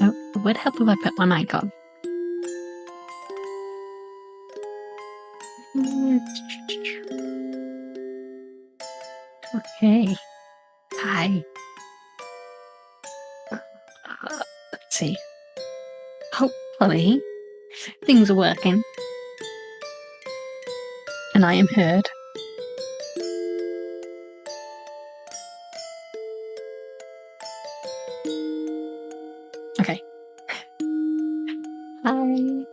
Oh, it would help if I put my mic on. Okay. Hi. Let's see. Hopefully, things are working. And I am heard. Okay. Hi.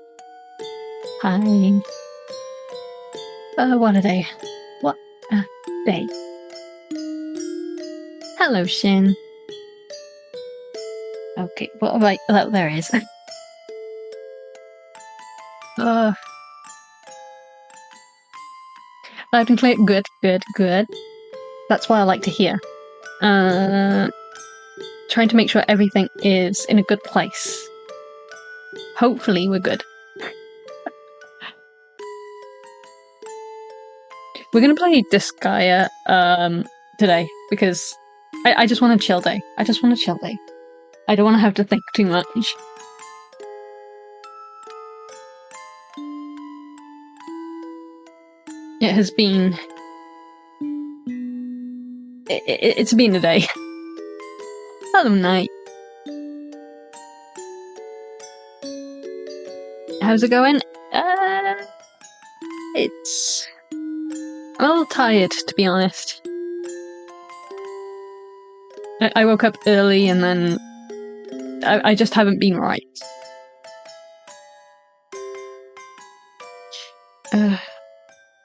Hi. What a day. What a day. Hello, Shin. Okay, what have I... Oh, there it is. Loud and clear. Good, good, good. That's what I like to hear. Trying to make sure everything is in a good place. Hopefully we're good. We're gonna play Disgaea today because I just want a chill day. I just want a chill day. I don't want to have to think too much. It has been... It's been a day. Hello, Night. How's it going? It's... I'm a little tired, to be honest. I woke up early and then I just haven't been right.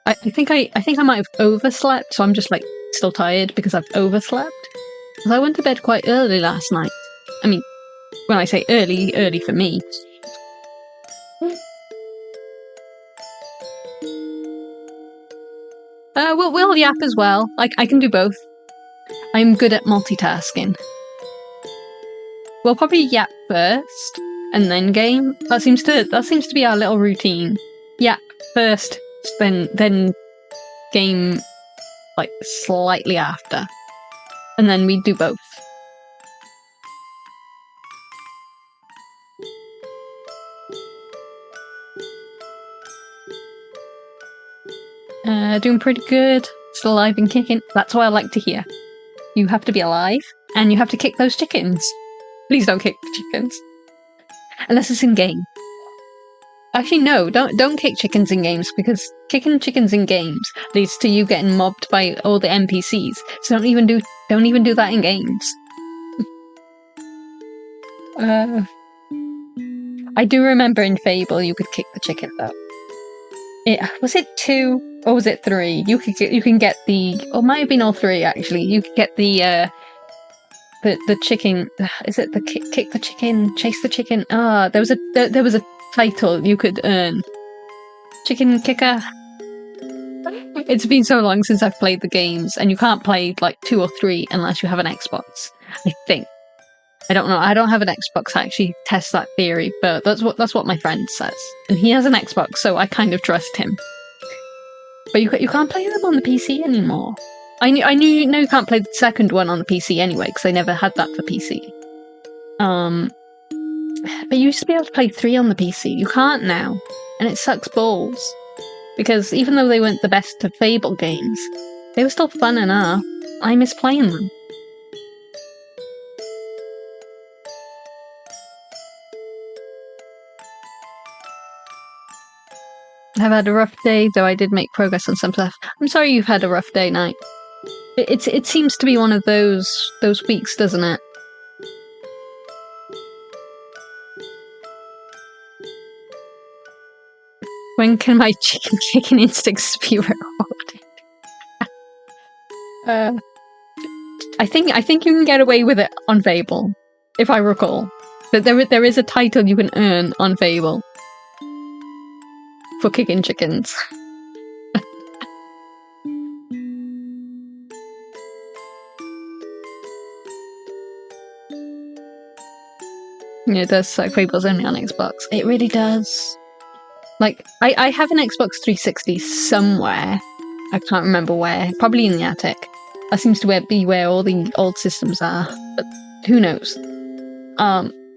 I think I might have overslept, so I'm just like still tired because I've overslept. Because I went to bed quite early last night. I mean, when I say early, early for me. We'll yap as well. Like, I can do both. I'm good at multitasking. We'll probably yap first, and then game. That seems to be our little routine. Yap first, then game, like, slightly after. And then we do both. Doing pretty good. Still alive and kicking. That's what I like to hear. You have to be alive, and you have to kick those chickens. Please don't kick the chickens. Unless it's in game. Actually, no, don't kick chickens in games, because kicking chickens in games leads to you getting mobbed by all the NPCs. So don't even do that in games. I do remember in Fable you could kick the chicken though. Was it 2? or was it 3? You can get the, or it might have been all 3 actually. You could get the chicken. Is it the kick the chicken, chase the chicken? There was a title you could earn. Chicken kicker. It's been so long since I've played the games, and you can't play like 2 or 3 unless you have an Xbox. I think. I don't know. I don't have an Xbox to actually test that theory, but that's what my friend says, and he has an Xbox, so I kind of trust him. But you can't play them on the PC anymore. I knew you can't play the second one on the PC anyway, because I never had that for PC. But you used to be able to play 3 on the PC. You can't now, and it sucks balls. Because even though they weren't the best of Fable games, they were still fun enough. I miss playing them. I've had a rough day, though I did make progress on some stuff. I'm sorry you've had a rough day, Knight. It seems to be one of those weeks, doesn't it? When can my chicken kicking instincts be rewarded? I think you can get away with it on Fable, if I recall. But there is a title you can earn on Fable for kicking chickens. Yeah, it does suck. Fable's only on Xbox. It really does. Like, I have an Xbox 360 somewhere. I can't remember where. Probably in the attic. That seems to be where all the old systems are. But who knows?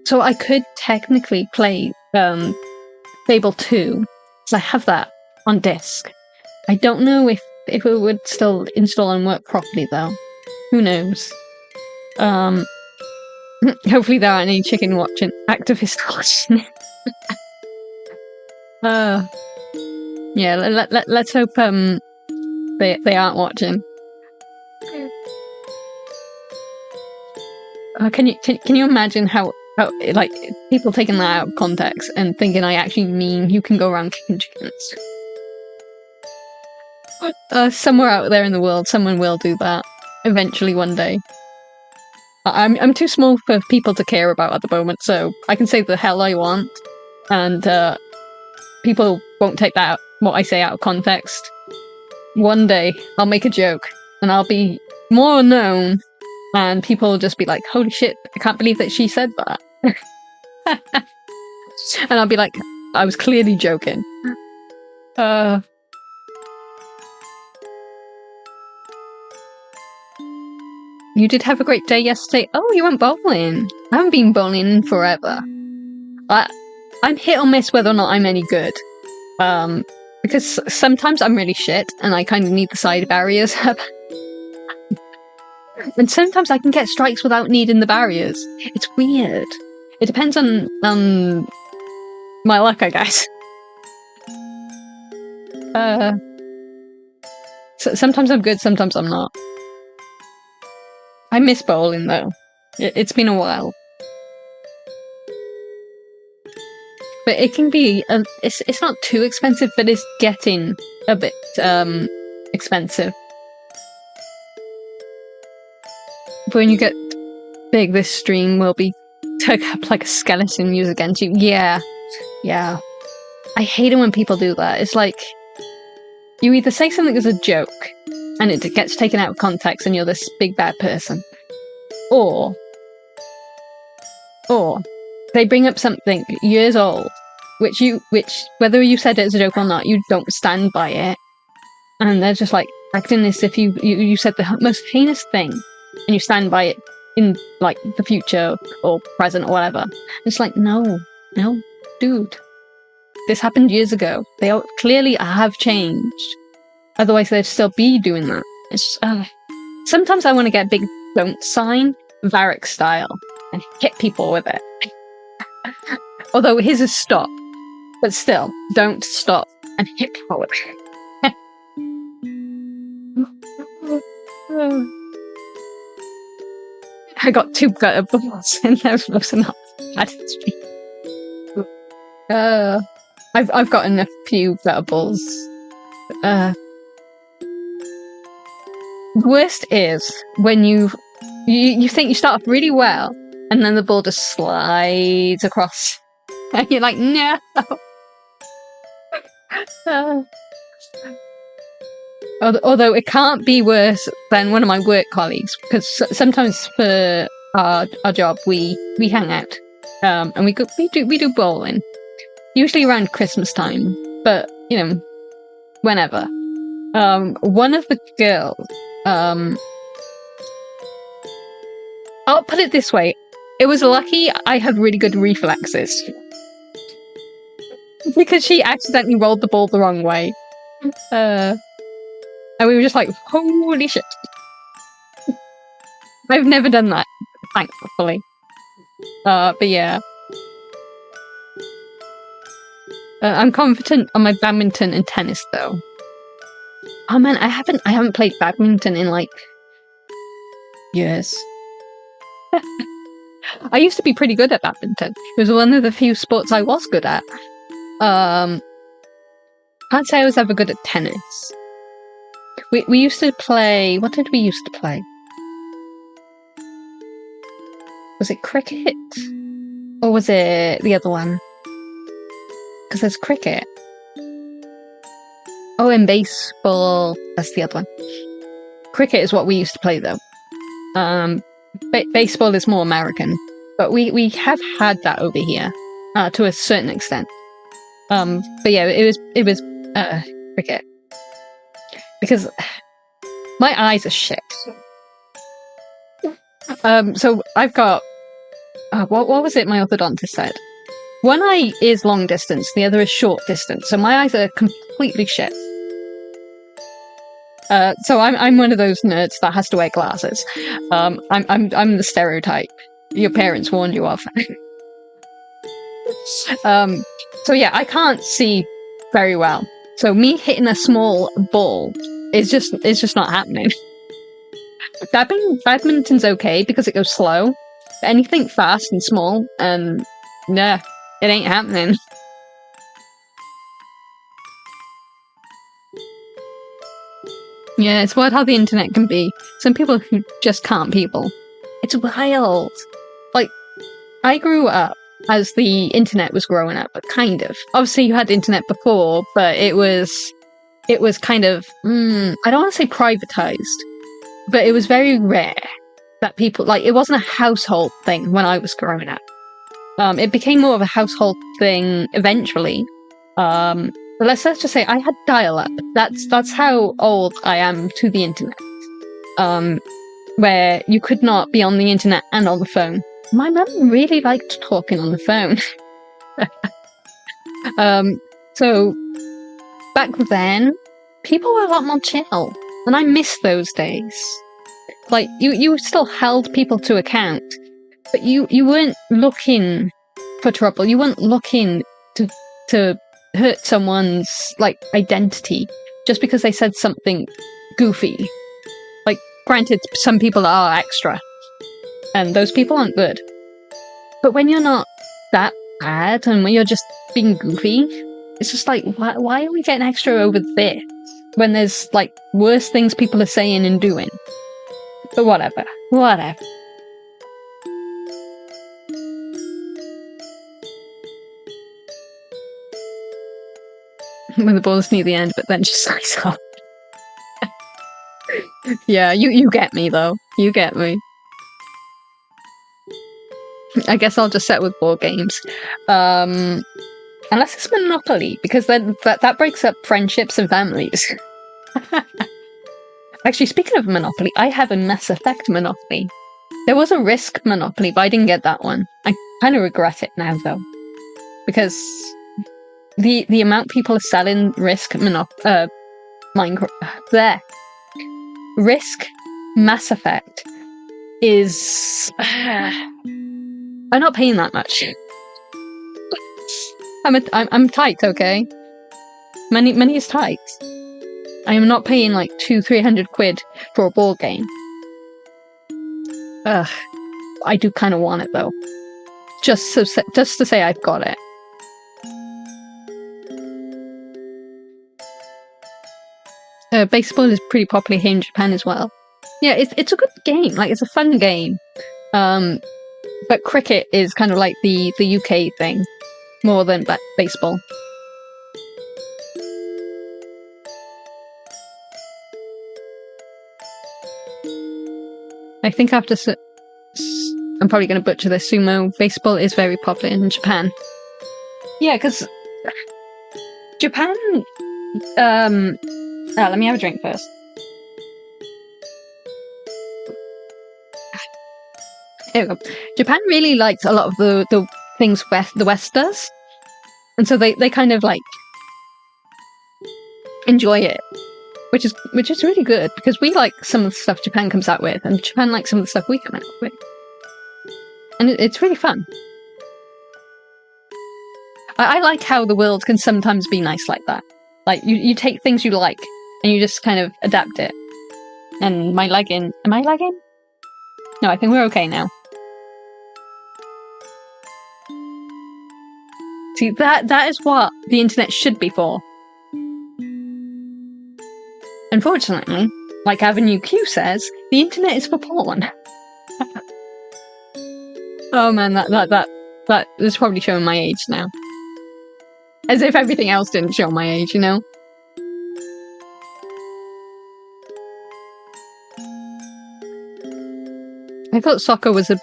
So I could technically play Fable 2, because I have that on disc. I don't know if it would still install and work properly, though. Who knows? Hopefully there aren't any chicken activists watching. Yeah, let's hope they aren't watching. Can you imagine how like people taking that out of context and thinking I actually mean you can go around kicking chickens? Somewhere out there in the world, someone will do that eventually one day. I'm too small for people to care about at the moment, so I can say the hell I want, and people won't take that what I say out of context. One day I'll make a joke and I'll be more known, and people will just be like, "Holy shit! I can't believe that she said that." And I'll be like, "I was clearly joking." You did have a great day yesterday. Oh, you went bowling. I haven't been bowling in forever. I'm hit or miss whether or not I'm any good. Because sometimes I'm really shit and I kind of need the side barriers up. And sometimes I can get strikes without needing the barriers. It's weird. It depends on my luck, I guess. So sometimes I'm good, sometimes I'm not. I miss bowling though. It's been a while. But it can be, it's not too expensive, but it's getting a bit expensive. But when you get big, this stream will be took up like a skeleton used against you. Yeah. I hate it when people do that. It's like, you either say something as a joke, and it gets taken out of context and you're this big bad person. Or they bring up something years old, which whether you said it as a joke or not, you don't stand by it. And they're just like acting as if you said the most heinous thing and you stand by it in like the future or present or whatever. It's like, no, dude. This happened years ago. They clearly have changed. Otherwise, they'd still be doing that. It's sometimes I want to get a big don't sign, Varric style, and hit people with it. Although his is stop, but still, don't stop and hit people with it. I got 2 gutter balls and they're close enough. I've gotten a few gutter balls. The worst is when you think you start off really well, and then the ball just slides across, and you're like, no. Although it can't be worse than one of my work colleagues, because sometimes for our job we hang out, and we do bowling, usually around Christmas time, but you know, whenever. One of the girls, I'll put it this way, it was lucky I had really good reflexes, because she accidentally rolled the ball the wrong way. And we were just like, holy shit. I've never done that, thankfully. But yeah. I'm confident on my badminton and tennis, though. Oh man, I haven't played badminton in, like, years. I used to be pretty good at badminton. It was one of the few sports I was good at. Can't say I was ever good at tennis. We used to play... What did we used to play? Was it cricket? Or was it the other one? Because there's cricket. Oh, and baseball. That's the other one. Cricket is what we used to play, though. Baseball is more American. But we have had that over here. To a certain extent. But yeah, it was cricket. Because my eyes are shit. So I've got... what was it my orthodontist said? One eye is long distance, the other is short distance. So my eyes are completely shit. So I'm one of those nerds that has to wear glasses. I'm the stereotype your parents warned you of. So yeah, I can't see very well. So me hitting a small ball is just not happening. Badminton's okay because it goes slow. But anything fast and small, nah, it ain't happening. Yeah, it's wild how the internet can be. Some people who just can't people. It's wild. Like, I grew up as the internet was growing up, but kind of. Obviously, you had the internet before, but it was kind of, I don't want to say privatized, but it was very rare that people, like, it wasn't a household thing when I was growing up. It became more of a household thing eventually. But let's just say I had dial-up. That's how old I am to the internet. Where you could not be on the internet and on the phone. My mum really liked talking on the phone. So back then, people were a lot more chill, and I miss those days. Like, you still held people to account, but you weren't looking for trouble. You weren't looking to hurt someone's, like, identity just because they said something goofy. Like, granted, some people are extra, and those people aren't good. But when you're not that bad, and when you're just being goofy, it's just like, why are we getting extra over this? When there's, like, worse things people are saying and doing. But whatever. Whatever. When the ball's near the end, but then just slides off. Yeah, you get me, though. You get me. I guess I'll just set with board games. Unless it's Monopoly, because then that breaks up friendships and families. Actually, speaking of Monopoly, I have a Mass Effect Monopoly. There was a Risk Monopoly, but I didn't get that one. I kind of regret it now, though. Because the amount people are selling Risk Minecraft... there. Risk Mass Effect is... I'm not paying that much. I'm tight, okay? Money is tight. I am not paying like 200-300 quid for a board game. Ugh. I do kind of want it though. Just to say I've got it. Baseball is pretty popular here in Japan as well. Yeah, it's a good game. Like, it's a fun game. But cricket is kind of like the UK thing, more than baseball. I think after I'm probably going to butcher this. Sumo baseball is very popular in Japan. Yeah, because Japan. Let me have a drink first. Here we go. Japan really likes a lot of the things the West does, and so they kind of like enjoy it, which is really good because we like some of the stuff Japan comes out with, and Japan likes some of the stuff we come out with, and it's really fun. I like how the world can sometimes be nice like that. Like you take things you like and you just kind of adapt it. And am I lagging? No, I think we're okay now. See, that is what the internet should be for. Unfortunately, like Avenue Q says, the internet is for porn. Oh man, that is probably showing my age now. As if everything else didn't show my age, you know? I thought soccer was a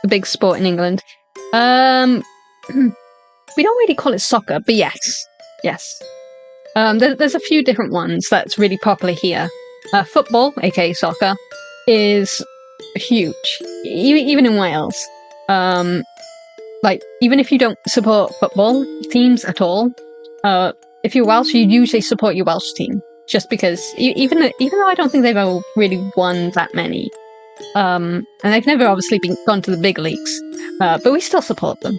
big sport in England. We don't really call it soccer, but yes. There's a few different ones that's really popular here. Football, aka soccer, is huge, even in Wales. Like, even if you don't support football teams at all, if you're Welsh, you usually support your Welsh team, just because, even though I don't think they've ever really won that many, and they've never obviously gone to the big leagues, but we still support them.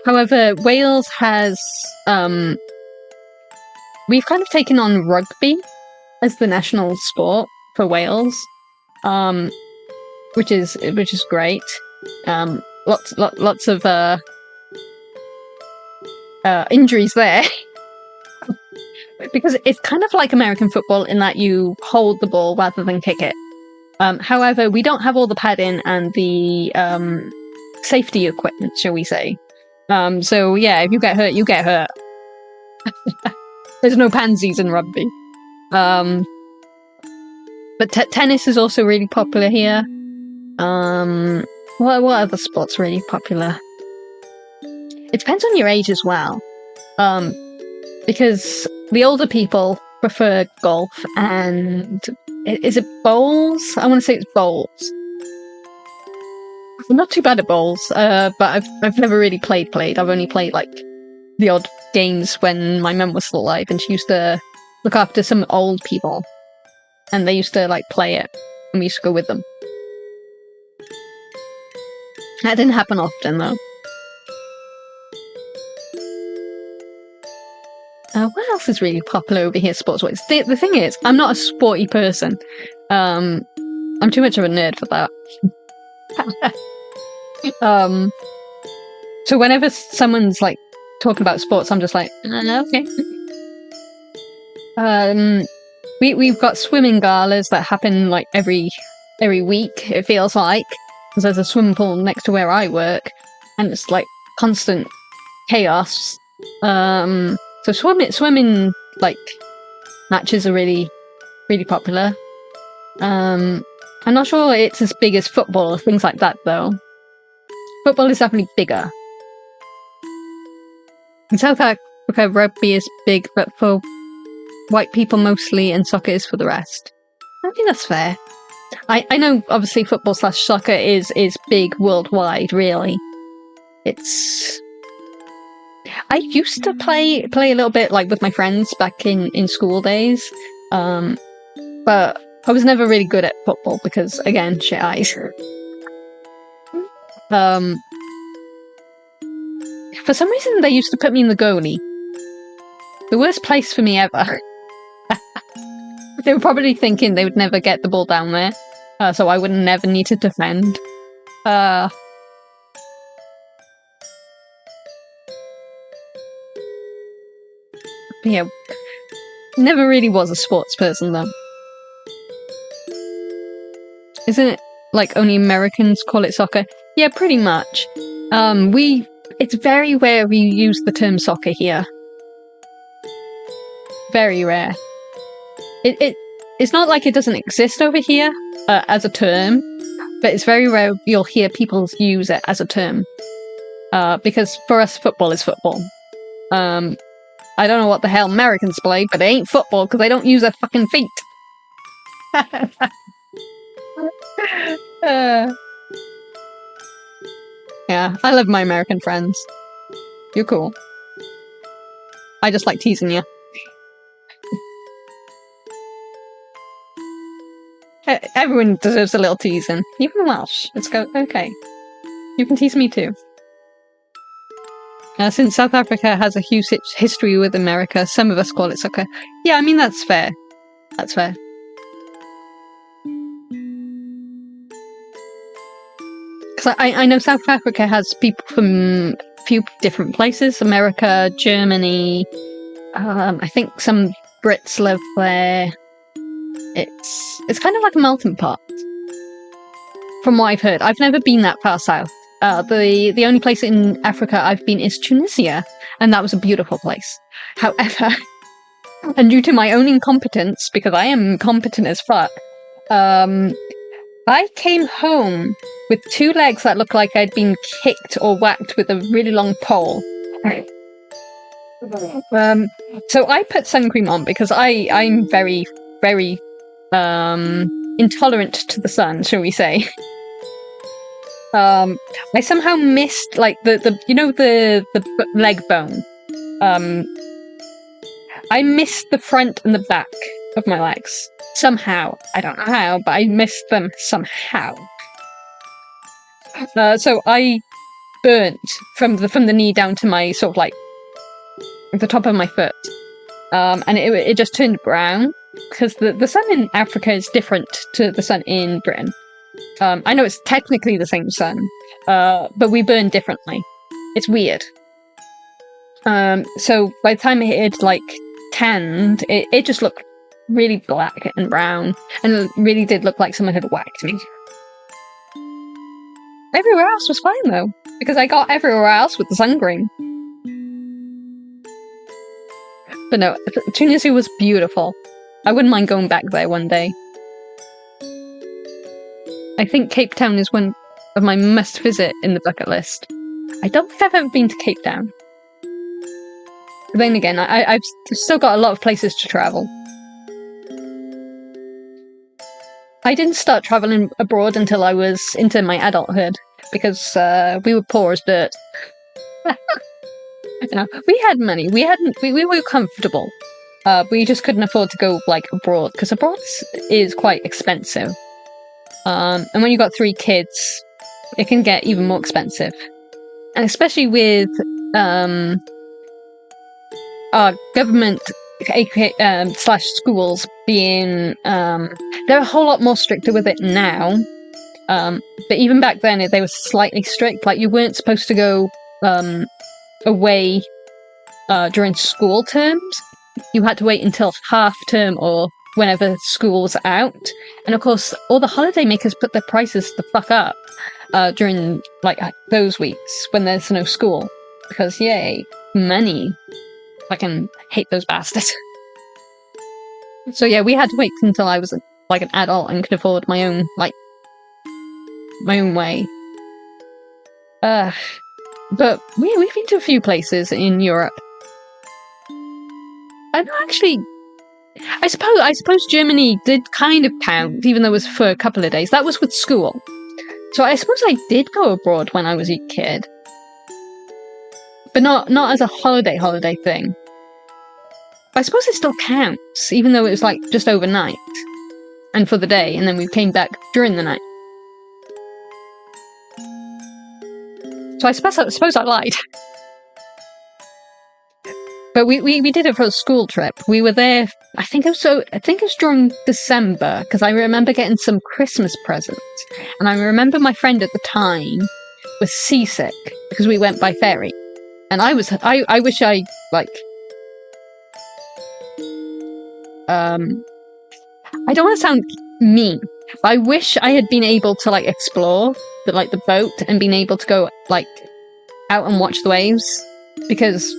However, Wales has, we've kind of taken on rugby as the national sport for Wales, which is great. Lots of injuries there. Because it's kind of like American football in that you hold the ball rather than kick it. However, we don't have all the padding and the safety equipment, shall we say. So yeah, if you get hurt, you get hurt. There's no pansies in rugby. But tennis is also really popular here. What other sports are really popular? It depends on your age as well. Because the older people prefer golf and... Is it bowls? I want to say it's bowls. I'm not too bad at bowls, but I've never really played. I've only played, like, the odd games when my mum was still alive, and she used to look after some old people. And they used to, like, play it, and we used to go with them. That didn't happen often, though. What else is really popular over here sports-wise? The thing is, I'm not a sporty person. I'm too much of a nerd for that. So whenever someone's, like, talking about sports, I'm just like, okay. We've got swimming galas that happen, like, every week, it feels like. Because there's a swimming pool next to where I work, and it's, like, constant chaos. So swimming like matches are really, really popular. I'm not sure it's as big as football or things like that though. Football is definitely bigger. In South Africa, rugby is big, but for white people mostly, and soccer is for the rest. I think that's fair. I know obviously football/soccer is big worldwide, really. I used to play a little bit, like, with my friends back in school days, but I was never really good at football because, again, shit eyes. For some reason, they used to put me in the goalie. The worst place for me ever. They were probably thinking they would never get the ball down there, so I would never need to defend. Yeah, never really was a sports person though. Isn't it like only Americans call it soccer? Yeah, pretty much. It's very rare we use the term soccer here. Very rare. It's not like it doesn't exist over here as a term, but it's very rare you'll hear people use it as a term. Because for us, football is football. I don't know what the hell Americans play, but it ain't football because they don't use their fucking feet. Yeah, I love my American friends. You're cool. I just like teasing you. Everyone deserves a little teasing. Even Welsh. It's okay. You can tease me too. Since South Africa has a huge history with America, some of us call it soccer. Yeah, I mean, that's fair. That's fair. Because I know South Africa has people from a few different places. America, Germany. I think some Brits live there. It's kind of like a melting pot. From what I've heard. I've never been that far south. The only place in Africa I've been is Tunisia, and that was a beautiful place. However, and due to my own incompetence, because I am incompetent as fuck, I came home with 2 legs that looked like I'd been kicked or whacked with a really long pole. So I put sun cream on because I'm very, very intolerant to the sun, shall we say. I somehow missed like the leg bone. I missed the front and the back of my legs. Somehow. I don't know how, but I missed them somehow. So I burnt from the knee down to my sort of like the top of my foot. And it just turned brown because the sun in Africa is different to the sun in Britain. I know it's technically the same sun, but we burn differently. It's weird. So by the time it had like tanned, it just looked really black and brown, and it really did look like someone had whacked me. Everywhere else was fine though, because I got everywhere else with the sun cream. But no, Tunisia was beautiful. I wouldn't mind going back there one day. I think Cape Town is one of my must visit in the bucket list. I don't think I've ever been to Cape Town. But then again, I've still got a lot of places to travel. I didn't start traveling abroad until I was into my adulthood, because we were poor as dirt. You know, we had money, we were comfortable. We just couldn't afford to go like abroad, because abroad is quite expensive. And when you've got 3 kids, it can get even more expensive. And especially with our government / schools being they're a whole lot more stricter with it now. But even back then they were slightly strict. Like, you weren't supposed to go away during school terms. You had to wait until half term or whenever school's out. And of course, all the holiday makers put their prices the fuck up during like those weeks when there's no school. Because yay, money. Fucking hate those bastards. So yeah, we had to wait until I was like an adult and could afford my own way. But we've been to a few places in Europe. And actually, I suppose Germany did kind of count, even though it was for a couple of days. That was with school. So I suppose I did go abroad when I was a kid. But not as a holiday thing. I suppose it still counts, even though it was like just overnight. And for the day, and then we came back during the night. So I suppose I lied. But we did it for a school trip. We were there. I think it was during December, because I remember getting some Christmas presents, and I remember my friend at the time was seasick because we went by ferry, and I wish I like. I don't want to sound mean, I wish I had been able to like explore the boat and been able to go like out and watch the waves, because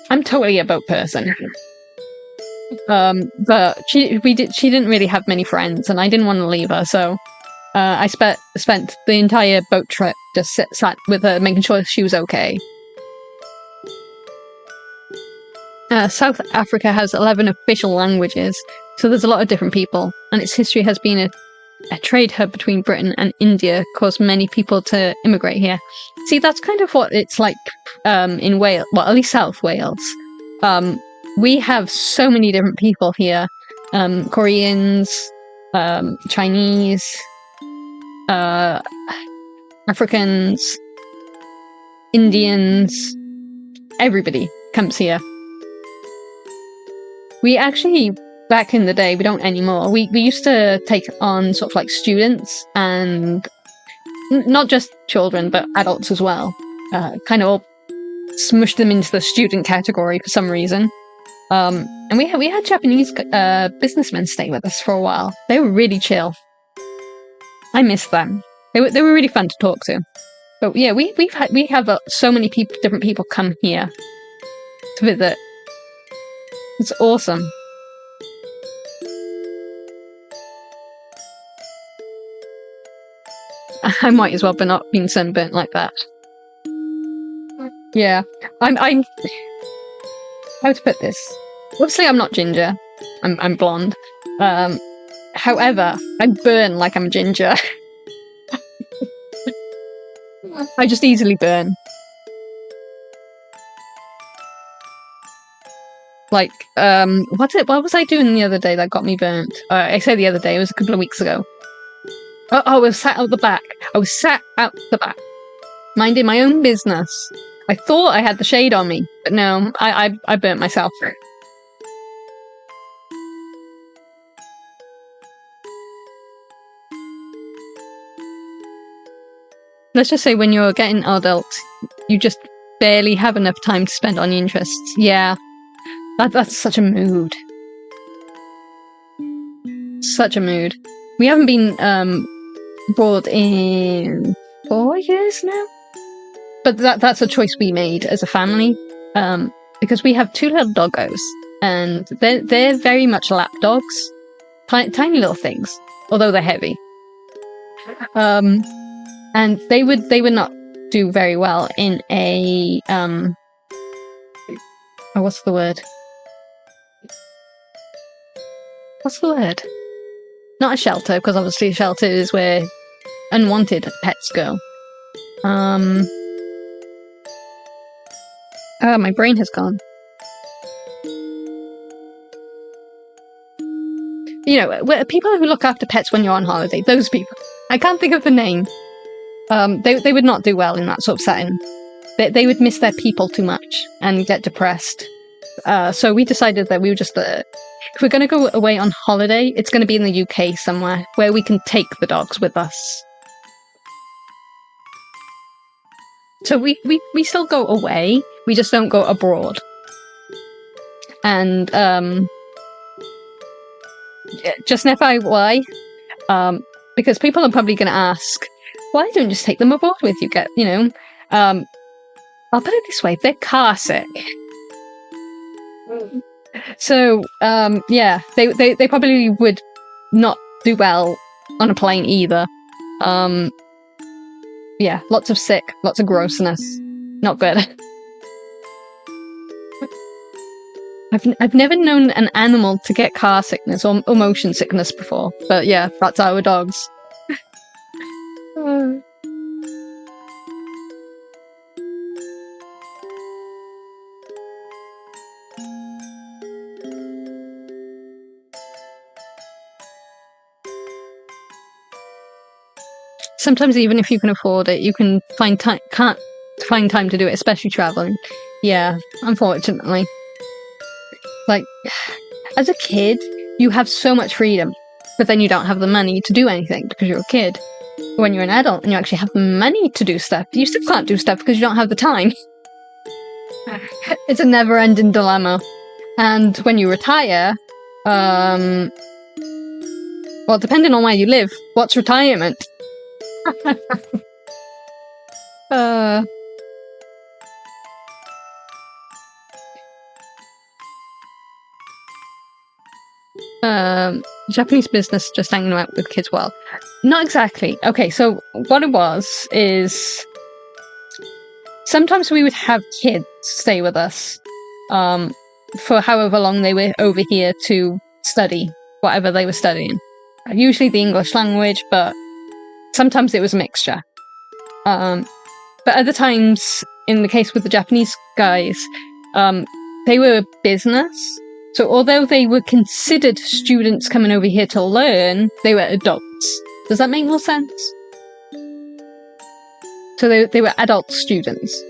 I'm totally a boat person. But she didn't really have many friends, and I didn't want to leave her, so I spent the entire boat trip just sat with her, making sure she was okay. South Africa has 11 official languages, so there's a lot of different people, and its history has been a trade hub between Britain and India, caused many people to immigrate here. See, that's kind of what it's like in Wales, well, at least South Wales. We have so many different people here. Koreans, Chinese, Africans, Indians, everybody comes here. We actually, back in the day, we don't anymore, we used to take on sort of like students, and not just children, but adults as well. Kind of all smushed them into the student category for some reason. And we had Japanese businessmen stay with us for a while. They were really chill. I miss them. They were really fun to talk to. But yeah, we have so many different people come here to visit. It's awesome. I might as well be not being sunburnt like that. Yeah, I'm. How to put this? Obviously, I'm not ginger. I'm blonde. However, I burn like I'm ginger. I just easily burn. Like, what was I doing the other day that got me burnt? I say the other day, it was a couple of weeks ago. Oh, I was sat out the back. Minding my own business. I thought I had the shade on me, but no, I burnt myself. Let's just say when you're getting adult, you just barely have enough time to spend on your interests. Yeah, that's such a mood. Such a mood. We haven't been abroad in 4 years now. But that's a choice we made as a family, because we have 2 little doggos, and they're very much lap dogs, tiny little things, although they're heavy. And they would not do very well in a what's the word? Not a shelter, because obviously a shelter is where unwanted pets go. My brain has gone. You know, people who look after pets when you're on holiday, those people. I can't think of the name. They would not do well in that sort of setting. They would miss their people too much and get depressed. So we decided that we would just... if we're going to go away on holiday, it's going to be in the UK somewhere, where we can take the dogs with us. So we still go away, we just don't go abroad. And just an FYI, because people are probably going to ask, why don't you just take them abroad with you? I'll put it this way, they're car sick. So yeah, they probably would not do well on a plane either. Yeah, lots of sick, lots of grossness. Not good. I've never known an animal to get car sickness or motion sickness before, but yeah, that's our dogs. Sometimes even if you can afford it, you can't find time to do it, especially traveling. Yeah, unfortunately. Like, as a kid, you have so much freedom, but then you don't have the money to do anything because you're a kid. When you're an adult and you actually have money to do stuff, you still can't do stuff because you don't have the time. It's a never-ending dilemma. And when you retire, Well, depending on where you live, what's retirement? Japanese business just hanging out with kids. Well, not exactly. Okay, so what it was is sometimes we would have kids stay with us for however long they were over here to study whatever they were studying. Usually the English language, but sometimes it was a mixture. But other times, in the case with the Japanese guys, they were business. So although they were considered students coming over here to learn, they were adults. Does that make more sense? So they were adult students.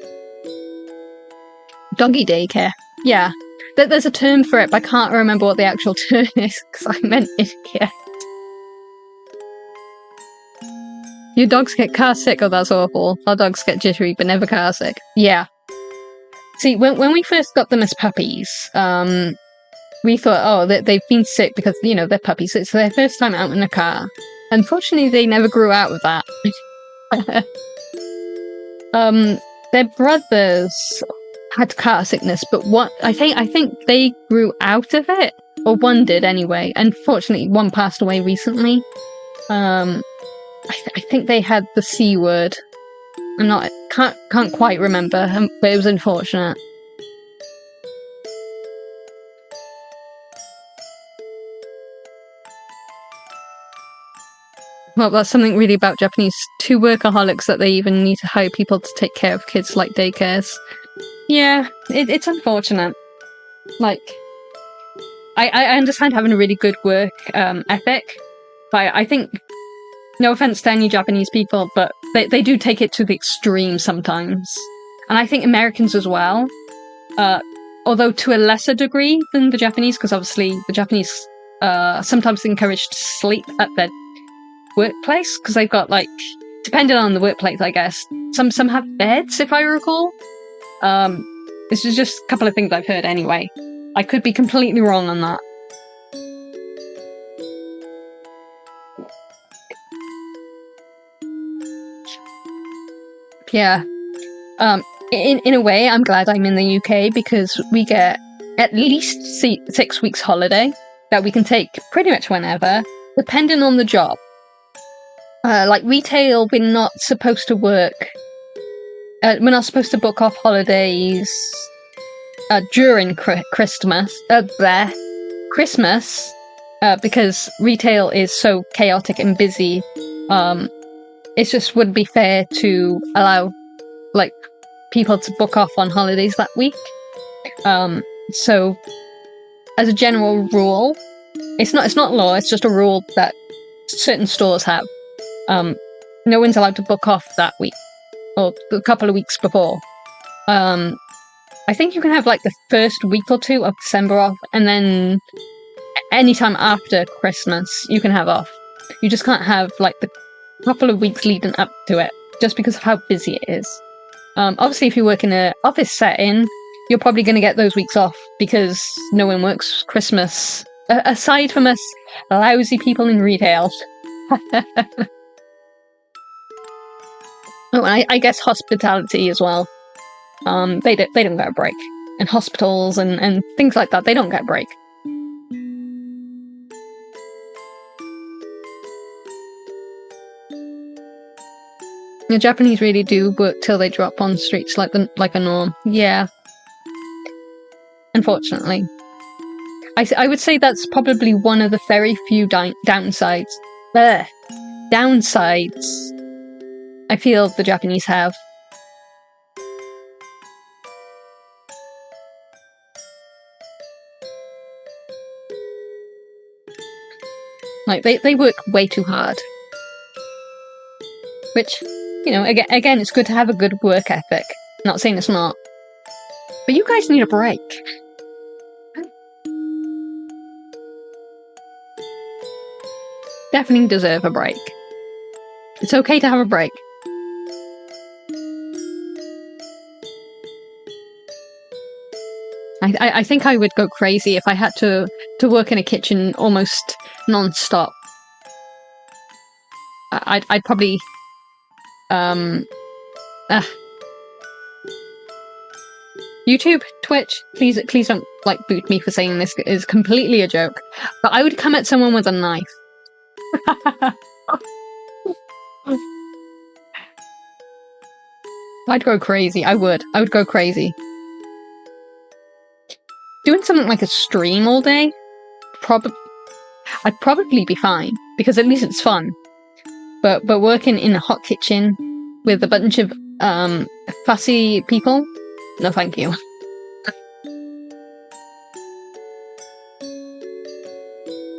Doggy daycare. Yeah. There's a term for it, but I can't remember what the actual term is, because I meant idiot. Your dogs get car sick? Oh, that's awful. Our dogs get jittery, but never car sick. Yeah. See, when we first got them as puppies, we thought, oh, they've been sick because, you know, they're puppies. It's their first time out in a car. Unfortunately, they never grew out of that. Their brothers had car sickness, but I think they grew out of it, or one did anyway. Unfortunately, one passed away recently. I think they had the C word. Can't quite remember, but it was unfortunate. Well, that's something really about Japanese. 2 workaholics that they even need to hire people to take care of kids like daycares. Yeah, it's unfortunate. Like, I understand having a really good work ethic, but I think, no offense to any Japanese people, but they do take it to the extreme sometimes. And I think Americans as well, although to a lesser degree than the Japanese, because obviously the Japanese sometimes encouraged to sleep at their workplace, because they've got, like, depending on the workplace, I guess, some have beds, if I recall. This is just a couple of things I've heard anyway. I could be completely wrong on that. Yeah. In a way, I'm glad I'm in the UK, because we get at least 6 weeks holiday that we can take pretty much whenever, depending on the job. Like retail, we're not supposed to work. We're not supposed to book off holidays during Christmas. Because retail is so chaotic and busy. It just wouldn't be fair to allow, like, people to book off on holidays that week. So, as a general rule, it's not law. It's just a rule that certain stores have. No one's allowed to book off that week, or a couple of weeks before. I think you can have, like, the first week or 2 of December off, and then anytime after Christmas you can have off. You just can't have, like, the couple of weeks leading up to it, just because of how busy it is. Obviously, if you work in an office setting, you're probably going to get those weeks off, because no one works Christmas, aside from us lousy people in retail. Oh, and I guess hospitality as well. They don't get a break. And hospitals and things like that, they don't get a break. The Japanese really do work till they drop on streets like a norm. Yeah. Unfortunately. I would say that's probably one of the very few downsides. Downsides I feel the Japanese have. Like, they work way too hard. Which, you know, again, it's good to have a good work ethic. Not saying it's not. But you guys need a break. Definitely deserve a break. It's okay to have a break. I think I would go crazy if I had to work in a kitchen almost non-stop. I'd probably YouTube, Twitch, please don't like boot me for saying this. It is completely a joke. But I would come at someone with a knife. I'd go crazy. I would go crazy. Doing something like a stream all day, I'd probably be fine because at least it's fun. But working in a hot kitchen with a bunch of fussy people, no, thank you.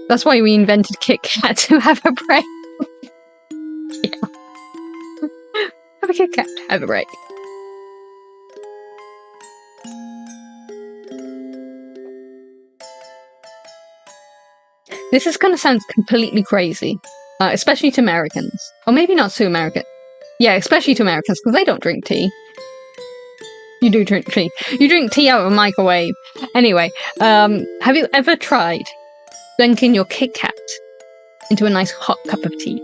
That's why we invented Kit Kat, to have a break. Yeah. Have a Kit Kat, have a break. This is gonna sound completely crazy, especially to Americans. Or maybe not so American. Yeah, especially to Americans, because they don't drink tea. You do drink tea. You drink tea out of a microwave. Anyway, have you ever tried dunking your Kit Kat into a nice hot cup of tea?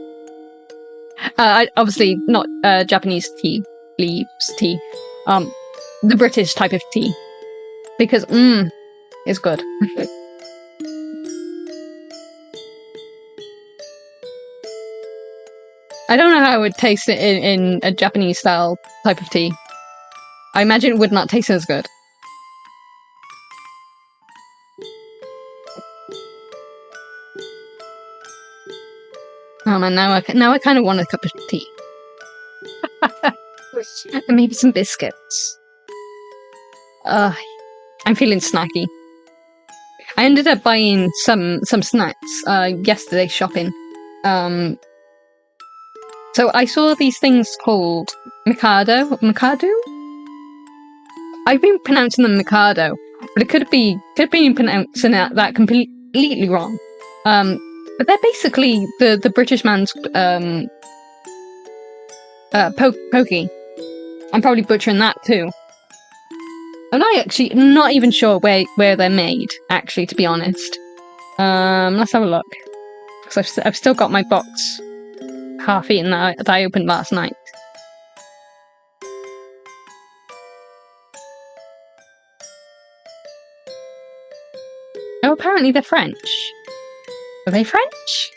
Obviously not Japanese tea leaves tea. The British type of tea. Because, it's good. I don't know how it would taste in a Japanese style type of tea. I imagine it would not taste as good. Oh man, now I kind of want a cup of tea. And maybe some biscuits. I'm feeling snacky. I ended up buying some snacks yesterday shopping. So I saw these things called Mikado? I've been pronouncing them Mikado, but it could be pronouncing that completely wrong. But they're basically the British man's pokey. I'm probably butchering that too. I'm not even sure where they're made, actually, to be honest. Let's have a look. Because I've still got my box half eaten that I opened last night. Oh, apparently they're French. Are they French?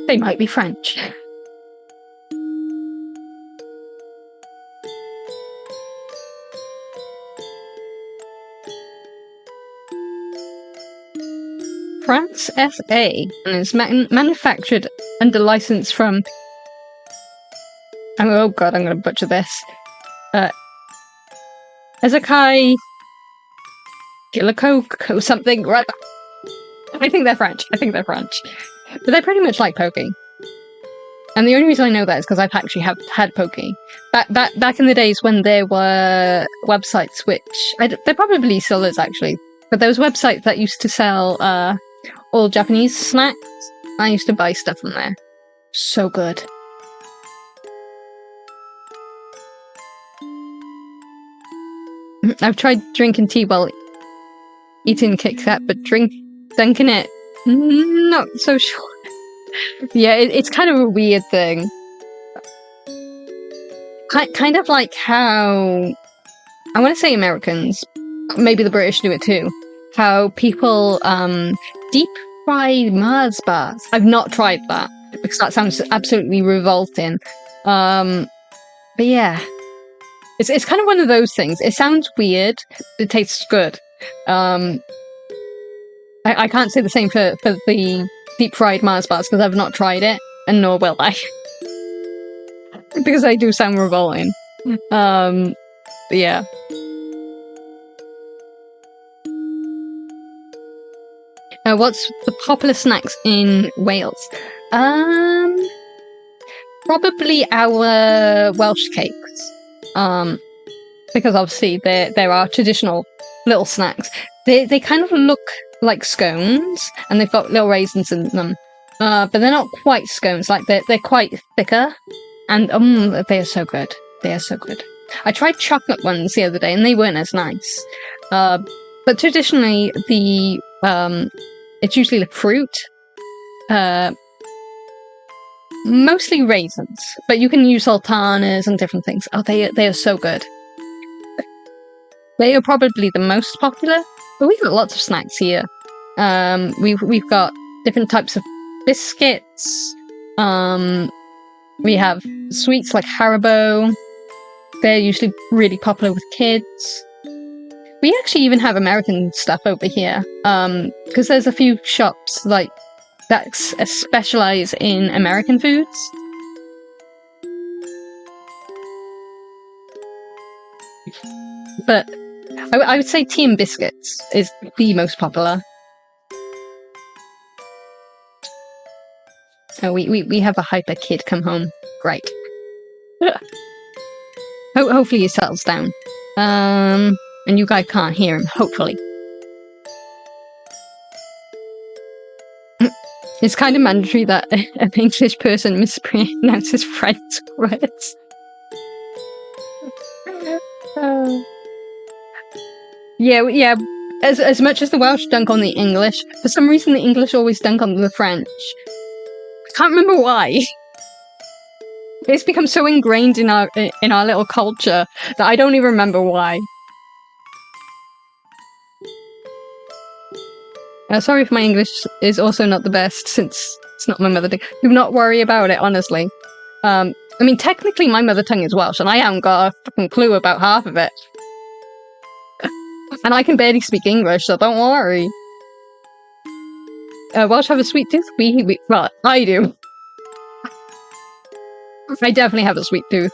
They might be French. France SA, and it's manufactured under license from... oh god, I'm going to butcher this. Ezekai Gillicoke or something. Right? I think they're French. But they're pretty much like pokey. And the only reason I know that is because I've actually had pokey. Back in the days when there were websites which... there probably still is, actually. But there was websites that used to sell all Japanese snacks. I used to buy stuff from there. So good. I've tried drinking tea while eating Kit Kat, but dunking it, not so sure. Yeah, it's kind of a weird thing. Kind of like how, I want to say Americans, maybe the British do it too, how people deep fry Mars bars. I've not tried that, because that sounds absolutely revolting. But yeah. It's kind of one of those things. It sounds weird. It tastes good. I can't say the same for the deep fried Mars bars because I've not tried it, and nor will I. Because they do sound revolting. But yeah. What's the popular snacks in Wales? Probably our Welsh cakes. Because obviously there are traditional little snacks. They kind of look like scones, and they've got little raisins in them. But they're not quite scones. Like they're quite thicker, and they are so good. They are so good. I tried chocolate ones the other day, and they weren't as nice. But traditionally, it's usually like fruit, mostly raisins, but you can use sultanas and different things. Oh, they are so good. They are probably the most popular, but we've got lots of snacks here. We've got different types of biscuits. We have sweets like Haribo. They're usually really popular with kids. We actually even have American stuff over here, because there's a few shops like that specialize in American foods. But I would say tea and biscuits is the most popular. Oh, we have a hyper kid come home. Great. Hopefully he settles down. And you guys can't hear him, hopefully. It's kind of mandatory that an English person mispronounces French words. Yeah. As much as the Welsh dunk on the English, for some reason the English always dunk on the French. I can't remember why. It's become so ingrained in our little culture that I don't even remember why. Sorry if my English is also not the best, since it's not my mother tongue. Do not worry about it, honestly. I mean, technically my mother tongue is Welsh, and I haven't got a fucking clue about half of it. And I can barely speak English, so don't worry. Welsh have a sweet tooth? Well, I do. I definitely have a sweet tooth.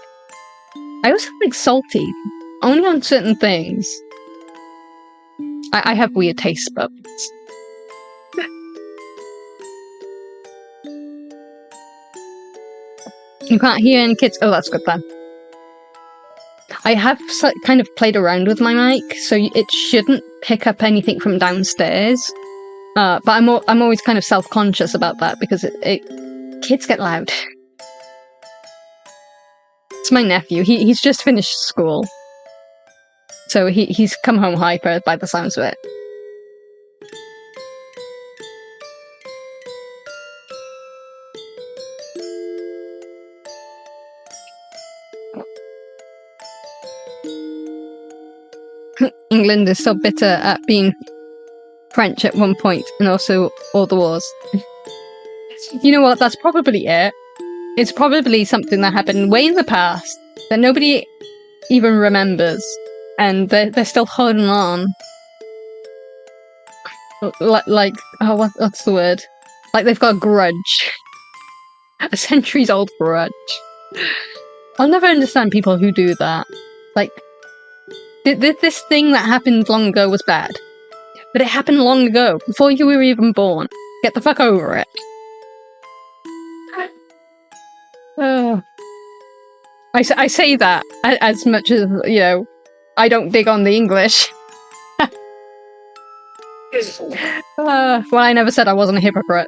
I also like salty, only on certain things. I have weird taste buds. You can't hear any kids. Oh, that's good then. I have kind of played around with my mic, so it shouldn't pick up anything from downstairs. But I'm always kind of self-conscious about that because kids get loud. It's my nephew. He's just finished school, so he's come home hyper by the sounds of it. England is so bitter at being French at one point, and also all the wars. You know what? That's probably it. It's probably something that happened way in the past that nobody even remembers, and they're still holding on. Like, oh, what's the word? Like they've got a grudge. A centuries-old grudge. I'll never understand people who do that. Like, this thing that happened long ago was bad. But it happened long ago, before you were even born. Get the fuck over it. I say that as much as, you know, I don't dig on the English. Well, I never said I wasn't a hypocrite.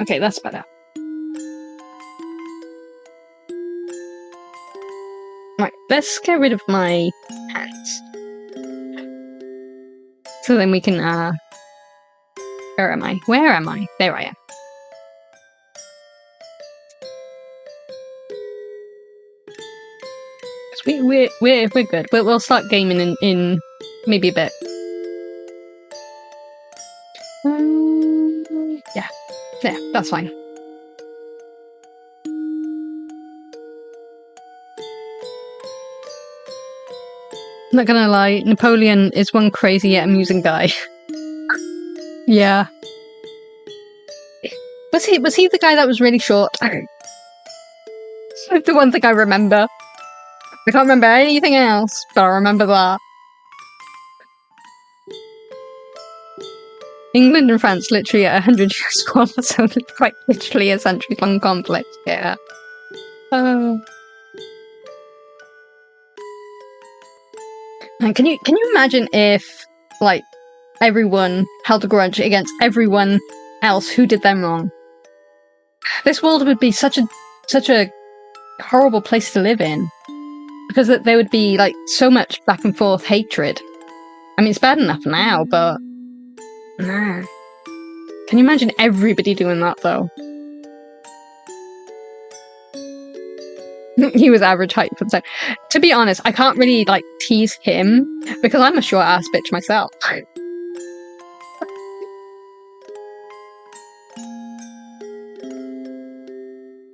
Okay, that's better. Right, let's get rid of my hands. So then we can, where am I? Where am I? There I am. We're good. We'll start gaming in maybe a bit. Yeah, that's fine. Not gonna lie, Napoleon is one crazy yet amusing guy. Yeah. Was he the guy that was really short? The one thing I remember. I can't remember anything else, but I remember that. England and France literally at 100 years apart, so it's quite literally a century-long conflict. Yeah. Oh. And can you imagine if, like, everyone held a grudge against everyone else who did them wrong. This world would be such a horrible place to live in, because there would be like so much back and forth hatred. I mean, it's bad enough now, but nah. Can you imagine everybody doing that though? He was average height for the time. To be honest, I can't really like tease him because I'm a short ass bitch myself.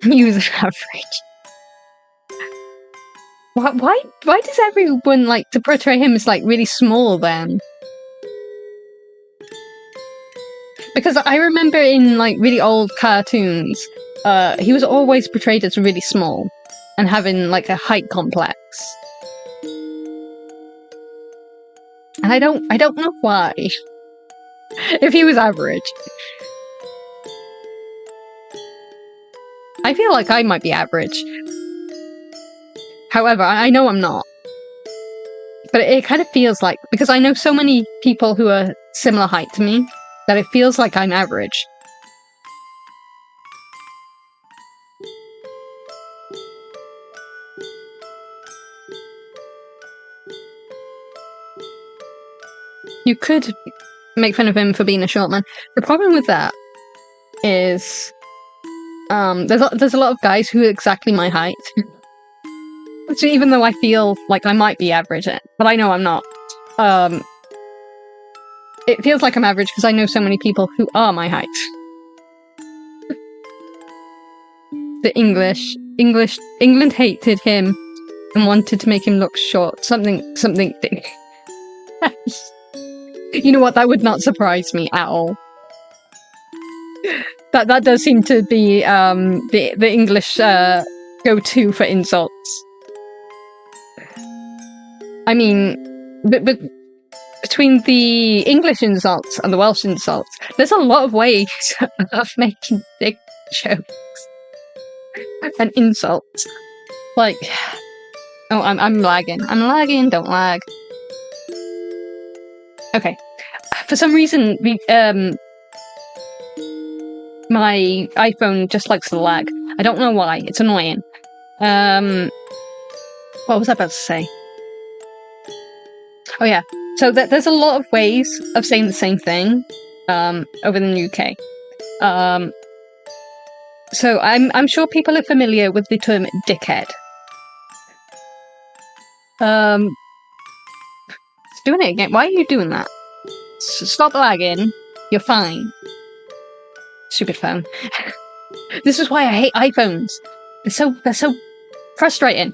He was average. Why does everyone like to portray him as like really small then? Because I remember in like really old cartoons, he was always portrayed as really small and having like a height complex. And I don't know why. If he was average. I feel like I might be average. However, I know I'm not. But it kind of feels like, because I know so many people who are similar height to me, that it feels like I'm average. You could make fun of him for being a short man. The problem with that is there's a lot of guys who are exactly my height. So even though I feel like I might be average, but I know I'm not. It feels like I'm average because I know so many people who are my height. England hated him and wanted to make him look short. Something. You know what? That would not surprise me at all. That does seem to be the English go-to for insults. I mean, but between the English insults and the Welsh insults, there's a lot of ways of making big jokes and insults. Like, oh, I'm lagging. I'm lagging. Don't lag. Okay. For some reason, my iPhone just likes to lag. I don't know why. It's annoying. What was I about to say? Oh yeah. So there's a lot of ways of saying the same thing over in the UK. So I'm sure people are familiar with the term dickhead. It's doing it again. Why are you doing that? Stop lagging. You're fine. Stupid phone. This is why I hate iPhones. They're so frustrating.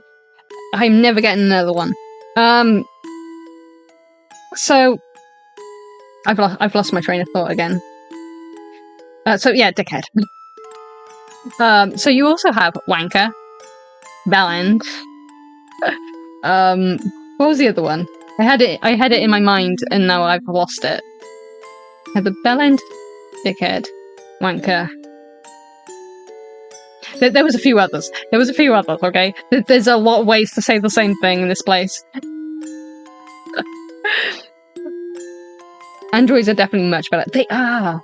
I'm never getting another one. So I've lost my train of thought again. So yeah, dickhead. So you also have wanker, bellend. What was the other one? I had it in my mind and now I've lost it. I had the bellend, dickhead, wanker. There was a few others. Okay? There's a lot of ways to say the same thing in this place. Androids are definitely much better. They are.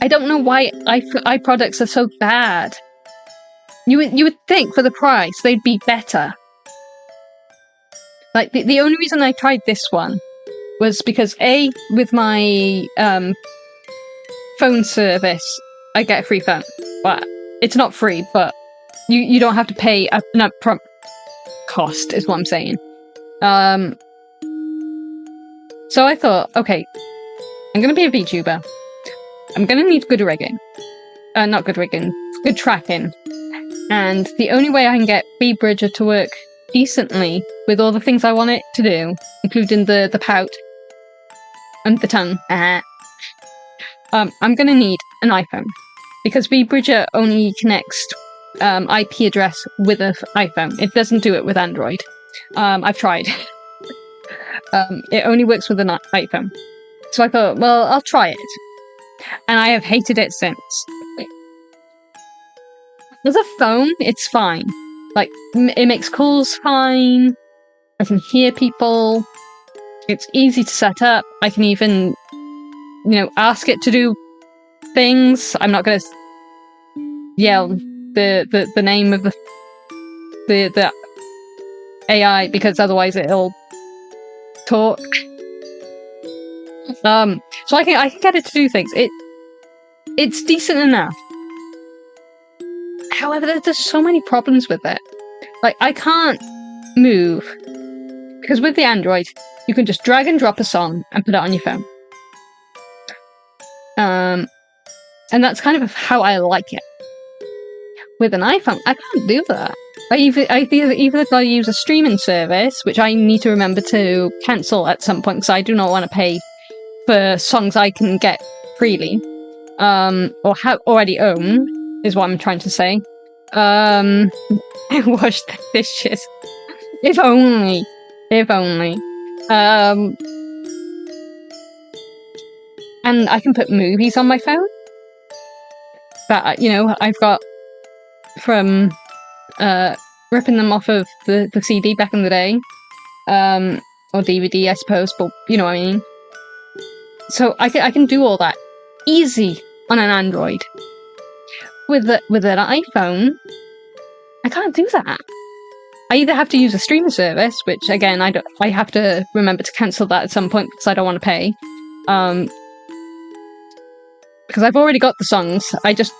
I don't know why iProducts are so bad. You would think for the price they'd be better. Like the only reason I tried this one was because with my phone service I get a free phone. Well, it's not free, but you don't have to pay an upfront cost, is what I'm saying. So I thought, okay, I'm gonna be a VTuber. I'm gonna need good rigging. Not good rigging, good tracking. And the only way I can get Vbridger to work decently with all the things I want it to do, including the pout and the tongue, I'm gonna need an iPhone. Because Vbridger only connects IP address with an iPhone. It doesn't do it with Android. I've tried. It only works with an iPhone. So I thought, well, I'll try it. And I have hated it since. As a phone, it's fine. Like, it makes calls fine. I can hear people. It's easy to set up. I can even, ask it to do things. I'm not going to yell the name of the AI because otherwise it'll talk. So I can get it to do things. It's decent enough. However, there's so many problems with it. Like, I can't move because with the Android, you can just drag and drop a song and put it on your phone. And that's kind of how I like it. With an iPhone, I can't do that. I either got to use a streaming service, which I need to remember to cancel at some point because I do not want to pay for songs I can get freely, or have already own, is what I'm trying to say. I wash the dishes. If only. And I can put movies on my phone that, I've got from ripping them off of the CD back in the day, or DVD, I suppose, but you know what I mean. So I can do all that easy on an Android. With an iPhone, I can't do that. I either have to use a streaming service, which again I have to remember to cancel that at some point because I don't want to pay. Because I've already got the songs, I just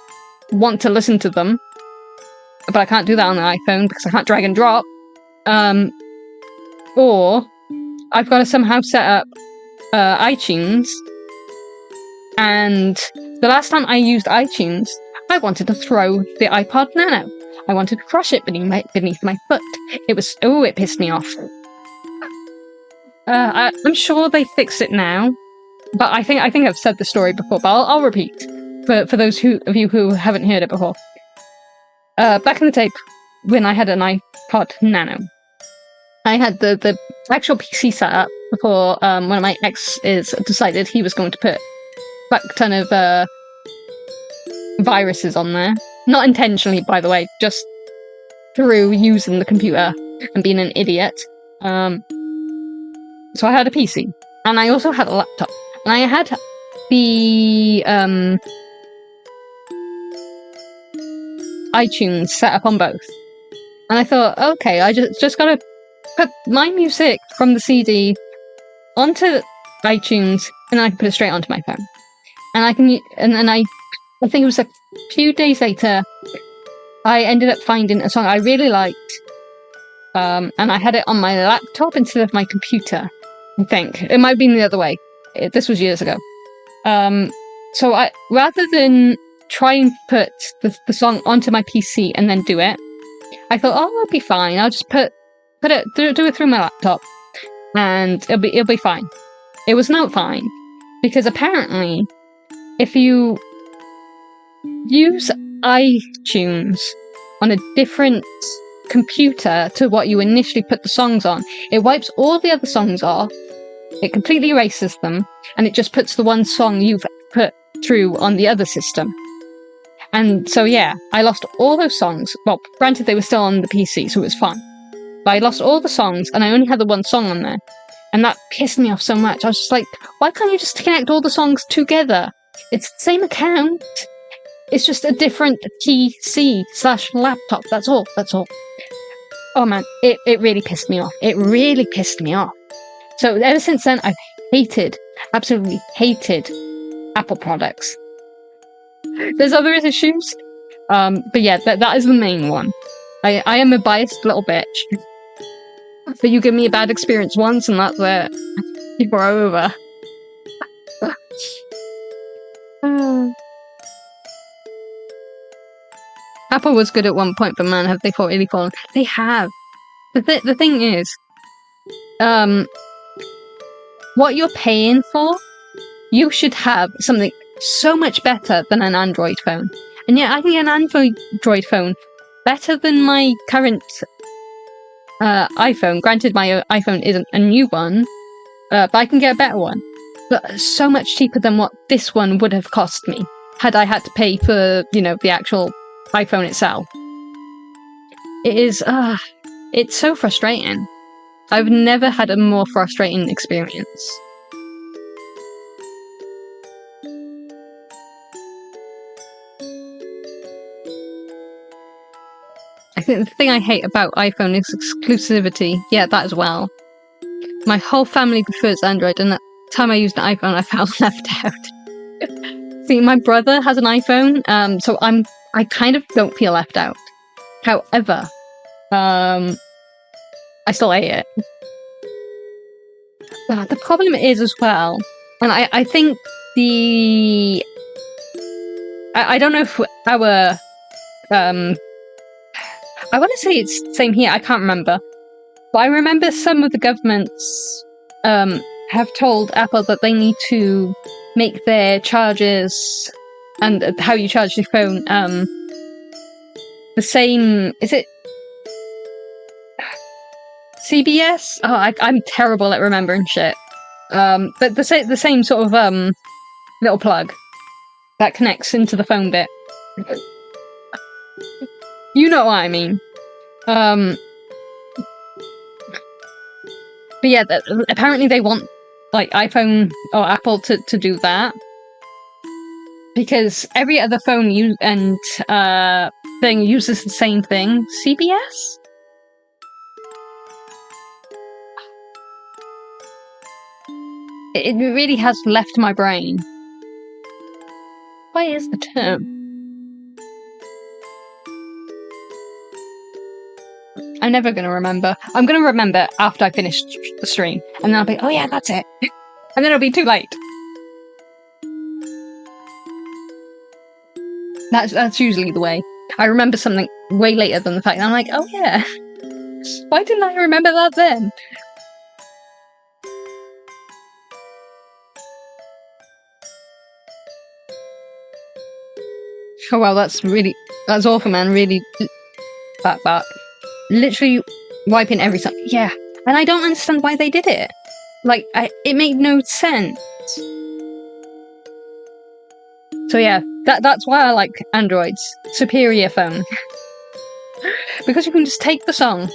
want to listen to them, but I can't do that on the iPhone because I can't drag and drop. Or I've got to somehow set up iTunes, and the last time I used iTunes, I wanted to throw the iPod Nano. I wanted to crush it beneath my foot. It pissed me off. I'm sure they fixed it now, but I think I've said the story before, but I'll repeat for those of you who haven't heard it before. Back in the day, when I had an iPod Nano, I had the actual PC set up before one of my exes decided he was going to put a ton of viruses on there. Not intentionally, by the way, just through using the computer and being an idiot. So I had a PC, and I also had a laptop, and I had the iTunes set up on both. And I thought, okay, I just gotta put my music from the CD onto iTunes, and then I can put it straight onto my phone. And I think it was a few days later, I ended up finding a song I really liked, and I had it on my laptop instead of my computer. I think it might have been the other way. This was years ago. So rather than try and put the song onto my PC and then do it, I thought, oh, it'll be fine. I'll just do it through my laptop, and it'll be fine. It was not fine because apparently, if you use iTunes on a different computer to what you initially put the songs on, it wipes all the other songs off, it completely erases them, and it just puts the one song you've put through on the other system. And so yeah, I lost all those songs. Well, granted they were still on the PC, so it was fine. But I lost all the songs, and I only had the one song on there. And that pissed me off so much. I was just like, why can't you just connect all the songs together? It's the same account. It's just a different PC/laptop. That's all. Oh man, it really pissed me off. It really pissed me off. So ever since then, I've absolutely hated Apple products. There's other issues, but yeah, that is the main one. I am a biased little bitch. But you give me a bad experience once, and that's it. You're over. Apple was good at one point, but man, have they really fallen. They have. The thing is, what you're paying for, you should have something so much better than an Android phone. And yet I can get an Android phone better than my current iPhone. Granted, my iPhone isn't a new one, but I can get a better one. But so much cheaper than what this one would have cost me had I had to pay for, the actual iPhone itself. It is, it's so frustrating. I've never had a more frustrating experience. I think the thing I hate about iPhone is exclusivity. Yeah, that as well. My whole family prefers Android, and that time I used an iPhone, I felt left out. See, my brother has an iPhone, so I kind of don't feel left out. However, I still hate it. But the problem is as well, and I think I don't know if our I want to say it's the same here. I can't remember. But I remember some of the governments have told Apple that they need to make their chargers and how you charge your phone the same. Is it CBS? Oh, I'm terrible at remembering shit. But the same sort of little plug that connects into the phone bit. You know what I mean. But yeah, apparently they want like iPhone or Apple to do that because every other phone thing uses the same thing. CBS. It really has left my brain. What is the term? I'm never going to remember. I'm going to remember after I finish the stream. And then I'll be, oh yeah, that's it. And then it'll be too late. That's usually the way. I remember something way later than the fact. And I'm like, oh yeah. Why didn't I remember that then? Oh wow, that's awful, man. Really that. Literally wiping everything. Yeah. And I don't understand why they did it. Like, it made no sense. So yeah, that's why I like Android's superior phone. Because you can just take the song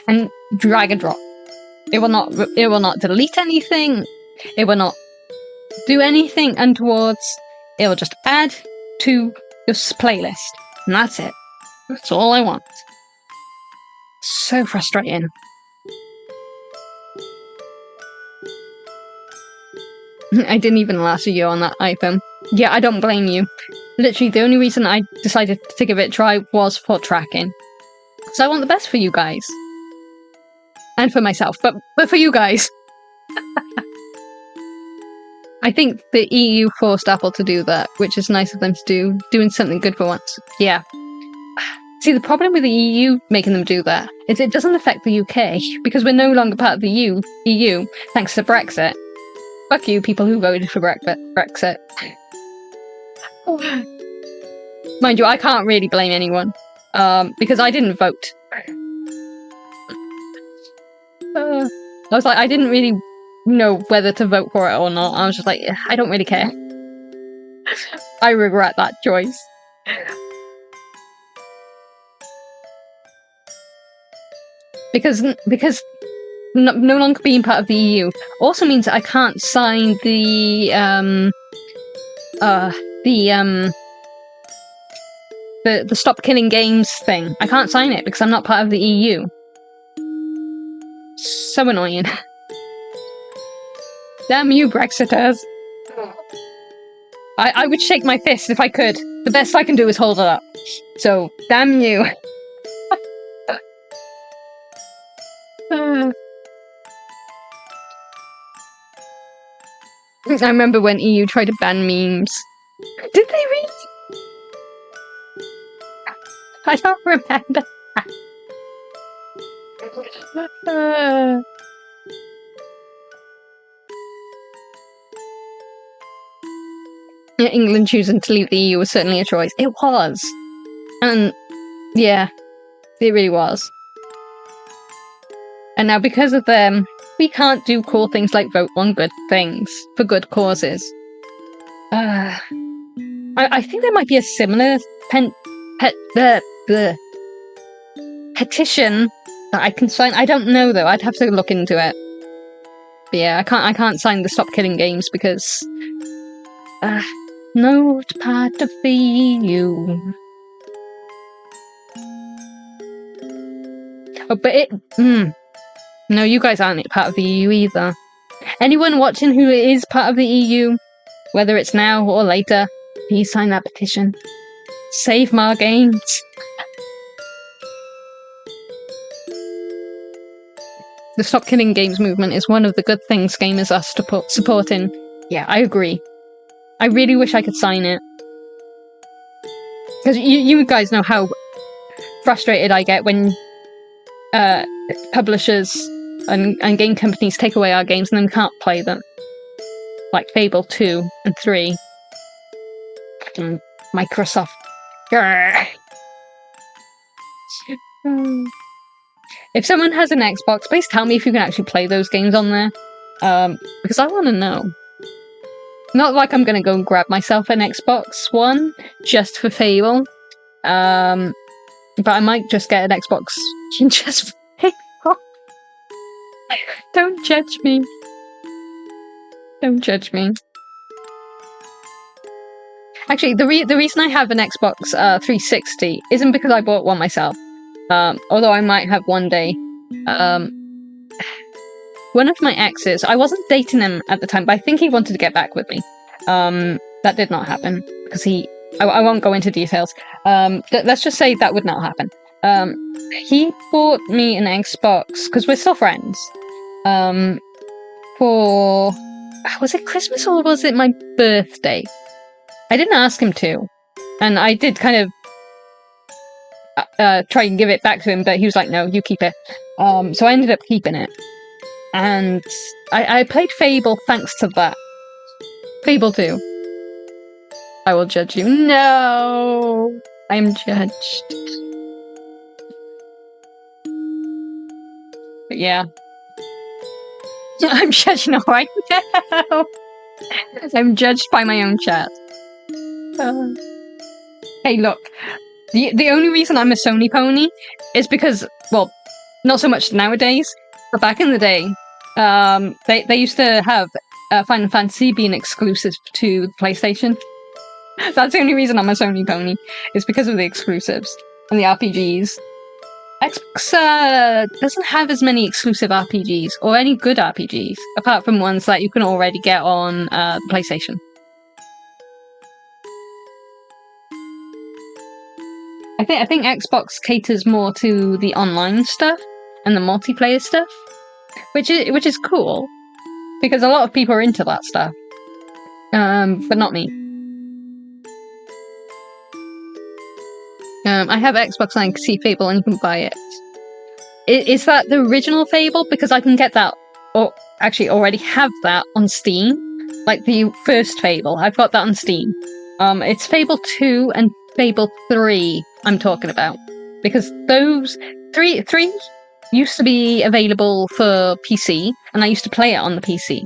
and drag and drop. It will not delete anything. It will not do anything untowards. It will just add to your playlist. And that's it. That's all I want. So frustrating. I didn't even last a year on that iPhone. Yeah, I don't blame you. Literally, the only reason I decided to give it a try was for tracking. So I want the best for you guys. And for myself, but for you guys. I think the EU forced Apple to do that, which is nice of them to do. Doing something good for once. Yeah. See, the problem with the EU making them do that is it doesn't affect the UK, because we're no longer part of the EU thanks to Brexit. Fuck you, people who voted for Brexit. Mind you, I can't really blame anyone, because I didn't vote. I was like, I didn't really know whether to vote for it or not. I was just like, I don't really care. I regret that choice. Because no longer being part of the EU also means that I can't sign the Stop Killing Games thing. I can't sign it because I'm not part of the EU. So annoying. Damn you, Brexiters. I would shake my fist if I could. The best I can do is hold it up. So, damn you. I remember when EU tried to ban memes. Did they really? I don't remember. Yeah, England choosing to leave the EU was certainly a choice. It was. And yeah, it really was. And now because of them, we can't do cool things like vote on good things for good causes. I think there might be a similar petition that I can sign. I don't know though. I'd have to look into it. But yeah, I can't sign the Stop Killing Games because not part of the EU. Oh, but it. No, you guys aren't part of the EU either. Anyone watching who is part of the EU, whether it's now or later, please sign that petition. Save my games. The Stop Killing Games movement is one of the good things gamers are supporting. Yeah, I agree. I really wish I could sign it. Because you guys know how frustrated I get when publishers and game companies take away our games and then can't play them. Like Fable 2 and 3. Microsoft. If someone has an Xbox, please tell me if you can actually play those games on there. Because I want to know. Not like I'm going to go and grab myself an Xbox One just for Fable. But I might just get an Xbox just for Fable. Don't judge me. Don't judge me. Actually, the reason I have an Xbox 360 isn't because I bought one myself. Although I might have one day. One of my exes, I wasn't dating him at the time, but I think he wanted to get back with me. That did not happen because I won't go into details. Let's just say that would not happen. He bought me an Xbox because we're still friends. For was it Christmas or was it my birthday? I didn't ask him to, and I did kind of try and give it back to him, but he was like, "No, you keep it." So I ended up keeping it, and I played Fable thanks to that. Fable 2. I will judge you. No, I'm judged. But yeah. I'm judged right now. I'm judged by my own chat. Hey, look. The only reason I'm a Sony pony is because, well, not so much nowadays, but back in the day, they used to have Final Fantasy being exclusive to the PlayStation. That's the only reason I'm a Sony pony, is because of the exclusives and the RPGs. Xbox doesn't have as many exclusive RPGs, or any good RPGs, apart from ones that you can already get on the PlayStation. I think Xbox caters more to the online stuff and the multiplayer stuff, which is cool, because a lot of people are into that stuff, but not me. I have Xbox and I can see Fable and you can buy it. Is that the original Fable? Because I can get that, or actually already have that on Steam. Like the first Fable, I've got that on Steam. It's Fable 2 and Fable 3 I'm talking about. Because those three used to be available for PC, and I used to play it on the PC.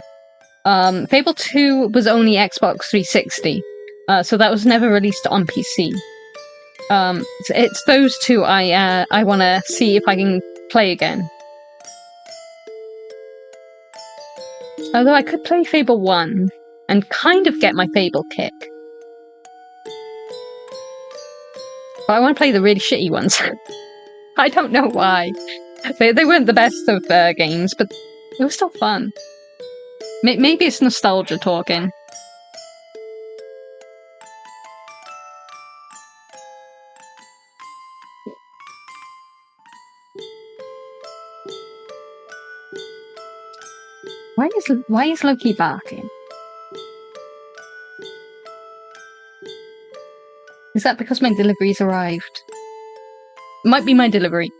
Fable 2 was only Xbox 360, so that was never released on PC. It's those two I want to see if I can play again. Although I could play Fable 1 and kind of get my Fable kick. But I want to play the really shitty ones. I don't know why. They weren't the best of games, but it was still fun. Maybe it's nostalgia talking. Why is Loki barking? Is that because my delivery's arrived? Might be my delivery.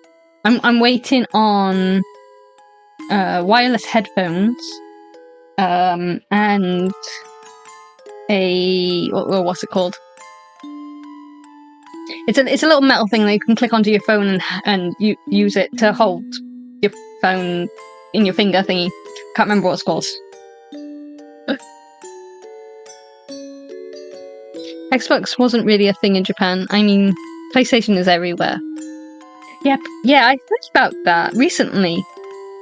I'm waiting on wireless headphones, and a what's it called? It's a little metal thing that you can click onto your phone and you use it to hold your phone in your finger thingy. Can't remember what it's called. Xbox wasn't really a thing in Japan. I mean, PlayStation is everywhere. Yep. Yeah, I heard about that recently.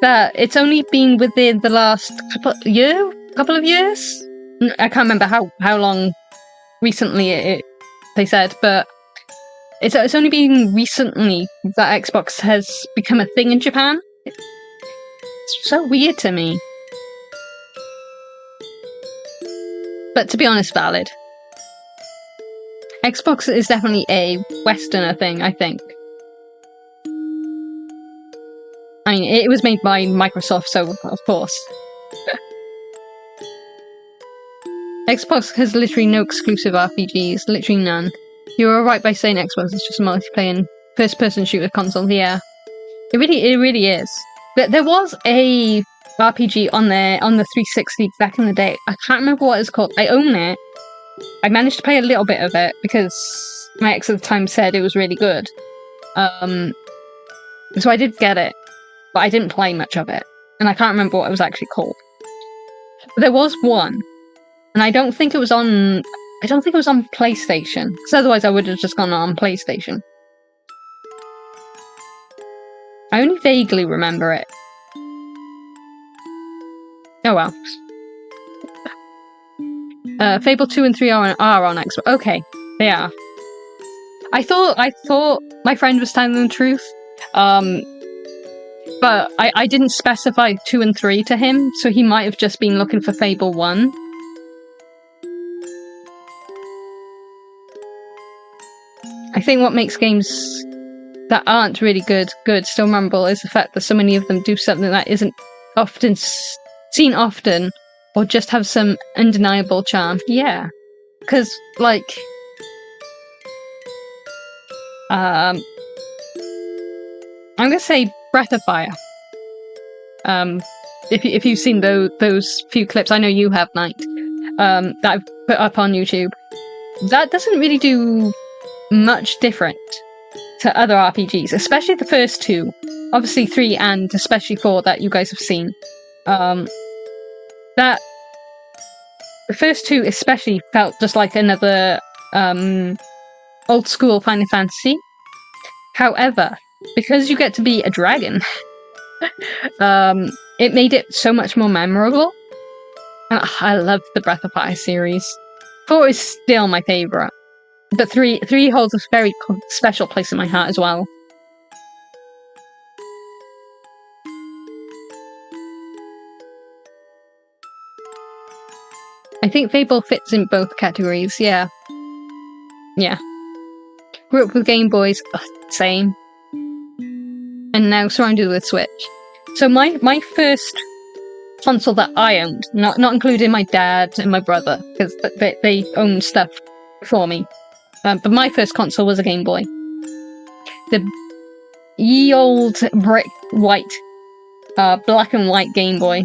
That it's only been within the last couple of years. I can't remember how long recently they said, but it's only been recently that Xbox has become a thing in Japan. It's so weird to me. But to be honest, valid. Xbox is definitely a Westerner thing, I think. I mean, it was made by Microsoft, so of course. Xbox has literally no exclusive RPGs, literally none. You were right by saying Xbox is just a multiplayer first-person shooter console. Yeah, it really is. There was a RPG on the 360 back in the day. I can't remember what it's called. I own it. I managed to play a little bit of it because my ex at the time said it was really good. So I did get it, but I didn't play much of it, and I can't remember what it was actually called. But there was one. And I don't think it was on PlayStation, because otherwise I would have just gone on PlayStation. I only vaguely remember it. Oh well. Fable 2 and 3 are on Xbox. Okay, they are. I thought my friend was telling the truth, but I didn't specify 2 and 3 to him, so he might have just been looking for Fable 1. I think what makes games that aren't really good still memorable is the fact that so many of them do something that isn't often seen often, or just have some undeniable charm. Yeah, because like, I'm gonna say Breath of Fire. If you've seen those few clips, I know you have, Knight, that I've put up on YouTube, that doesn't really do much different to other RPGs, especially the first two. Obviously 3 and especially 4 that you guys have seen. That the first 2 especially felt just like another old school Final Fantasy. However, because you get to be a dragon, it made it so much more memorable. And I love the Breath of Fire series. 4 is still my favourite. But 3 holds a very special place in my heart as well. I think Fable fits in both categories, yeah. Yeah. Grew up with Game Boys, same. And now surrounded with Switch. So my first console that I owned, not including my dad and my brother, because they owned stuff for me. But my first console was a Game Boy. The ye old brick white, black and white Game Boy.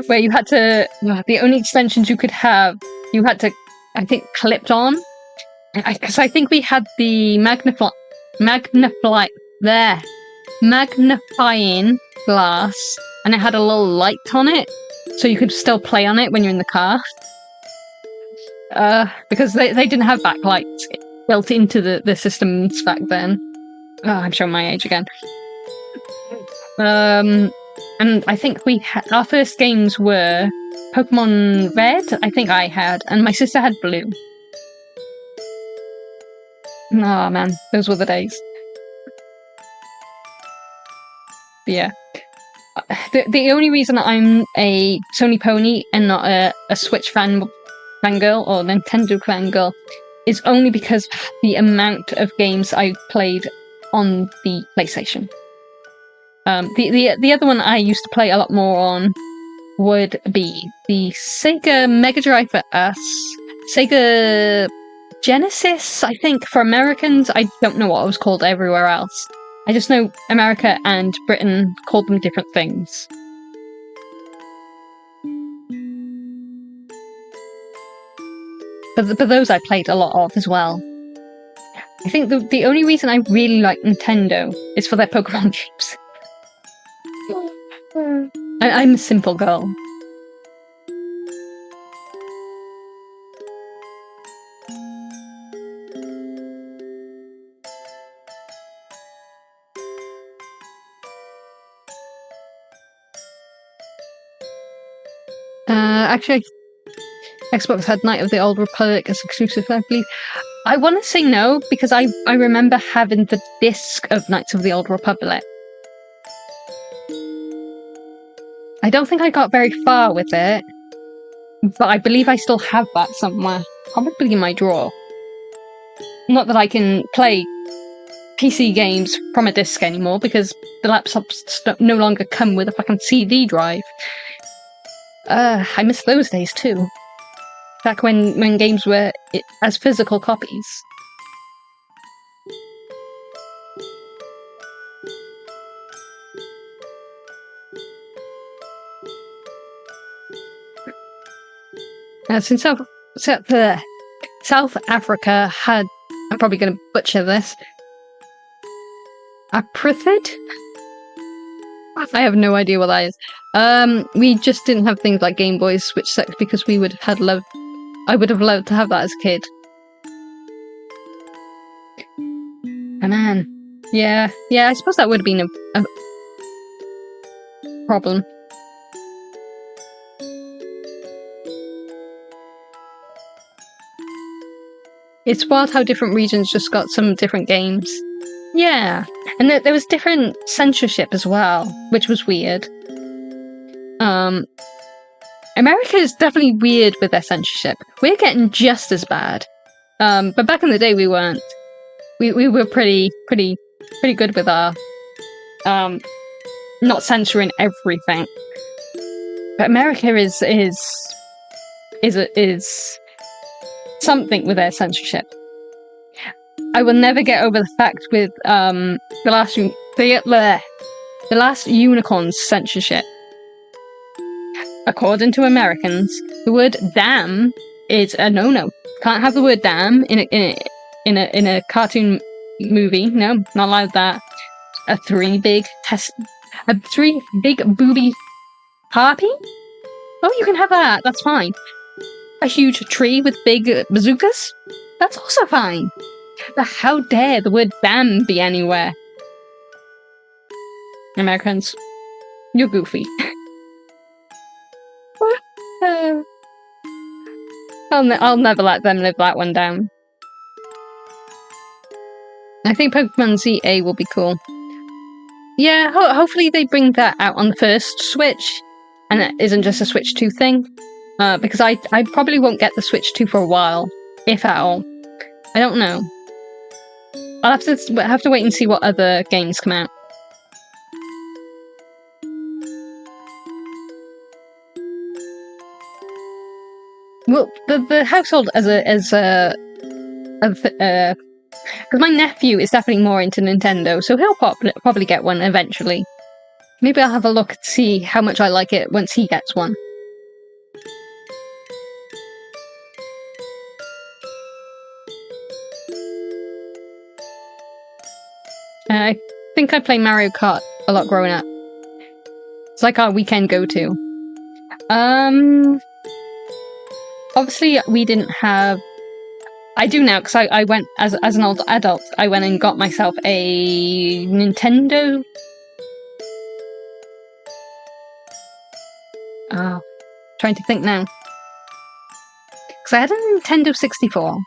Where you had to, the only extensions you could have, you had to, I think, clipped on. Because I think we had the magnifying glass, and it had a little light on it, so you could still play on it when you're in the car. Because they didn't have backlights built into the systems back then. Oh, I'm showing my age again. And I think our first games were Pokemon Red, I think I had, and my sister had Blue. Oh man, those were the days. But yeah. The only reason I'm a Sony pony and not a Switch fangirl or Nintendo fangirl is only because of the amount of games I played on the PlayStation. The other one I used to play a lot more on would be the Sega Mega Drive for us, Sega Genesis, I think, for Americans. I don't know what it was called everywhere else. I just know America and Britain called them different things. But those I played a lot of as well. I think the only reason I really like Nintendo is for their Pokemon games. I'm a simple girl. actually, Xbox had Knight of the Old Republic as exclusive, I believe. I want to say no, because I remember having the disc of Knights of the Old Republic. I don't think I got very far with it, but I believe I still have that somewhere. Probably in my drawer. Not that I can play PC games from a disc anymore, because the laptops no longer come with a fucking CD drive. I miss those days too. Back when games were as physical copies. Since South Africa had, I'm probably going to butcher this, apartheid? I have no idea what that is. We just didn't have things like Game Boys, Switch Sets, because I would have loved to have that as a kid. Oh man. Yeah, I suppose that would have been a problem. It's wild how different regions just got some different games. Yeah, and there was different censorship as well, which was weird. America is definitely weird with their censorship. We're getting just as bad. But back in the day we weren't. We were pretty good with our not censoring everything. But America is something with their censorship. I will never get over the fact with the last Unicorn's censorship. According to Americans, the word "damn" is a no-no. Can't have the word "damn" in a cartoon movie. No, not allowed that. A three big booby harpy? Oh, you can have that. That's fine. A huge tree with big bazookas? That's also fine. But how dare the word "damn" be anywhere? Americans, you're goofy. I'll never let them live that one down. I think Pokemon ZA will be cool. Yeah, hopefully they bring that out on the first Switch, and it isn't just a Switch 2 thing. Because I probably won't get the Switch 2 for a while, if at all. I don't know. I'll have to wait and see what other games come out. Well, the household because my nephew is definitely more into Nintendo, so he'll probably get one eventually. Maybe I'll have a look and see how much I like it once he gets one. I think I play Mario Kart a lot growing up. It's like our weekend go-to. Obviously we didn't have... I do now, because I went, as an old adult, I went and got myself a Nintendo... Trying to think now. Because I had a Nintendo 64.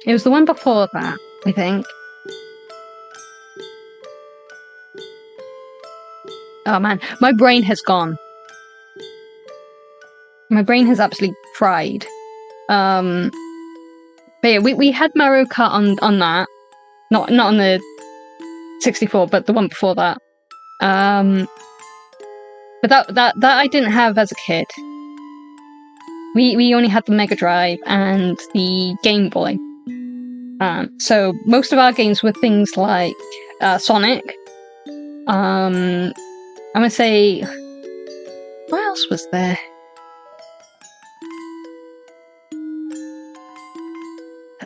It was the one before that, I think. Oh man, my brain has gone. My brain has absolutely fried. But yeah, we had Mario Kart on that. Not on the 64, but the one before that. But that I didn't have as a kid. We only had the Mega Drive and the Game Boy. So most of our games were things like Sonic. I'm gonna say, what else was there?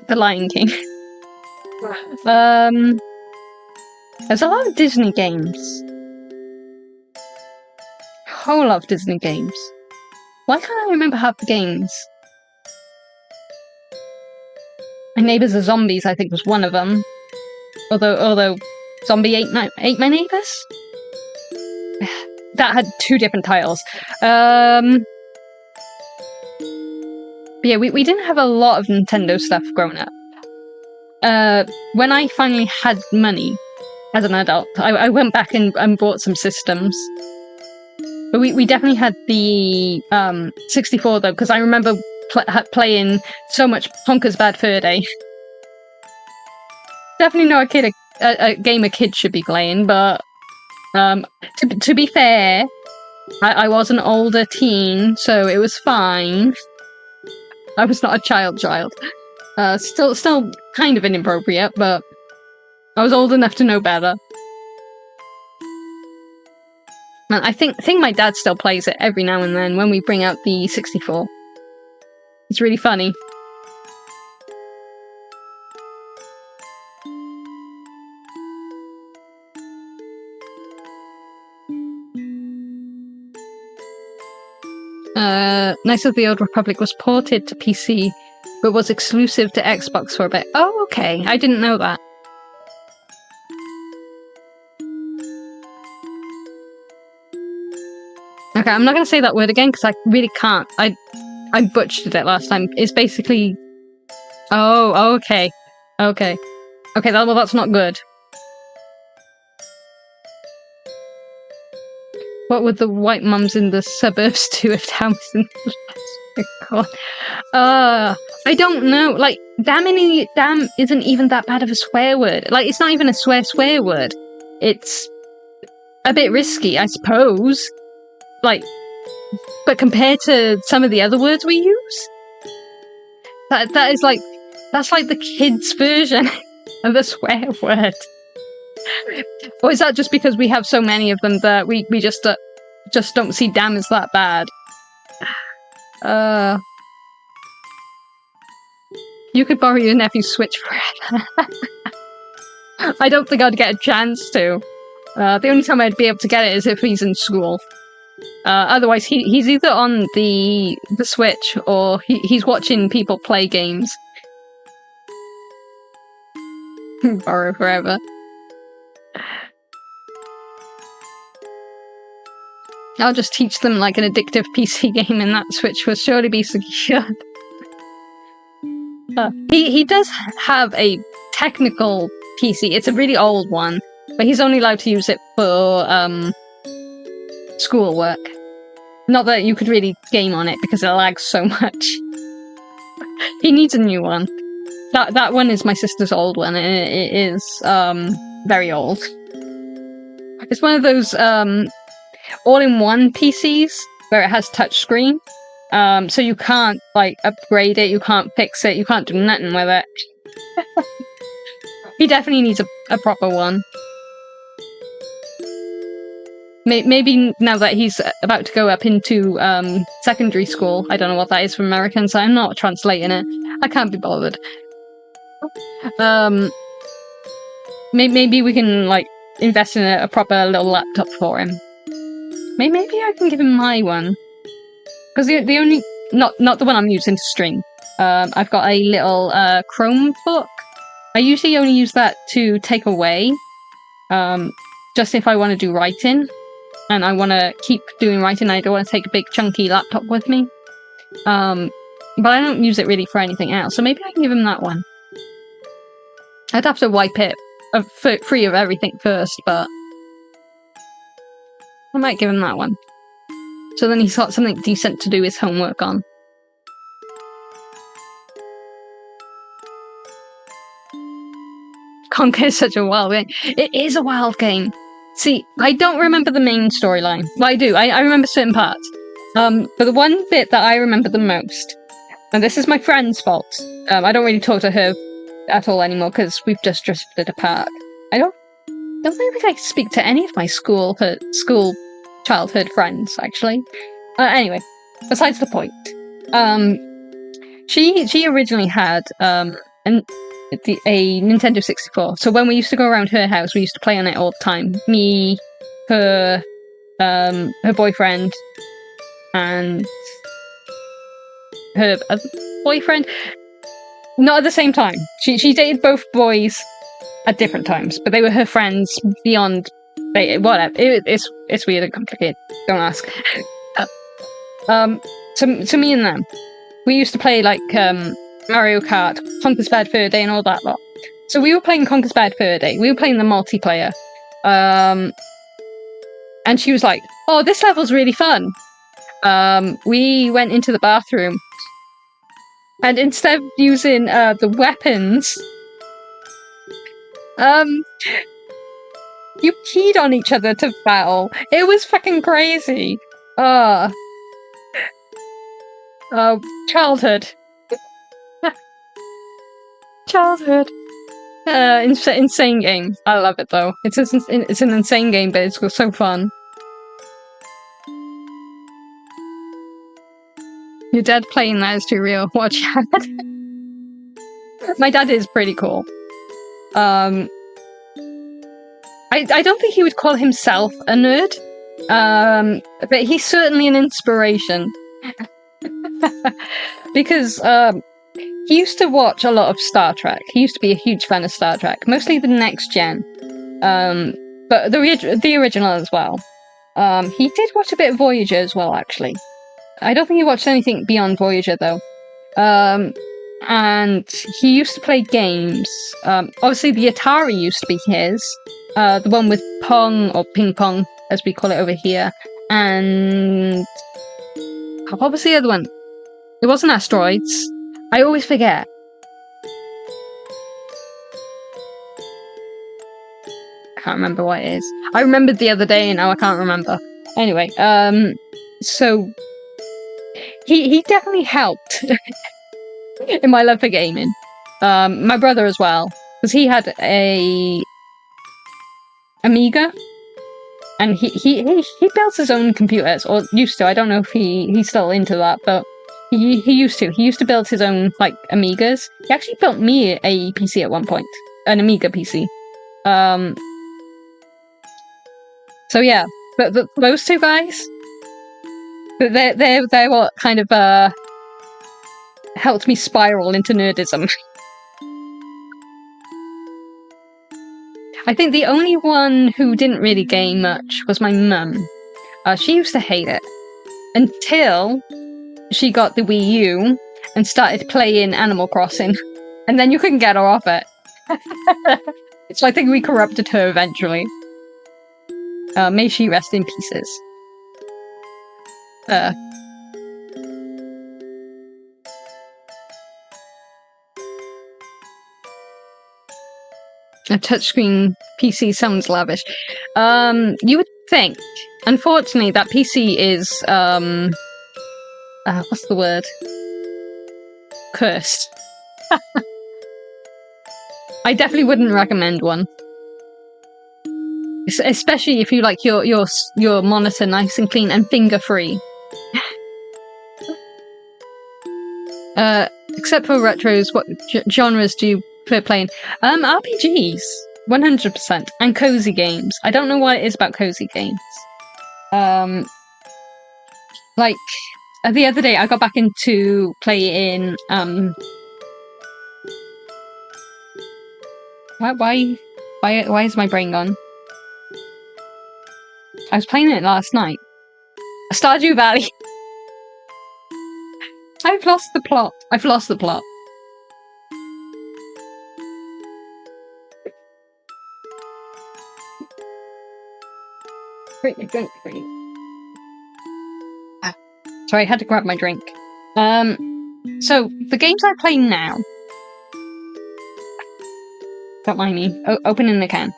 The Lion King. There's a lot of Disney games. Whole lot of Disney games. Why can't I remember half the games? My Neighbours Are Zombies, I think, was one of them. Although Zombie ate my neighbours? that had 2 different titles. Yeah, we didn't have a lot of Nintendo stuff growing up. When I finally had money as an adult, I went back and bought some systems. But we definitely had the 64 though, because I remember playing so much Conker's Bad Fur Day. Definitely not a game a kid should be playing, but to be fair, I was an older teen, so it was fine. I was not a child. Still kind of inappropriate, but I was old enough to know better. And I think my dad still plays it every now and then when we bring out the 64. It's really funny. Knights of the Old Republic was ported to PC, but was exclusive to Xbox for a bit. Oh, okay. I didn't know that. Okay, I'm not going to say that word again because I really can't. I butchered it last time. It's basically... Oh, okay. Okay. Okay, well, that's not good. What would the white mums in the suburbs do if Tam was in the last I don't know. Like, damn isn't even that bad of a swear word. Like, it's not even a swear word. It's a bit risky, I suppose. Like, but compared to some of the other words we use, that is like, that's like the kids' version of the swear word. Or is that just because we have so many of them that we just don't see damn as that bad? You could borrow your nephew's Switch forever. I don't think I'd get a chance to. The only time I'd be able to get it is if he's in school. Otherwise, he's either on the Switch or he's watching people play games. Borrow forever. I'll just teach them like an addictive PC game and that Switch will surely be secured. He does have a technical PC. It's a really old one, but he's only allowed to use it for schoolwork. Not that you could really game on it because it lags so much. He needs a new one. That one is my sister's old one, and it is very old. It's one of those all-in-one PCs where it has touchscreen. So you can't like upgrade it, you can't fix it, you can't do nothing with it. He definitely needs a proper one. Maybe now that he's about to go up into secondary school, I don't know what that is for Americans, so I'm not translating it. I can't be bothered. Maybe we can like invest in a proper little laptop for him. Maybe I can give him my one. Because the only... Not the one I'm using to stream. I've got a little Chromebook. I usually only use that to take away. Just if I want to do writing. And I want to keep doing writing. I don't want to take a big chunky laptop with me. But I don't use it really for anything else. So maybe I can give him that one. I'd have to wipe it free of everything first, but... I might give him that one. So then he's got something decent to do his homework on. Conker is such a wild game. It is a wild game. See, I don't remember the main storyline. Well, I do. I remember certain parts. But the one bit that I remember the most, and this is my friend's fault. I don't really talk to her at all anymore because we've just drifted apart. I don't think I speak to any of my school childhood friends, actually. Anyway, besides the point. She originally had a Nintendo 64. So when we used to go around her house, we used to play on it all the time. Me, her boyfriend, and her other boyfriend. Not at the same time. She dated both boys at different times, but they were her friends beyond Whatever. It's weird and complicated. Don't ask. To me and them, we used to play like Mario Kart, Conker's Bad Fur Day, and all that lot. So we were playing Conker's Bad Fur Day. We were playing the multiplayer. And she was like, "Oh, this level's really fun." We went into the bathroom, and instead of using the weapons, you keyed on each other to battle. It was fucking crazy. Childhood. Childhood. Insane game. I love it though. It's an insane game, but it's so fun. Your dad playing that is too real. Watch out. My dad is pretty cool. I don't think he would call himself a nerd. But he's certainly an inspiration. Because he used to watch a lot of Star Trek. He used to be a huge fan of Star Trek, mostly the next gen. But the original as well. He did watch a bit of Voyager as well, actually. I don't think he watched anything beyond Voyager, though. And he used to play games. Obviously, the Atari used to be his. The one with Pong, or Ping Pong, as we call it over here. And what was the other one? It wasn't Asteroids. I always forget. I can't remember what it is. I remembered the other day and now I can't remember. Anyway, so he definitely helped in my love for gaming. My brother as well, because he had a Amiga, and he built his own computers, or used to. I don't know if he's still into that, but he used to. He used to build his own like Amigas. He actually built me a PC at one point, an Amiga PC. So yeah, but those two guys, they're what kind of helped me spiral into nerdism. I think the only one who didn't really game much was my mum. She used to hate it until she got the Wii U and started playing Animal Crossing, and then you couldn't get her off it. So I think we corrupted her eventually. May she rest in pieces. A touchscreen PC sounds lavish. You would think. Unfortunately, that PC is, what's the word? Cursed. I definitely wouldn't recommend one. Especially if you like your monitor nice and clean and finger-free. Except for retros, what genres do you prefer playing? RPGs, 100%, and cozy games. I don't know what it is about cozy games. Like the other day, I got back into playing. Why is my brain gone? I was playing it last night. Stardew Valley. I've lost the plot. Drink. Sorry, I had to grab my drink. So the games I play now. Don't mind me. Opening the can.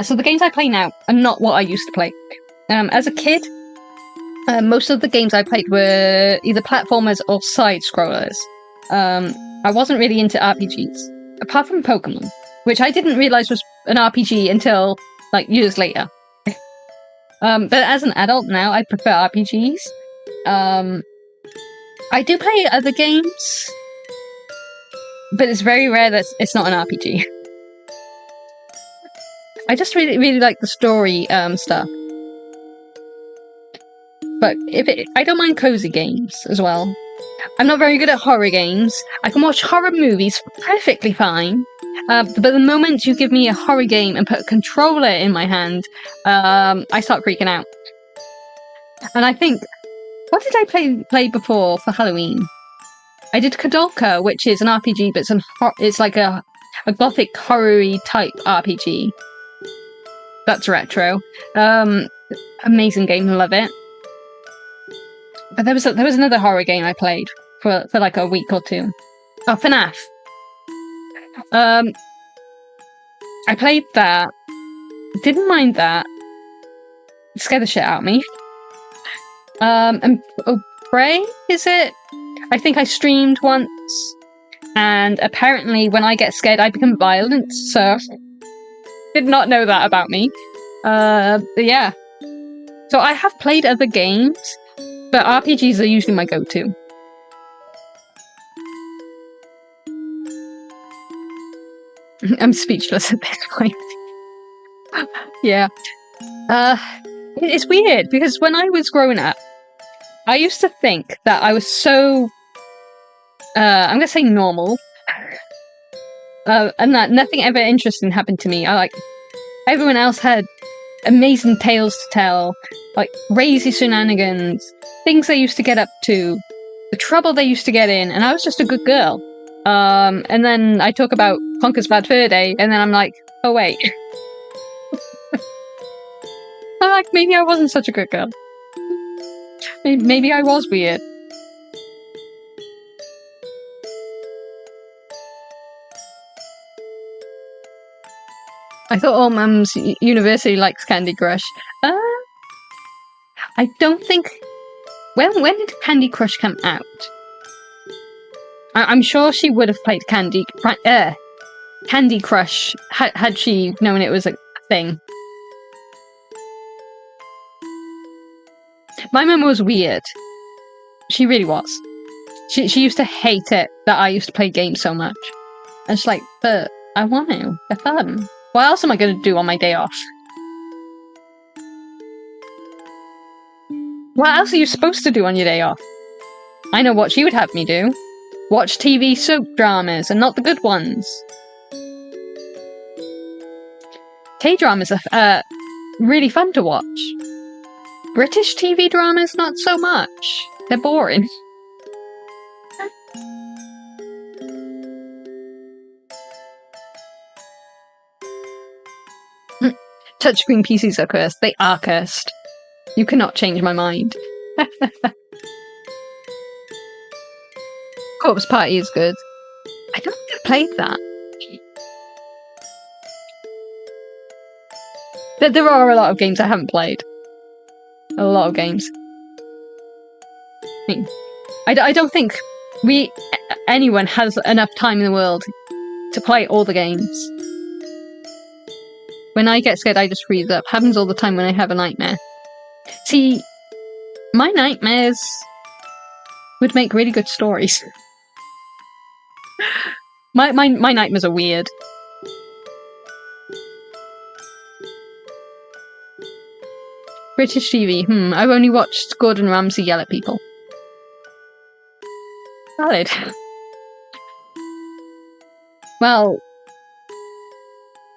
So the games I play now are not what I used to play. As a kid, most of the games I played were either platformers or side-scrollers. I wasn't really into RPGs, apart from Pokemon, which I didn't realise was an RPG until, like, years later. But as an adult now, I prefer RPGs. I do play other games, but it's very rare that it's not an RPG. I just really like the story stuff. But I don't mind cozy games as well. I'm not very good at horror games. I can watch horror movies perfectly fine, But the moment you give me a horror game and put a controller in my hand, I start freaking out. And I think, what did I play before for Halloween? I did Kadolka, which is an RPG, but it's like a gothic horror-y type RPG. That's retro. Amazing game, love it. But there was another horror game I played for like a week or two. Oh, FNAF. I played that. Didn't mind that. It scared the shit out of me. And Prey, is it? I think I streamed once, and apparently when I get scared I become violent, so did not know that about me. But yeah. So I have played other games, but RPGs are usually my go-to. I'm speechless at this point. Yeah. It's weird, because when I was growing up, I used to think that I was so... I'm gonna say normal. And that nothing ever interesting happened to me. Everyone else had amazing tales to tell, like crazy shenanigans, things they used to get up to, the trouble they used to get in, and I was just a good girl. And then I talk about Conker's Bad Fur Day, and then I'm like, oh wait. I'm like, maybe I wasn't such a good girl. Maybe I was weird. I thought all mums universally likes Candy Crush. I don't think... When did Candy Crush come out? I'm sure she would have played Candy Crush had she known it was a thing. My mum was weird. She really was. She used to hate it that I used to play games so much. And she's like, but I want to. They're fun. What else am I going to do on my day off? What else are you supposed to do on your day off? I know what she would have me do. Watch TV soap dramas, and not the good ones. K-dramas are really fun to watch. British TV dramas, not so much. They're boring. Touchscreen PCs are cursed. They are cursed. You cannot change my mind. Corpse Party is good. I don't think I've played that. There are a lot of games I haven't played. A lot of games. I don't think anyone has enough time in the world to play all the games. When I get scared, I just freeze up. Happens all the time when I have a nightmare. See, my nightmares would make really good stories. My nightmares are weird. British TV. I've only watched Gordon Ramsay yell at people. Valid. Well,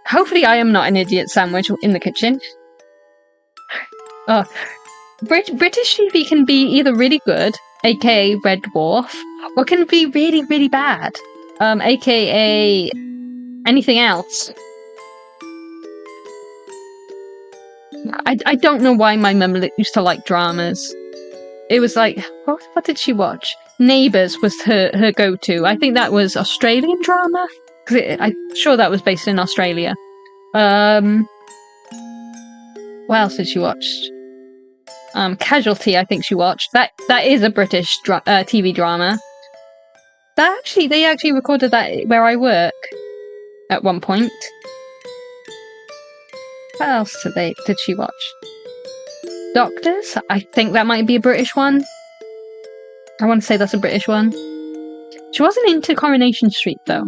hopefully I am not an idiot sandwich in the kitchen. British TV can be either really good, aka Red Dwarf, or can be really, really bad, aka anything else. I don't know why my mum used to like dramas. It was like, what did she watch? Neighbours was her go-to. I think that was Australian drama, because I'm sure that was based in Australia. What else did she watch? Casualty, I think she watched. That is a British TV drama. They actually recorded that where I work at one point. What else did she watch? Doctors? I think that might be a British one. I want to say that's a British one. She wasn't into Coronation Street though,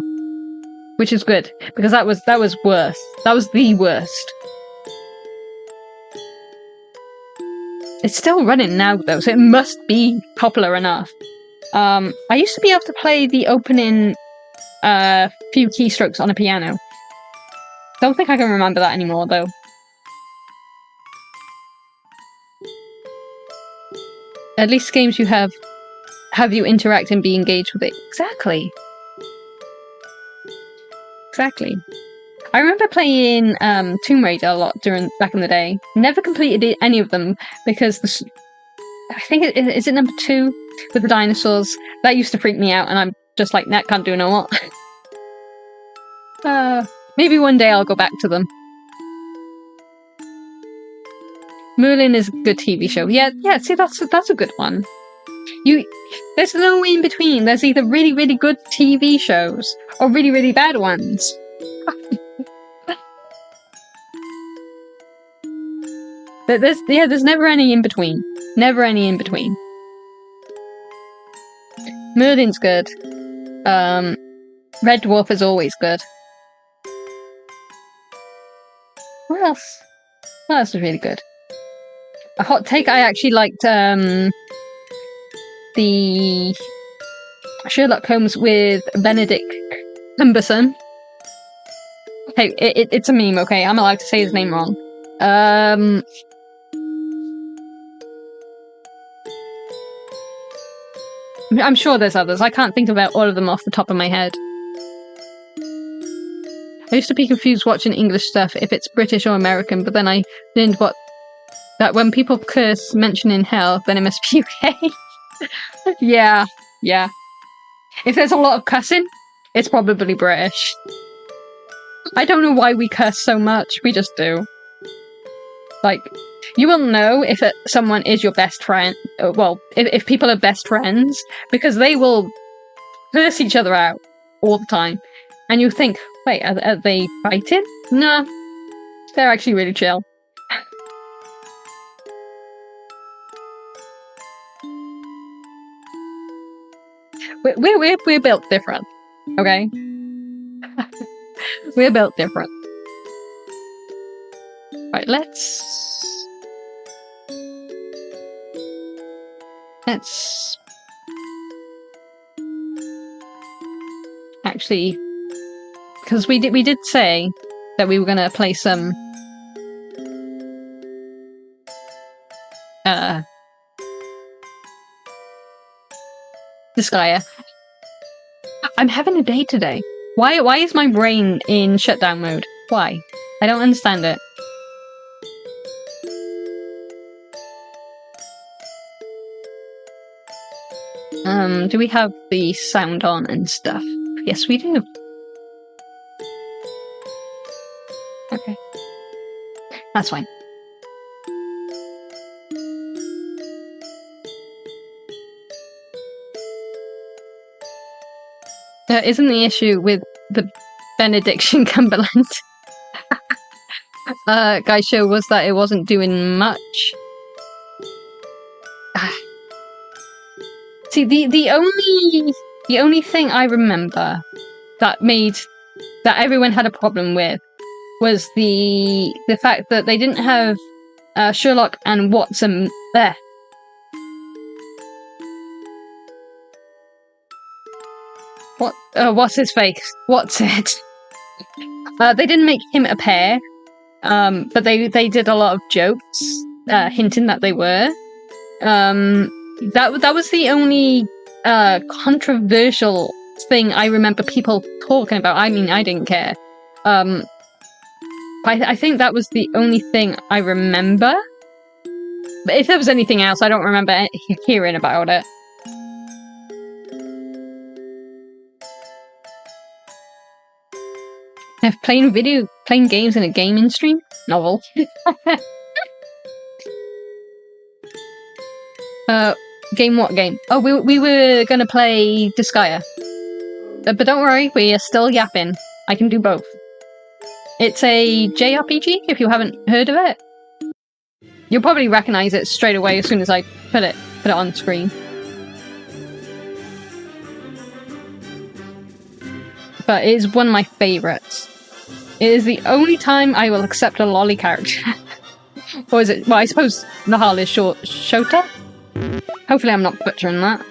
which is good because that was worse. That was the worst. It's still running now though, so it must be popular enough. I used to be able to play the opening few keystrokes on a piano. Don't think I can remember that anymore, though. At least games you have you interact and be engaged with it. Exactly. Exactly. I remember playing Tomb Raider a lot back in the day. Never completed any of them because I think is it number 2 with the dinosaurs? That used to freak me out, and I'm just like, nah, can't do no more. Maybe one day I'll go back to them. Merlin is a good TV show. Yeah. See, that's a good one. There's no in between. There's either really, really good TV shows or really, really bad ones. There's never any in between. Never any in between. Merlin's good. Red Dwarf is always good. What else? What else is really good? A hot take, I actually liked the Sherlock Holmes with Benedict Cumberbatch. Okay, it's a meme, okay? I'm allowed to say his name wrong. I'm sure there's others. I can't think about all of them off the top of my head. I used to be confused watching English stuff if it's British or American, but then I learned that when people curse mentioning hell, then it must be UK. Yeah. If there's a lot of cussing, it's probably British. I don't know why we curse so much, we just do. Like, you will know if someone is your best friend, well, if people are best friends, because they will curse each other out all the time. And you think, wait, are they fighting? No, they're actually really chill. We're built different, okay? We're built different. Right, let's actually, because we did say that we were gonna play some Disgaea. I'm having a day today. Why is my brain in shutdown mode? Why? I don't understand it. Do we have the sound on and stuff? Yes, we do. Okay. That's fine. Isn't the issue with the Benediction Cumberland guy show was that it wasn't doing much? See, the only thing I remember that everyone had a problem with was the fact that they didn't have Sherlock and Watson there. What? What's his face? What's it? They didn't make him a pair, but they did a lot of jokes, hinting that they were. That was the only controversial thing I remember people talking about. I mean, I didn't care. I think that was the only thing I remember. But if there was anything else, I don't remember hearing about it. If playing games in a gaming stream? Novel. Game what game? Oh, we were gonna play Disgaea. But don't worry, we are still yapping. I can do both. It's a JRPG, if you haven't heard of it. You'll probably recognize it straight away as soon as I put it on screen. But it is one of my favourites. It is the only time I will accept a lolly character. Or is it? Well, I suppose Nahal is Shota? Hopefully I'm not butchering that.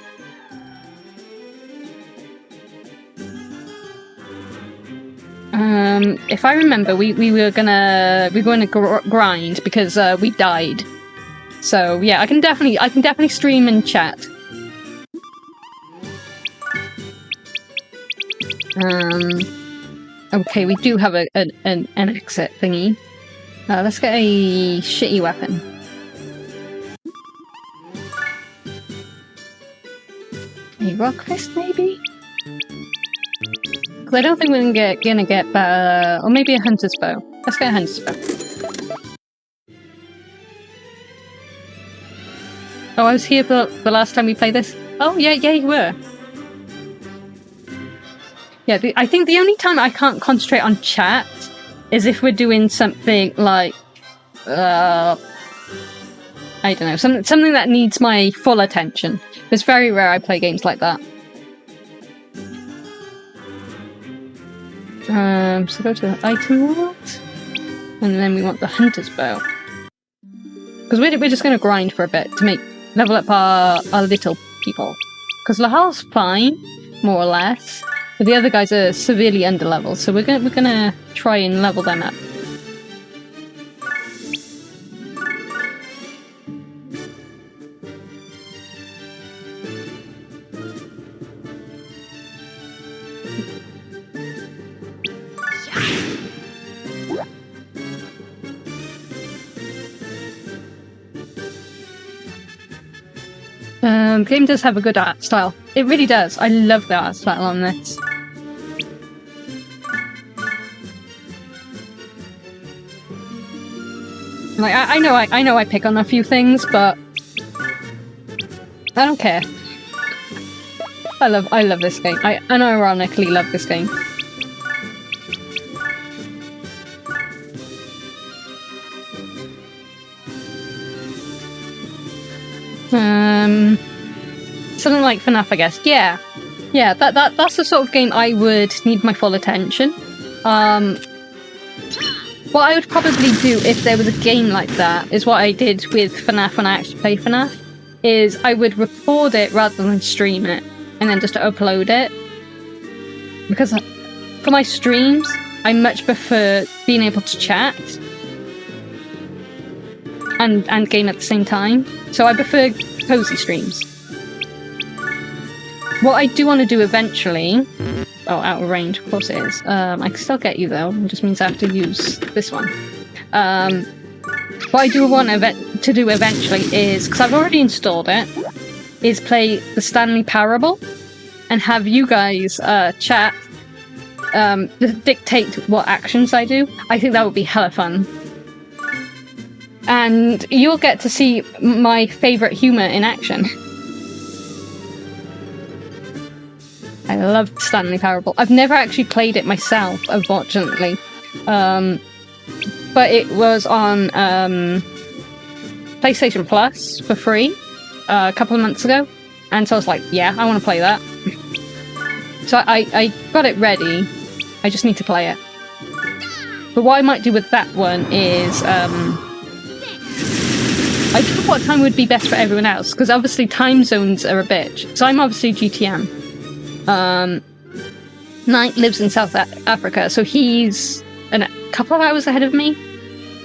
If I remember, we were gonna grind because we died. So yeah, I can definitely stream and chat. Okay, we do have an exit thingy. Let's get a shitty weapon. A rock fist, maybe? Because I don't think we're gonna get or maybe a hunter's bow. Let's get a hunter's bow. Oh, I was here the last time we played this. Oh yeah, you were. Yeah, I think the only time I can't concentrate on chat is if we're doing something like, I don't know, something that needs my full attention. It's very rare I play games like that. So go to the item world, and then we want the hunter's bow. Because we're just going to grind for a bit to level up our little people. Because Lahal's fine, more or less. But the other guys are severely underleveled, so we're gonna try and level them up. The game does have a good art style. It really does. I love the art style on this. Like I know I pick on a few things, but I don't care. I love this game. I unironically love this game. Something like FNAF, I guess. Yeah, that's the sort of game I would need my full attention. What I would probably do if there was a game like that is what I did with FNAF when I actually played FNAF, is I would record it rather than stream it, and then just upload it. Because for my streams, I much prefer being able to chat and game at the same time. So I prefer cozy streams. What I do want to do eventually... Oh, out of range, of course it is. I can still get you though, it just means I have to use this one. What I do want to do eventually is, because I've already installed it, is play the Stanley Parable and have you guys chat, dictate what actions I do. I think that would be hella fun. And you'll get to see my favourite humour in action. I love Stanley Parable. I've never actually played it myself, unfortunately. But it was on PlayStation Plus for free a couple of months ago. And so I was like, yeah, I want to play that. So I got it ready. I just need to play it. But what I might do with that one is... I don't know what time would be best for everyone else, because obviously time zones are a bitch. So I'm obviously GTM. Knight lives in South Africa, so he's a couple of hours ahead of me.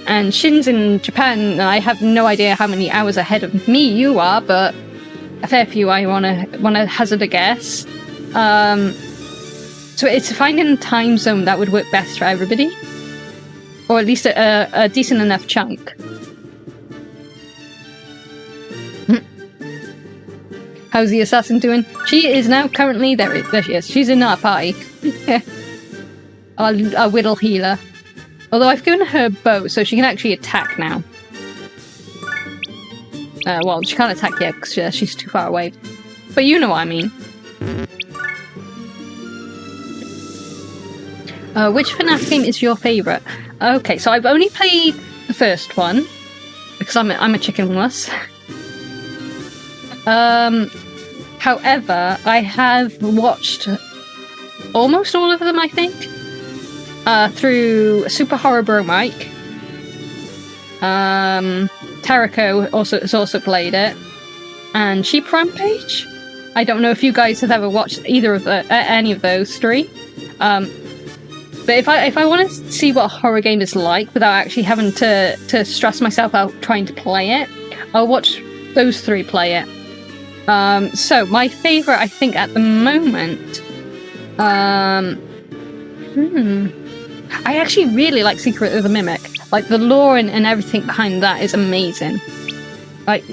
And Shin's in Japan, and I have no idea how many hours ahead of me you are, but a fair few I wanna hazard a guess. So it's finding a time zone that would work best for everybody. Or at least a decent enough chunk. How's the assassin doing? She is now currently... There she is. She's in our party. Our whittle healer. Although I've given her a bow, so she can actually attack now. Well, she can't attack yet because she's too far away. But you know what I mean. Which FNAF game is your favourite? Okay, so I've only played the first one. Because I'm a chicken wuss. However, I have watched almost all of them, I think, through Super Horror Bro Mike. Tarako has also played it, and Sheep Rampage. I don't know if you guys have ever watched either of any of those three. But if I want to see what a horror game is like without actually having to stress myself out trying to play it, I'll watch those three play it. So my favourite, I think, at the moment, I actually really like Secret of the Mimic. Like, the lore and everything behind that is amazing. Like,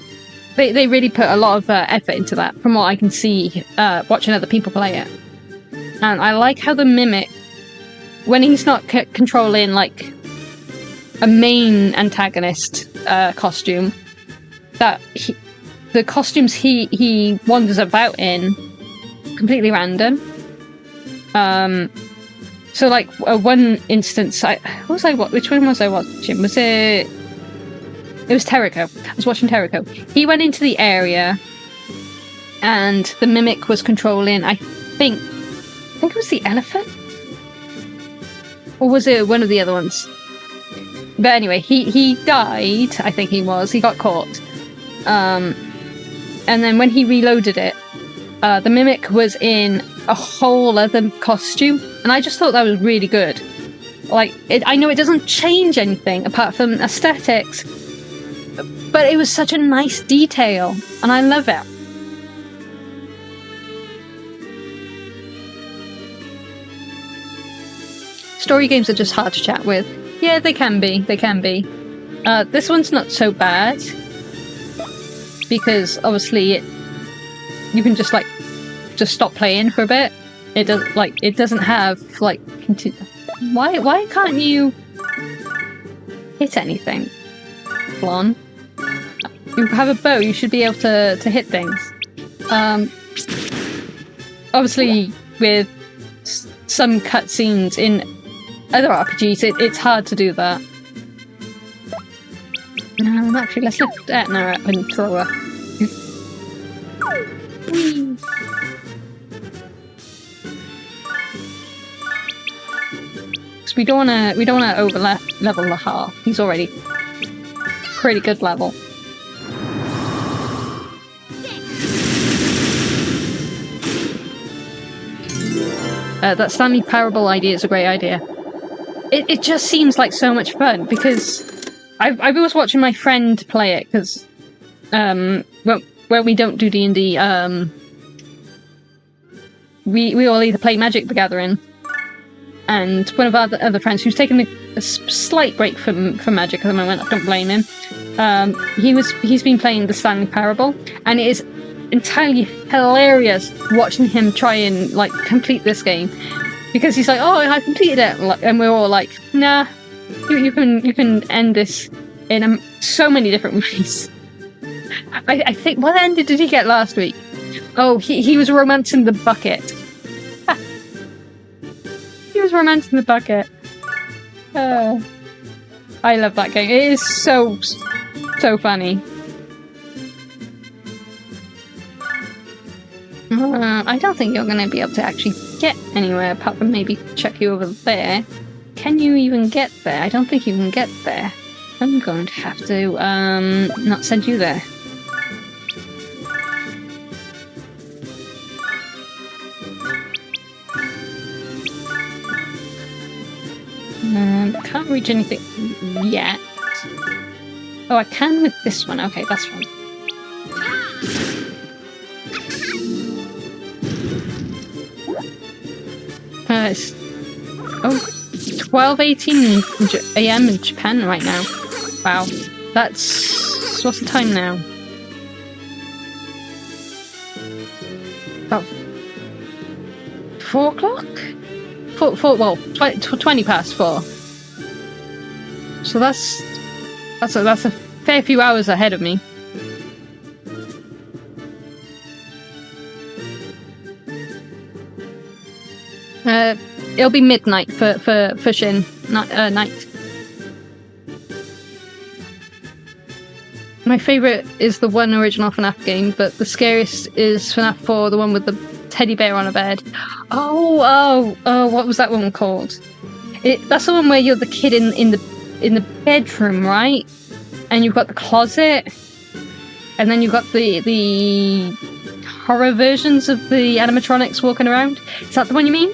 they really put a lot of effort into that, from what I can see watching other people play it. And I like how the Mimic, when he's not controlling, like, a main antagonist costume, that the costumes he wanders about in, completely random. So, like, one instance, which one was I watching? Was it was Terrico. I was watching Terrico. He went into the area, and the Mimic was controlling, I think it was the elephant? Or was it one of the other ones? But anyway, he died, I think he got caught. And then when he reloaded it, the Mimic was in a whole other costume, and I just thought that was really good. Like, I know it doesn't change anything apart from aesthetics, but it was such a nice detail, and I love it. Story games are just hard to chat with. Yeah, they can be. This one's not so bad, because obviously you can just stop playing for a bit. It doesn't have like why can't you hit anything? Blonde. You have a bow, you should be able to hit things. Obviously with some cutscenes in other RPGs, it's hard to do that. Actually, let's lift Etna up and throw her. So we don't wanna over level the half. He's already pretty good level. That Stanley Parable idea is a great idea. It just seems like so much fun, because I was watching my friend play it, because when we don't do D&D, we all either play Magic the Gathering, and one of our other friends who's taken a slight break from Magic at the moment, I don't blame him, he's been playing the Stanley Parable, and it is entirely hilarious watching him try and like complete this game, because he's like, oh, I completed it, and we're all like, nah, you can end this in so many different ways. I think, what ending did he get last week? Oh, he was romancing the bucket. He was romancing the bucket. I love that game. It is so funny. I don't think you're going to be able to actually get anywhere apart from maybe check you over there. Can you even get there? I don't think you can get there. I'm going to have to not send you there. Can't reach anything yet. Oh, I can with this one. Okay, that's fine. It's 12:18 a.m. in Japan right now. Wow, what's the time now? About 4 o'clock? 20 past 4. So that's a fair few hours ahead of me. It'll be midnight for Shin night. My favourite is the one original FNAF game, but the scariest is FNAF 4, the one with the teddy bear on a bed. Oh, what was that one called? That's the one where you're the kid in the bedroom, right? And you've got the closet, and then you've got the horror versions of the animatronics walking around. Is that the one you mean?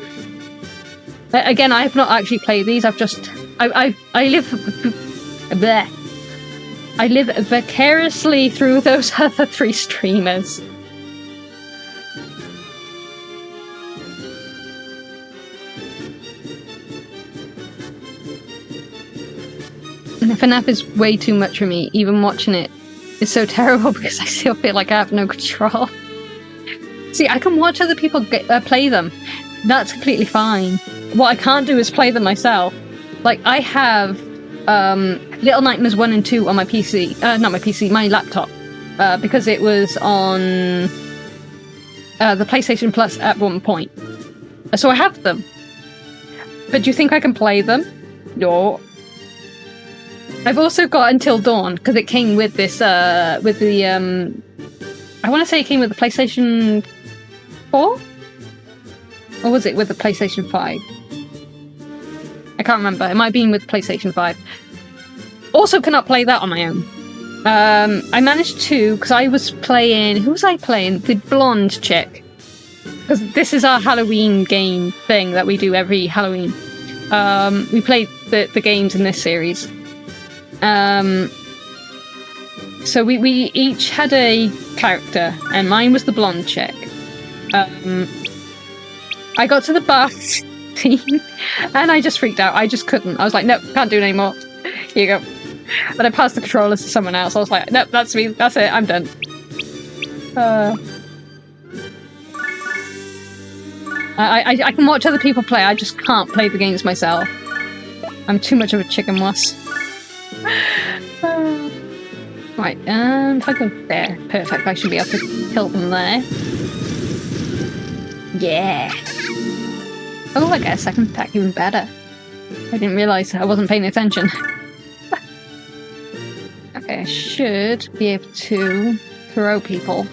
Again, I have not actually played these. I've just I live bleh. I live vicariously through those other 3 streamers. And FNAF is way too much for me. Even watching it is so terrible because I still feel like I have no control. See, I can watch other people play them. That's completely fine. What I can't do is play them myself. Like, I have Little Nightmares 1 and 2 on my PC. Not my PC, my laptop. Because it was on the PlayStation Plus at one point. So I have them. But do you think I can play them? No. I've also got Until Dawn, because it came with this, with the, I want to say it came with the PlayStation 4? Or was it with the PlayStation 5? I can't remember. It might have been with PlayStation 5. Also cannot play that on my own. I managed to, because I was playing... Who was I playing? The blonde chick. Because this is our Halloween game thing that we do every Halloween. We play the games in this series. So we each had a character, and mine was the blonde chick. I got to the bath scene, and I just freaked out. I just couldn't. I was like, nope, can't do it anymore. Here you go. But I passed the controllers to someone else. I was like, nope, that's me. That's it. I'm done. I can watch other people play. I just can't play the games myself. I'm too much of a chicken wuss. Right, if I go there, perfect. I should be able to kill them there. Yeah. Oh, I get a second attack, even better. I didn't realise I wasn't paying attention. Okay, I should be able to throw people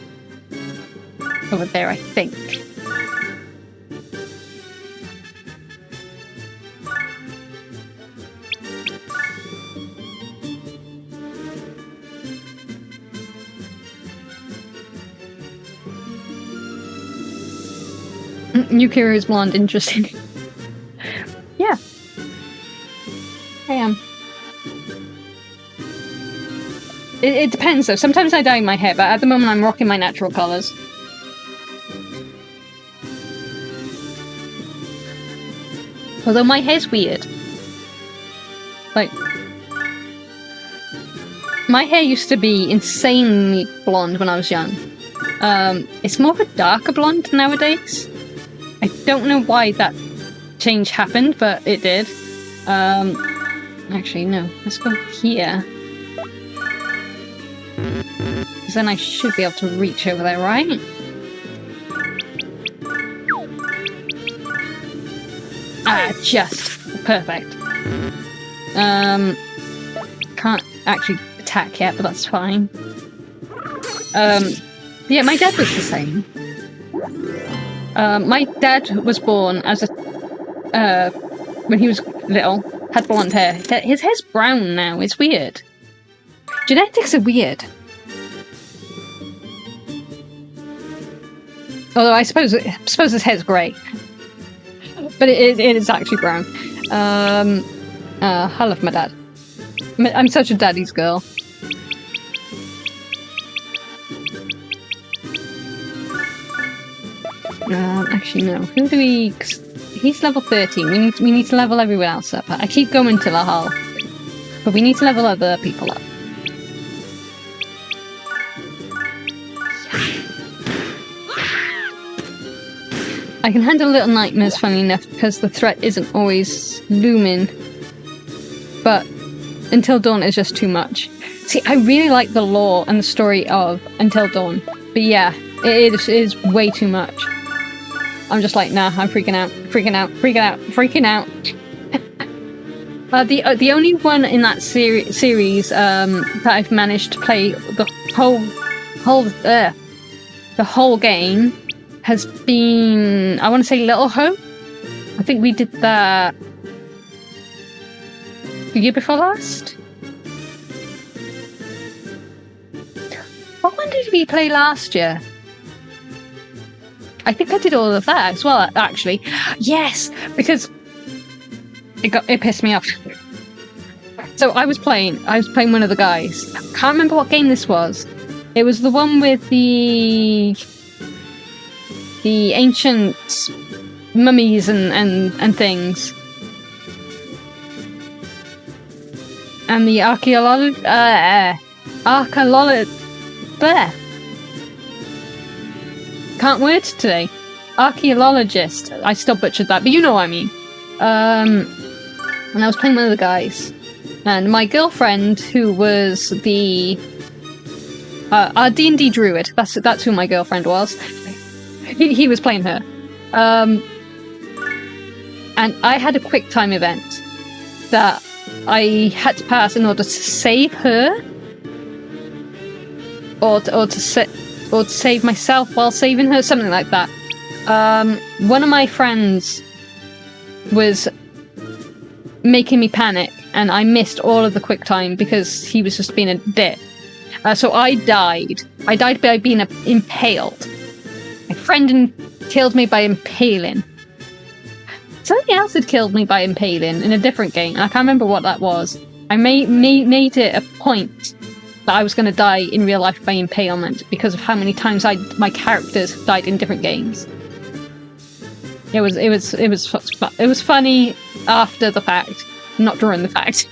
over there, I think. Yukiro is blonde, interesting. Yeah. I am. It depends though. Sometimes I dye my hair, but at the moment I'm rocking my natural colours. Although my hair's weird. Like... My hair used to be insanely blonde when I was young. It's more of a darker blonde nowadays. I don't know why that change happened, but it did. Actually, no. Let's go here. Because then I should be able to reach over there, right? Ah, just. Perfect. Can't actually attack yet, but that's fine. Yeah, my dad was the same. My dad was born as a... when he was little, had blonde hair. His hair's brown now, it's weird. Genetics are weird. Although I suppose his hair's grey. But it is actually brown. I love my dad. I'm such a daddy's girl. Actually, no. Who do we... He's level 13. We need to level everyone else up. I keep going to Lahal. But we need to level other people up. I can handle Little Nightmares, funny enough, because the threat isn't always looming. But Until Dawn is just too much. See, I really like the lore and the story of Until Dawn. But yeah, it is way too much. I'm just like, nah, I'm freaking out, freaking out, freaking out, freaking out. The only one in that series that I've managed to play the whole game has been, I want to say, Little Hope. I think we did that the year before last. What one did we play last year? I think I did all of that as well, actually. Yes, because It pissed me off. So I was playing one of the guys. Can't remember what game this was. It was the one with the ancient mummies and things. And the archaeologist. Can't word today. Archaeologist. I still butchered that, but you know what I mean. And I was playing one of the guys. And my girlfriend, who was the our D&D druid, that's who my girlfriend was. He was playing her. And I had a quick time event that I had to pass in order to save her, or to save myself while saving her, something like that. One of my friends was making me panic, and I missed all of the quick time because he was just being a dick. So I died. I died by being impaled. My friend killed me by impaling. Something else had killed me by impaling in a different game, and I can't remember what that was. I made it a point that I was going to die in real life by impalement because of how many times my characters died in different games. It was funny after the fact, not during the fact.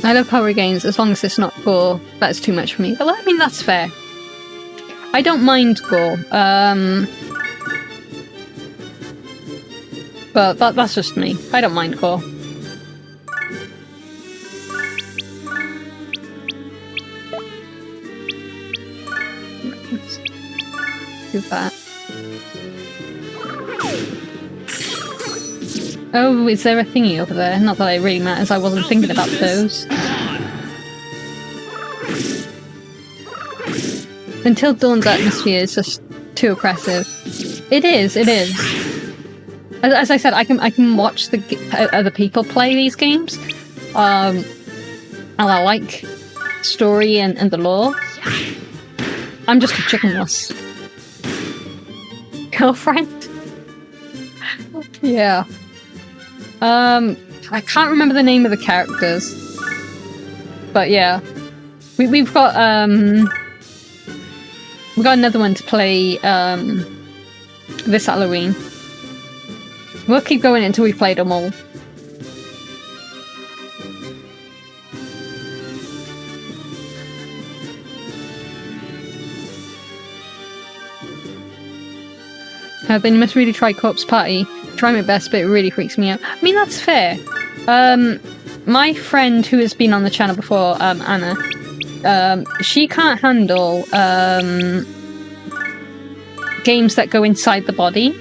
I love horror games as long as it's not gore. That's too much for me. Well, I mean, that's fair. I don't mind gore. But that's just me. I don't mind gore. Do that. Oh, is there a thingy over there? Not that it really matters, I wasn't thinking about those. Until Dawn's atmosphere is just too oppressive. It is. As I said, I can watch the other people play these games. And I like story and the lore. I'm just a chickenless girlfriend. Yeah. I can't remember the name of the characters, but yeah, we've got another one to play this Halloween. We'll keep going until we've played them all. Then you must really try Corpse Party. Try my best, but it really freaks me out. I mean, that's fair. My friend who has been on the channel before, Anna, she can't handle games that go inside the body.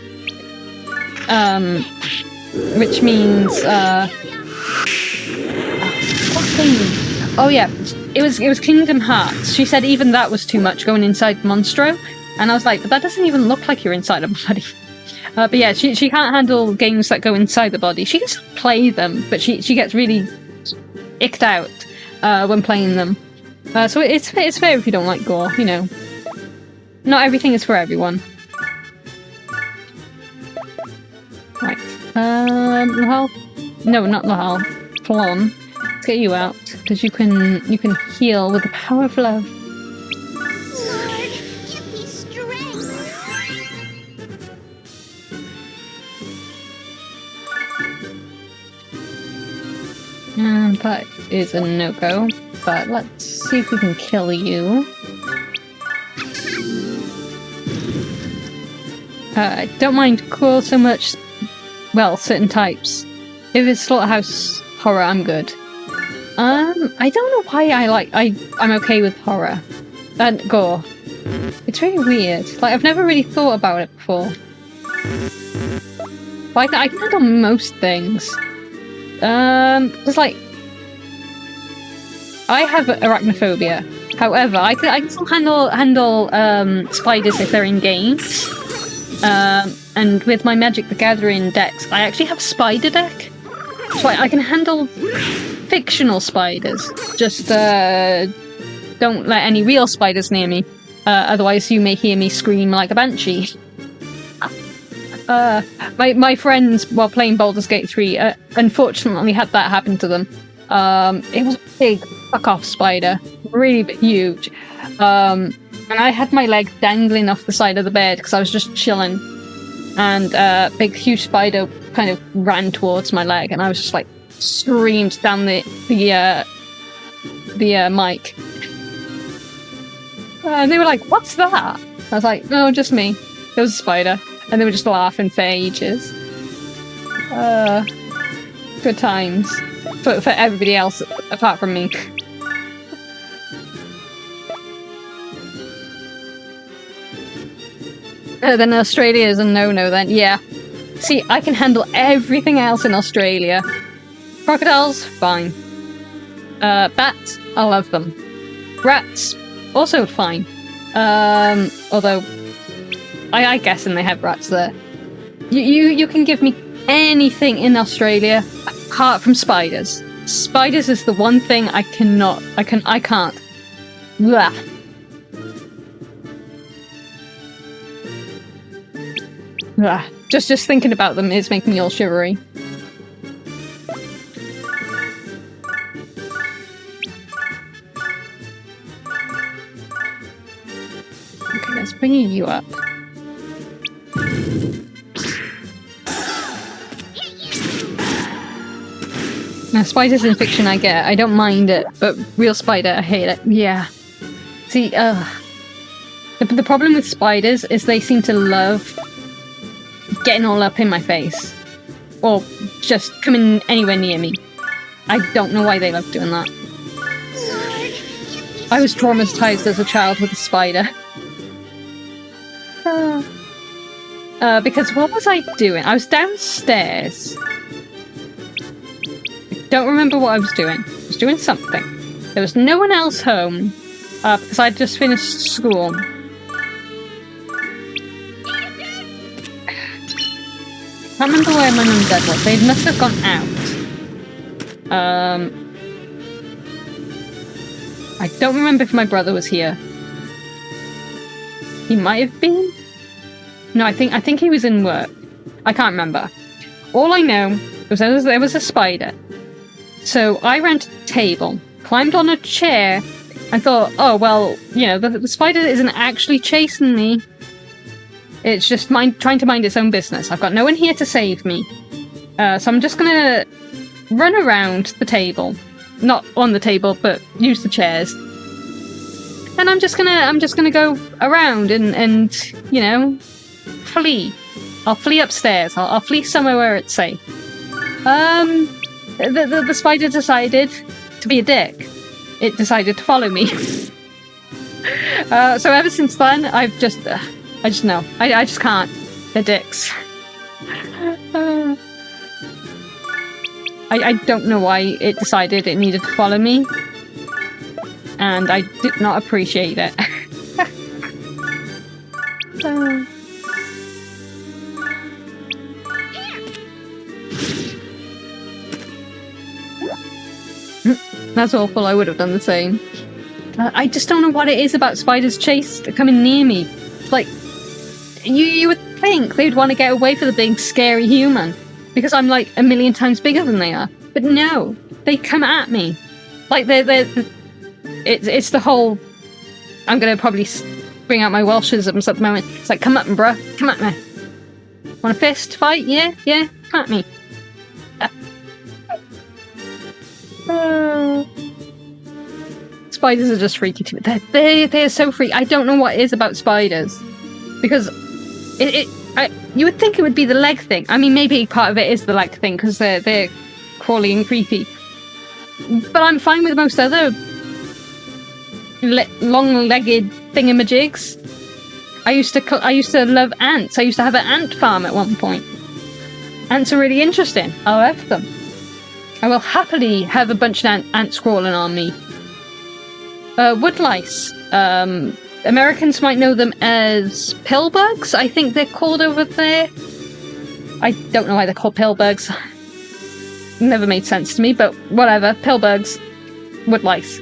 Which means what game? Oh yeah, it was Kingdom Hearts. She said even that was too much, going inside Monstro, and I was like, but that doesn't even look like you're inside a body. But yeah, she can't handle games that go inside the body. She can still play them, but she gets really icked out when playing them. So it's fair if you don't like gore, you know. Not everything is for everyone. Right. Lahal? No, not Lahal. Plon. Let's get you out, because you can heal with the power of love. Lord, give me strength. That is a no-go, but let's see if we can kill you. I don't mind gore so much. Well, certain types. If it's slaughterhouse horror, I'm good. I don't know why I'm okay with horror and gore. It's really weird. Like, I've never really thought about it before. Like, I can handle most things. There's like, I have arachnophobia. However, I can still handle spiders if they're in games. And with my Magic the Gathering decks, I actually have Spider deck. So I can handle fictional spiders. Just don't let any real spiders near me. Otherwise you may hear me scream like a banshee. My friends, while playing Baldur's Gate 3, unfortunately had that happen to them. It was a big fuck-off spider. Really huge. And I had my leg dangling off the side of the bed because I was just chilling. And big, huge spider kind of ran towards my leg, and I was just like, screamed down the mic. And they were like, "What's that?" I was like, "No, just me. It was a spider." And they were just laughing for ages. Good times. For everybody else, apart from me. Then Australia is a no-no then, yeah. See, I can handle everything else in Australia. Crocodiles, fine. Bats, I love them. Rats, also fine. Although, I guess they have rats there. You can give me anything in Australia apart from spiders. Spiders is the one thing I can't. Blah. Blah. Just thinking about them is making me all shivery. Okay, let's bring you up. Now, spiders in fiction I get. I don't mind it, but real spider, I hate it. Yeah. See, the problem with spiders is they seem to love getting all up in my face. Or just coming anywhere near me. I don't know why they love doing that. I was traumatized as a child with a spider. Because what was I doing? I was downstairs. I don't remember what I was doing. I was doing something. There was no one else home. Because I'd just finished school. I can't remember where my mum and dad was. They must have gone out. I don't remember if my brother was here. He might have been. No, I think he was in work. I can't remember. All I know was there was a spider. So I ran to the table, climbed on a chair, and thought, oh well, you know, the spider isn't actually chasing me. It's just trying to mind its own business. I've got no one here to save me. So I'm just gonna run around the table. Not on the table, but use the chairs. And I'm just gonna go around and you know, flee. I'll flee upstairs. I'll flee somewhere where it's safe. The spider decided to be a dick. It decided to follow me. So ever since then, I just know. I just can't. They're dicks. I don't know why it decided it needed to follow me. And I did not appreciate it. That's awful, I would have done the same. I just don't know what it is about spiders coming near me. Like, you would think they'd want to get away from the big scary human. Because I'm like a million times bigger than they are. But no, they come at me. Like it's the whole... I'm going to probably bring out my Welshisms at the moment. It's like, come at me, bruh. Come at me. Want a fist fight? Yeah? Yeah? Come at me. Spiders are just freaky to me. They're so freaky. I don't know what it is about spiders. Because you would think it would be the leg thing. I mean, maybe part of it is the leg thing because they're crawly and creepy. But I'm fine with most other long-legged thingamajigs. I used to love ants. I used to have an ant farm at one point. Ants are really interesting. I love them. I will happily have a bunch of ants crawling on me. Woodlice. Americans might know them as pillbugs, I think they're called over there. I don't know why they're called pillbugs. never made sense to me, but whatever. Pillbugs, wood lice.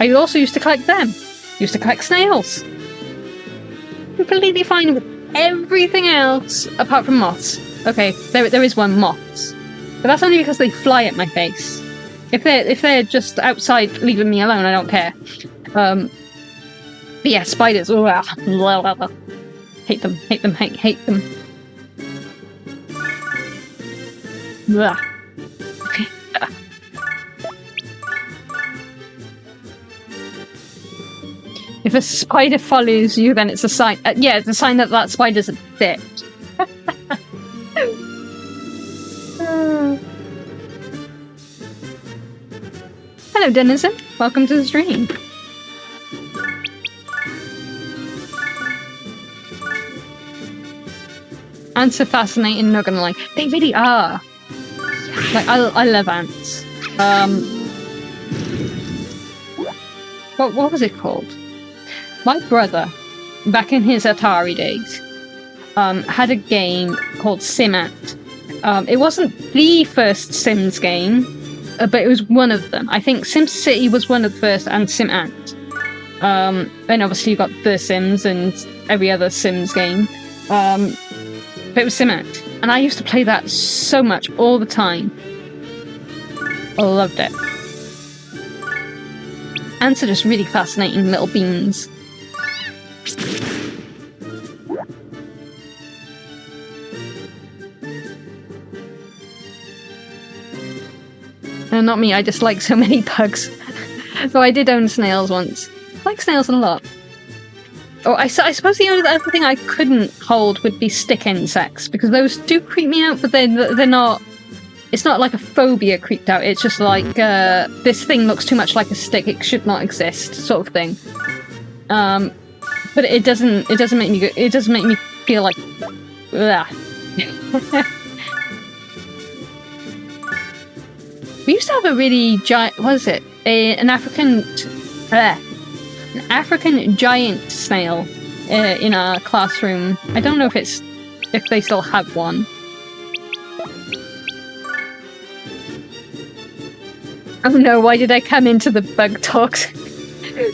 I also used to collect them. Used to collect snails. Completely fine with everything else apart from moths. Okay, there is one, moths, but that's only because they fly at my face. If they're just outside leaving me alone, I don't care. But yeah, spiders. Hate them. Hate them. Hate them. Blah. Okay. If a spider follows you, then it's a sign. Yeah, it's a sign that that spider's a dick. Hello, Denizen. Welcome to the stream. Ants are fascinating, not gonna lie. They really are. Like, I love ants. What was it called? My brother, back in his Atari days, had a game called SimAnt. It wasn't the first Sims game, but it was one of them. I think SimCity was one of the first, and SimAnt. And obviously you got The Sims and every other Sims game. But it was SimAnt. And I used to play that so much, all the time. I loved it. Ants are just really fascinating little beings. No, not me, I just like so many bugs. So I did own snails once. I like snails a lot. Oh, I suppose the only other thing I couldn't hold would be stick insects, because those do creep me out, but they're not... It's not like a phobia creeped out, it's just like, this thing looks too much like a stick, it should not exist, sort of thing. But it doesn't make me it doesn't make me feel like... We used to have a really giant... What is it? An African giant snail in our classroom. I don't know if they still have one. Oh no, why did I come into the bug talks?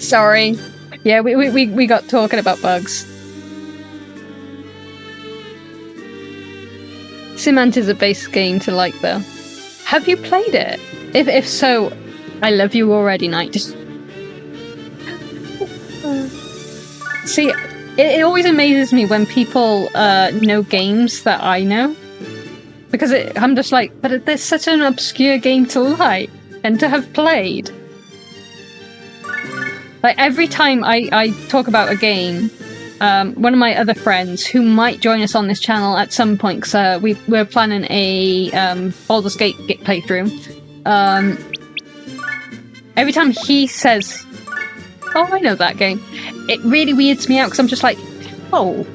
Sorry. Yeah, we got talking about bugs. SimAnt is a base game to like though. Have you played it? If so, I love you already, Knight. See, it always amazes me when people know games that I know. Because I'm just like, but there's such an obscure game to like and to have played. Like, every time I talk about a game, one of my other friends, who might join us on this channel at some point, because we're planning a Baldur's Gate playthrough, every time he says, "Oh, I know that game," it really weirds me out, because I'm just like, "Oh,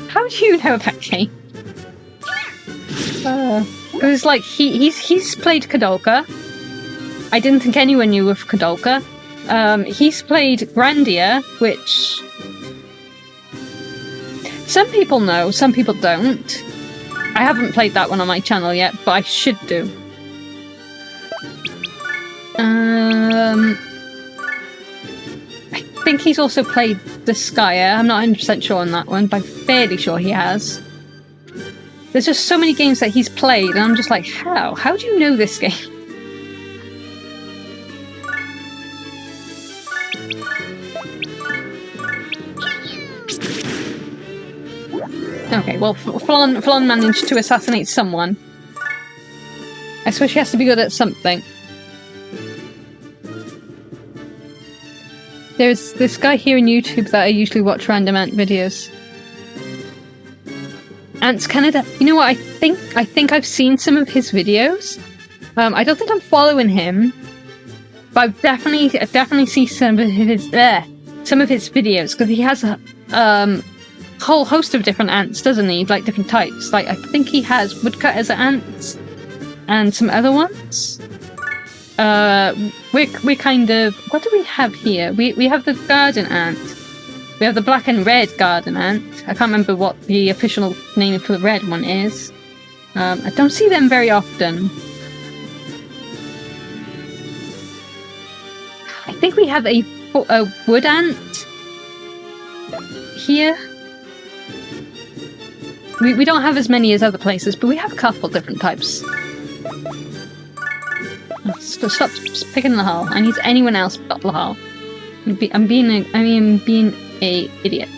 how do you know that game?" Because it's like, he's played Kadolka. I didn't think anyone knew of Kadolka. He's played Grandia, which some people know, some people don't. I haven't played that one on my channel yet, but I should do. I think he's also played Disgaea. I'm not 100% sure on that one, but I'm fairly sure he has. There's just so many games that he's played, and I'm just like, how? How do you know this game? Okay, well, Flon managed to assassinate someone. I swear she has to be good at something. There's this guy here on YouTube that I usually watch random ant videos. Ants Canada. You know what? I think I've seen some of his videos. I don't think I'm following him, but I've definitely seen some of his videos, because he has a whole host of different ants, doesn't he? Like different types. Like I think he has woodcutters ants and some other ones. We're kind of, what do we have here? We have the garden ant. We have the black and red garden ant. I can't remember what the official name for the red one is. I don't see them very often. I think we have a wood ant here. We don't have as many as other places, but we have a couple different types. Stop picking Lahal. I need anyone else but Lahal. I'm being a idiot.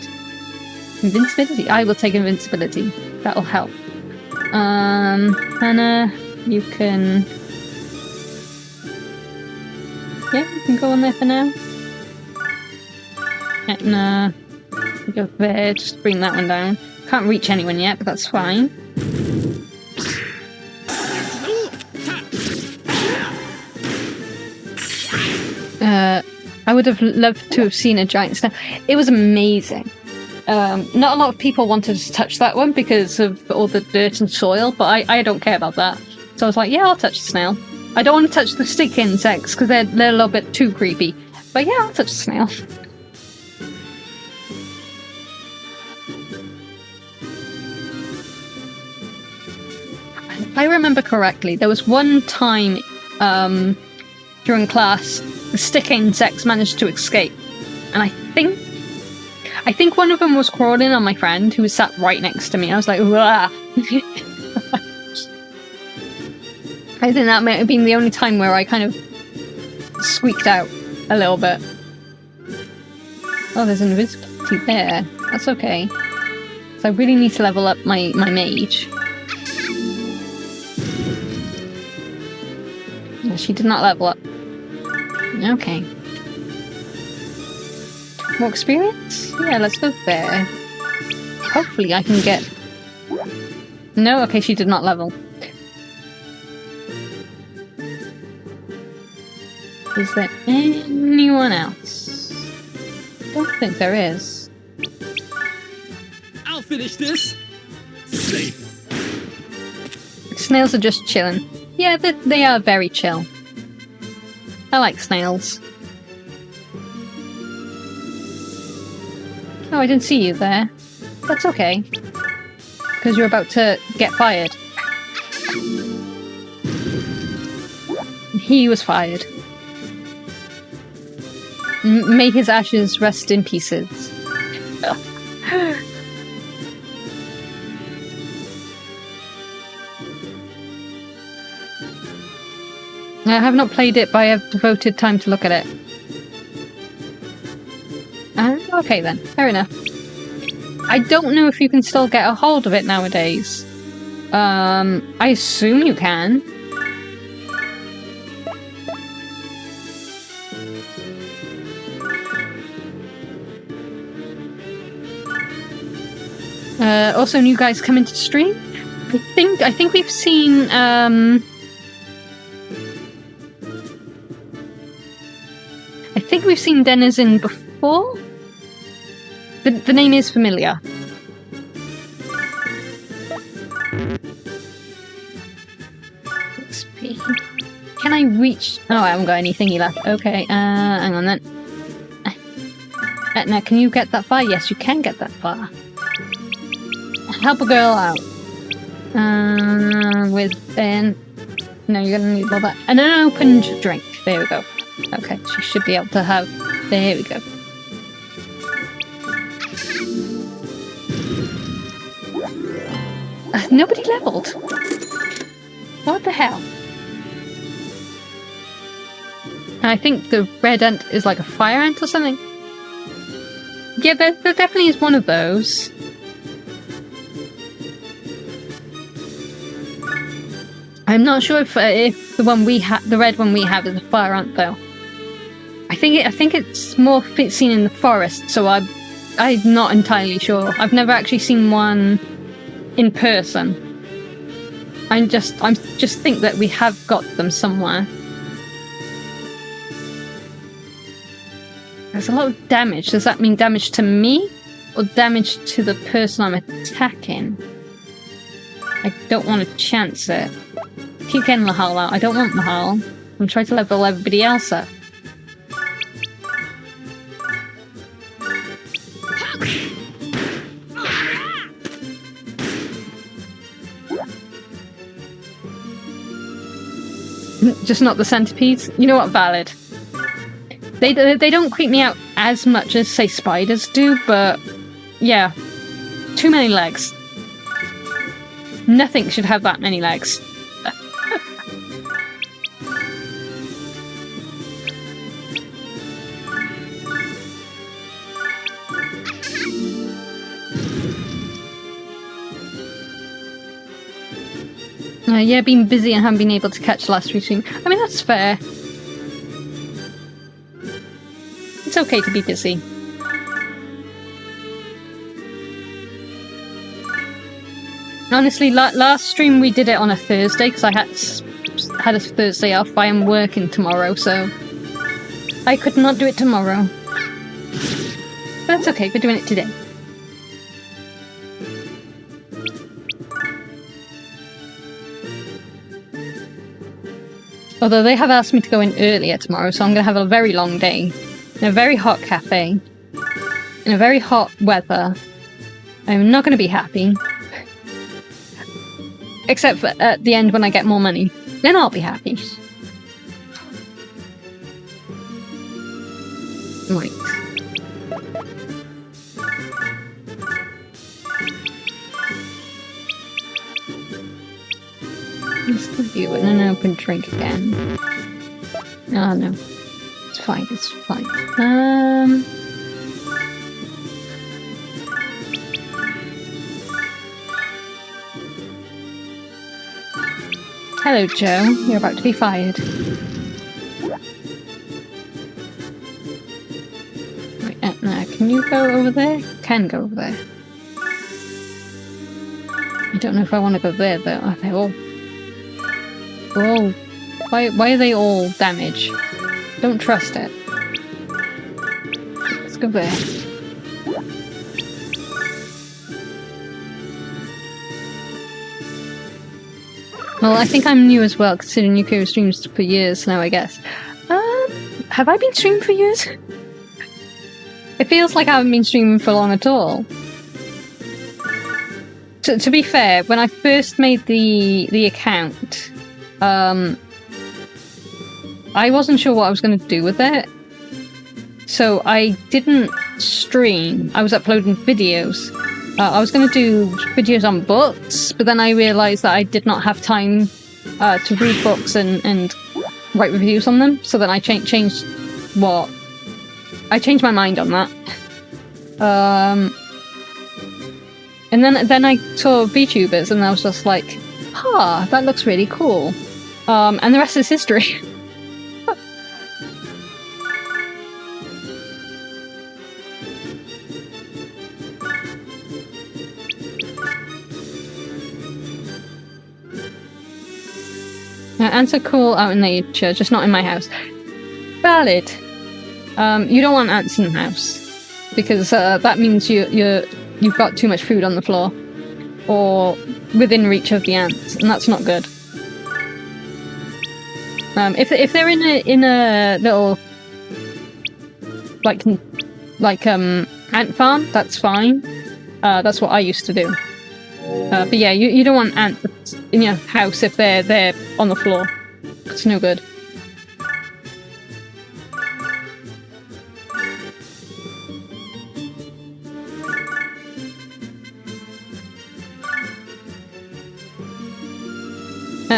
Invincibility. I will take invincibility. That'll help. Hannah, you can. Yeah, you can go on there for now. Etna, go there. Just bring that one down. Can't reach anyone yet, but that's fine. I would have loved to have seen a giant snail. It was amazing. Not a lot of people wanted to touch that one because of all the dirt and soil, but I don't care about that. So I was like, yeah, I'll touch the snail. I don't want to touch the stick insects because they're a little bit too creepy. But yeah, I'll touch the snail. If I remember correctly, there was one time during class, the stick insects managed to escape. And I think one of them was crawling on my friend who was sat right next to me. I was like, wah! I think that might have been the only time where I kind of squeaked out a little bit. Oh, there's invisibility there. That's okay. So I really need to level up my mage. No, she did not level up. Okay. More experience? Yeah, let's go there. Hopefully I can get... No? Okay, she did not level. Is there anyone else? I don't think there is. I'll finish this. Safe. Snails are just chilling. Yeah, they are very chill. I like snails. Oh, I didn't see you there. That's okay. Because you're about to get fired. He was fired. May his ashes rest in pieces. I have not played it, but I have devoted time to look at it. Okay then, fair enough. I don't know if you can still get a hold of it nowadays. I assume you can. Also, new guys coming to stream. I think we've seen I think we've seen Denizen before. The name is familiar. XP. Can I reach? Oh, I haven't got any thingy left. Okay, hang on then. Now, can you get that far? Yes, you can get that far. Help a girl out. With then. No, you're gonna need all that. And an opened drink. There we go. Okay, she should be able to have. There we go. Nobody leveled. What the hell? I think the red ant is like a fire ant or something. Yeah, there definitely is one of those. I'm not sure if the one we have, the red one we have, is a fire ant though. I think it's more seen in the forest, so I'm not entirely sure. I've never actually seen one in person. I just think that we have got them somewhere. There's a lot of damage. Does that mean damage to me or damage to the person I'm attacking? I don't want to chance it. Keep getting Lahal out. I don't want Lahal. I'm trying to level everybody else up. Just not the centipedes. You know what? Valid. They don't creep me out as much as, say, spiders do, but yeah. Too many legs. Nothing should have that many legs. Yeah, been busy and haven't been able to catch the last stream. I mean, that's fair. It's okay to be busy. Honestly, last stream we did it on a Thursday because I had a Thursday off. I am working tomorrow, so I could not do it tomorrow. But that's okay, we're doing it today. Although they have asked me to go in earlier tomorrow, so I'm going to have a very long day. In a very hot cafe. In a very hot weather. I'm not going to be happy. Except for at the end when I get more money. Then I'll be happy. Right. Let's give you an open drink again. Oh no. It's fine, it's fine. Hello, Joe. You're about to be fired. Right, now, can you go over there? Can go over there. I don't know if I want to go there, though. Are they all... Whoa. Why are they all damaged? Don't trust it. Let's go there. Well, I think I'm new as well, considering Yukiro streams for years now, I guess. Have I been streaming for years? It feels like I haven't been streaming for long at all. To be fair, when I first made the account, I wasn't sure what I was going to do with it. So I didn't stream. I was uploading videos. I was going to do videos on books, but then I realised that I did not have time to read books and write reviews on them. So then I changed what... I changed my mind on that. And then I saw VTubers and I was just like, ah, that looks really cool. And the rest is history. Ants are cool out in nature, just not in my house. Valid. You don't want ants in the house because that means you've got too much food on the floor or within reach of the ants, and that's not good. If they're in a little like ant farm, that's fine. That's what I used to do. But yeah, you don't want ants in your house if they're on the floor. It's no good.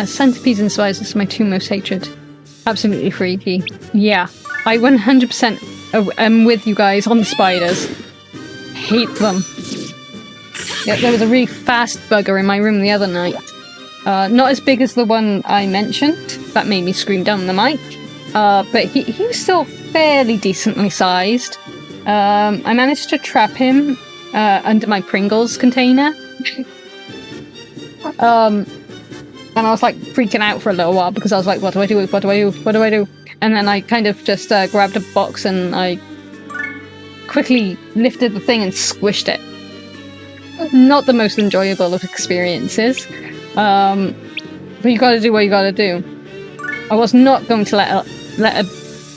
Centipedes and spiders are my two most hated. Absolutely freaky. Yeah, I 100% am with you guys on the spiders. Hate them. Yeah, there was a really fast bugger in my room the other night. Not as big as the one I mentioned. That made me scream down the mic. But he was still fairly decently sized. I managed to trap him under my Pringles container. And I was like freaking out for a little while because I was like, what do I do? What do I do? What do I do? And then I kind of just grabbed a box and I quickly lifted the thing and squished it. Not the most enjoyable of experiences. But you gotta do what you gotta do. I was not going to let a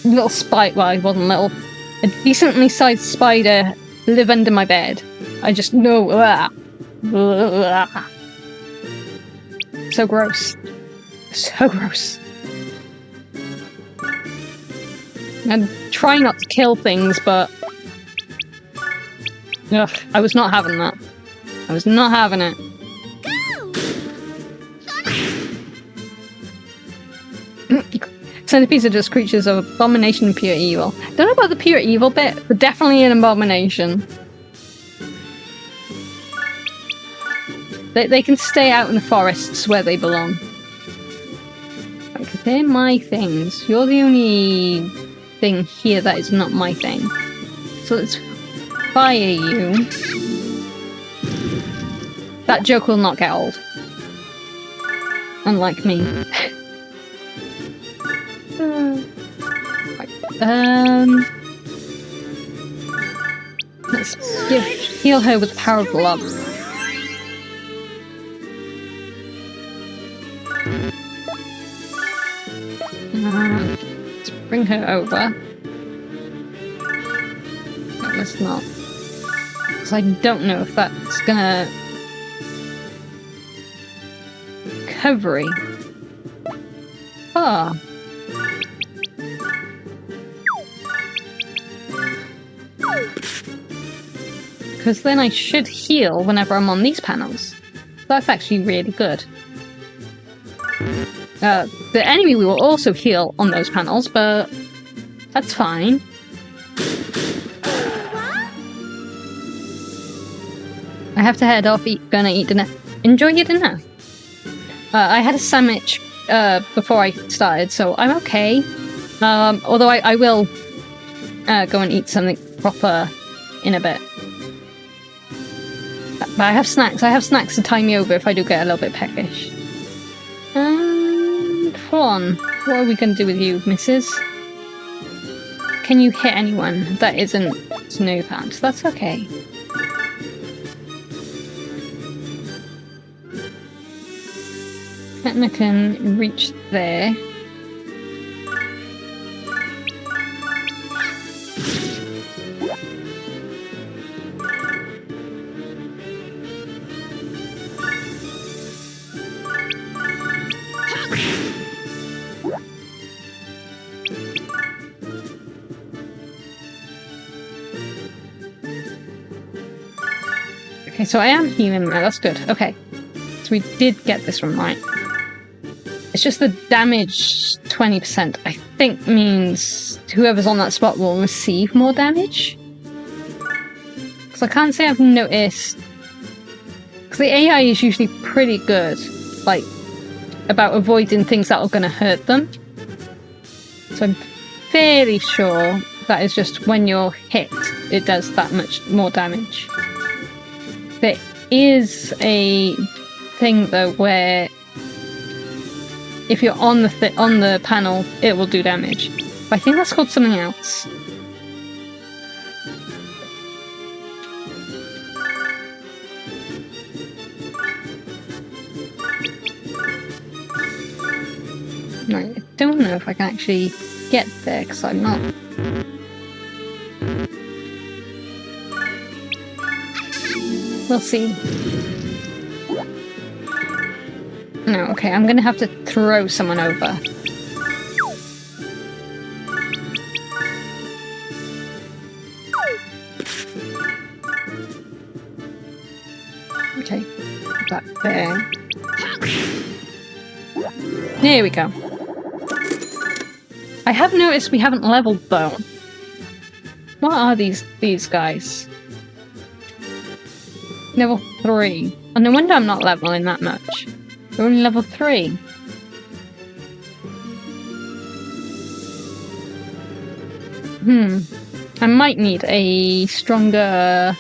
little spider, well, I wasn't little, a decently sized spider live under my bed. I just know. So gross. So gross. I'm trying not to kill things, but... Ugh, I was not having that. I was not having it. Centipedes are just creatures of abomination and pure evil. Don't know about the pure evil bit, but definitely an abomination. They can stay out in the forests where they belong. Like, they're my things. You're the only thing here that is not my thing. So let's fire you. That joke will not get old. Unlike me. Let's heal her with the power of love. Let's bring her over. No, let's not. Because I don't know if that's gonna... Recovery. Ah. Because then I should heal whenever I'm on these panels. That's actually really good. The enemy will also heal on those panels, but that's fine. I have to head off, gonna eat dinner. Enjoy your dinner. I had a sandwich before I started, so I'm okay. Although I will go and eat something proper in a bit. But I have snacks. I have snacks to tie me over if I do get a little bit peckish. And Fawn, what are we going to do with you, missus? Can you hit anyone that isn't Snowpants? That's okay. Etna can reach there. Okay, so I am healing now, that's good. Okay, so we did get this one right. It's just the damage 20%, I think, means whoever's on that spot will receive more damage. Because I can't say I've noticed... Because the AI is usually pretty good, like, about avoiding things that are going to hurt them. So I'm fairly sure that is just when you're hit, it does that much more damage. There is a thing, though, where if you're on the panel, it will do damage. But I think that's called something else. Right, I don't know if I can actually get there, because I'm not... We'll see. No, okay, I'm gonna have to throw someone over. Okay, put that there. There we go. I have noticed we haven't leveled though. What are these guys? Level 3. Oh, no wonder I'm not leveling that much. We're only level 3. I might need a stronger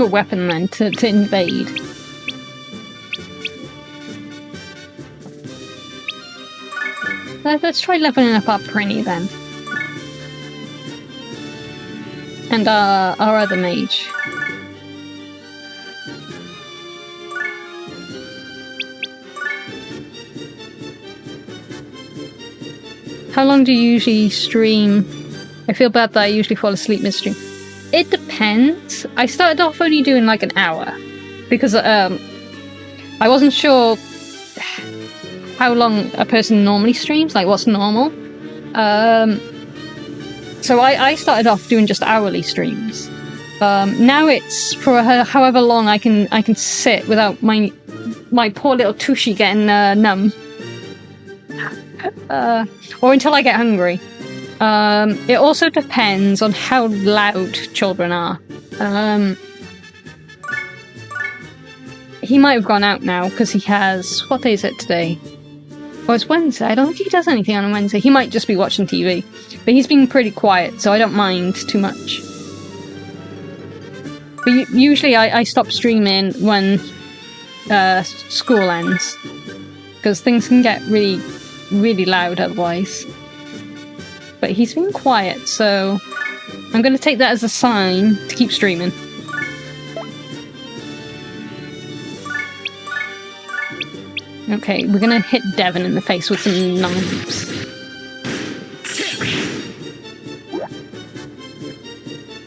weapon then to invade. Let's try leveling up our Prinny then. And our other mage. How long do you usually stream? I feel bad that I usually fall asleep mid-stream. It depends. I started off only doing like an hour. Because I wasn't sure how long a person normally streams, like what's normal. So I started off doing just hourly streams. Now it's for however long I can sit without my poor little tushy getting numb. Or until I get hungry. It also depends on how loud children are. He might have gone out now because he has... What day is it today? Oh, it's Wednesday. I don't think he does anything on a Wednesday. He might just be watching TV. But he's been pretty quiet, so I don't mind too much. But usually I stop streaming when school ends. Because things can get really, really loud otherwise. But he's been quiet, so I'm going to take that as a sign to keep streaming. Okay, we're gonna hit Devon in the face with some knives.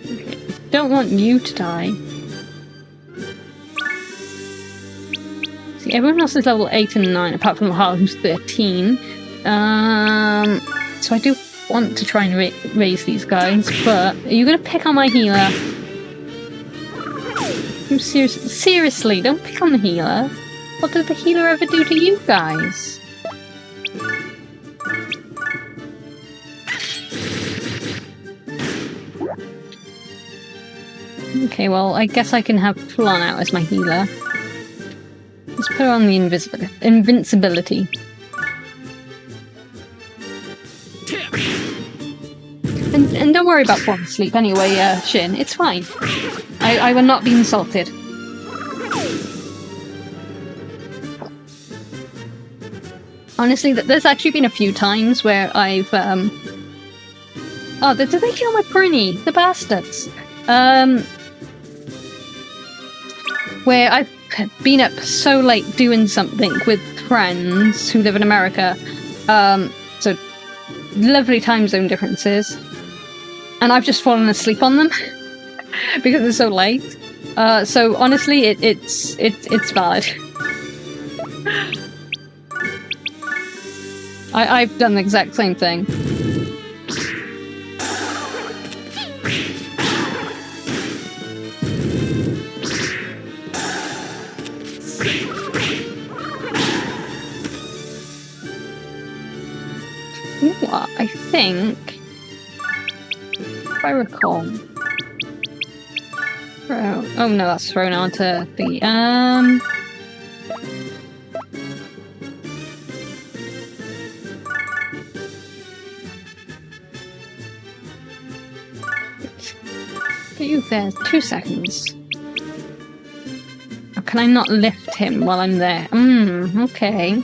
Okay. Don't want you to die. See, everyone else is level 8 and 9, apart from Harl, who's 13. So I do want to try and raise these guys, but are you gonna pick on my healer? Seriously, don't pick on the healer. What did the healer ever do to you guys? Okay, well, I guess I can have Flan out as my healer. Let's put her on the invincibility. And don't worry about falling asleep anyway, Shin. It's fine. I will not be insulted. Honestly, there's actually been a few times where I've, Oh, did they kill my Prinny? The bastards! Where I've been up so late doing something with friends who live in America. So, lovely time zone differences. And I've just fallen asleep on them. Because it's so late. So, honestly, it's valid. I've done the exact same thing. You know what? I think, if I recall... Oh no, that's thrown onto the... Get you there, 2 seconds. Or can I not lift him while I'm there? Okay.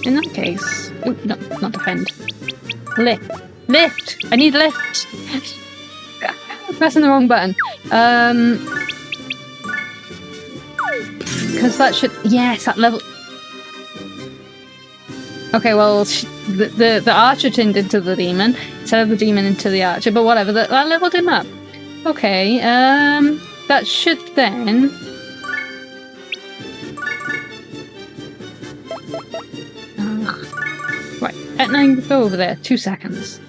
In that case... Oh, no, not defend. Lift! Lift! I need lift! I'm pressing the wrong button. Because that should... Yes, that level... Okay, well, the archer turned into the demon, instead of the demon into the archer, but whatever, that leveled him up. Okay, that should then... Right, at 9, go over there, 2 seconds.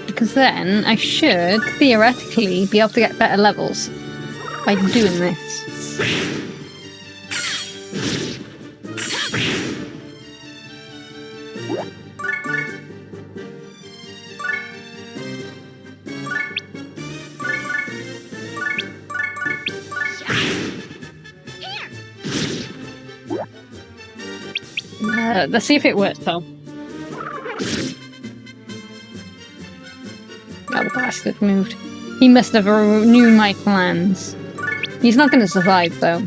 Because then I should, theoretically, be able to get better levels by doing this. Let's see if it works, though. Oh, the bastard moved. He must have knew my plans. He's not going to survive, though.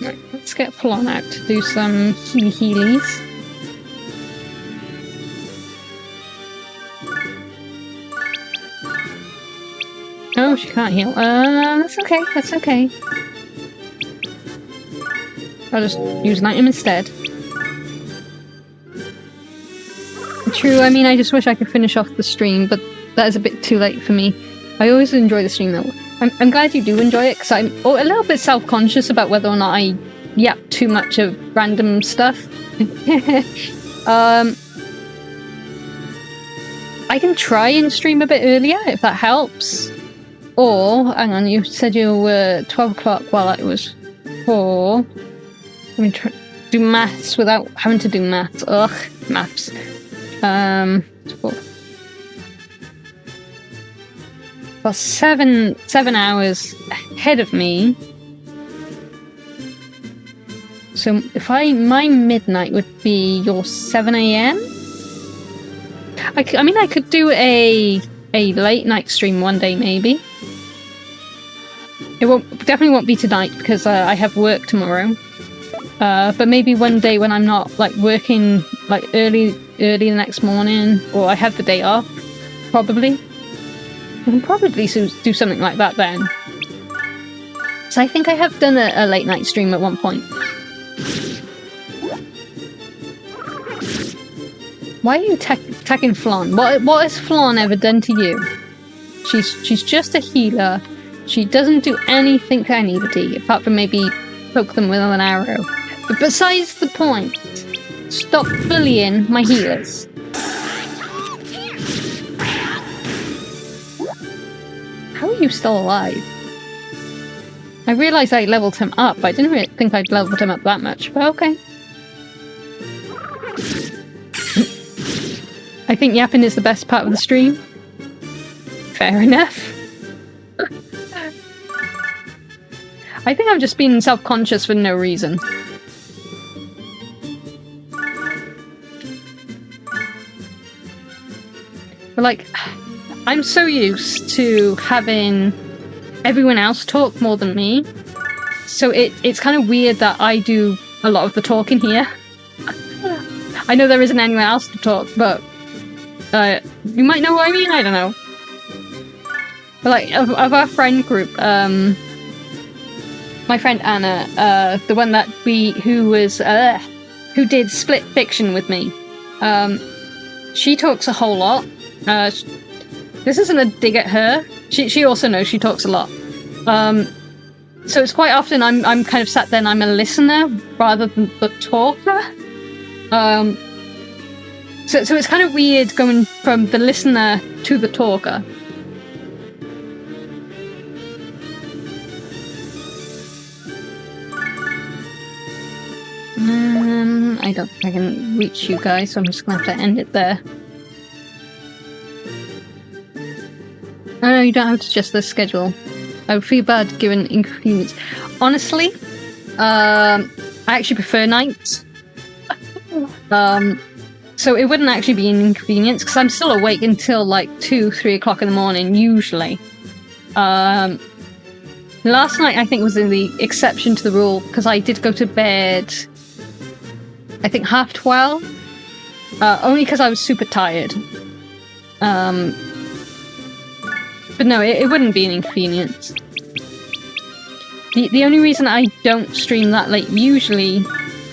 Right, let's get Flan out to do some healies. Oh, she can't heal. That's okay, that's okay. I'll just use an item instead. True, I mean, I just wish I could finish off the stream, but that is a bit too late for me. I always enjoy the stream though. I'm glad you do enjoy it, because I'm a little bit self-conscious about whether or not I yap too much of random stuff. I can try and stream a bit earlier, if that helps. Or, hang on, you said you were 12 o'clock while I was 4. Let me try do maths without having to do maths. Ugh, maths. 4. Well, 7 hours ahead of me. So if my midnight would be your 7 a.m. I mean, I could do a late night stream one day, maybe. It definitely won't be tonight because I have work tomorrow. But maybe one day when I'm not like working like early the next morning, or I have the day off, probably. I can probably do something like that then. So I think I have done a late night stream at one point. Why are you attacking Flan? What has Flan ever done to you? She's just a healer. She doesn't do anything to anybody, apart from maybe poke them with an arrow. But besides the point, stop bullying my healers. How are you still alive? I realised I leveled him up, but I didn't really think I'd leveled him up that much, but okay. I think yapping is the best part of the stream. Fair enough. I think I'm just being self-conscious for no reason. But like, I'm so used to having everyone else talk more than me. So it's kind of weird that I do a lot of the talking here. I know there isn't anyone else to talk, but you might know what I mean, I don't know. But like, of our friend group, my friend Anna, the one that who did Split Fiction with me, she talks a whole lot. This isn't a dig at her. She also knows she talks a lot. So it's quite often I'm kind of sat there and I'm a listener rather than the talker. So it's kind of weird going from the listener to the talker. I don't think I can reach you guys, so I'm just gonna have to end it there. Oh no, you don't have to adjust the schedule. I would feel bad given inconvenience. Honestly, I actually prefer nights. So it wouldn't actually be an inconvenience because I'm still awake until like 2-3 o'clock in the morning usually. Last night I think was the exception to the rule because I did go to bed I think 12:30. Only because I was super tired. But no, it wouldn't be an inconvenience. The only reason I don't stream that late usually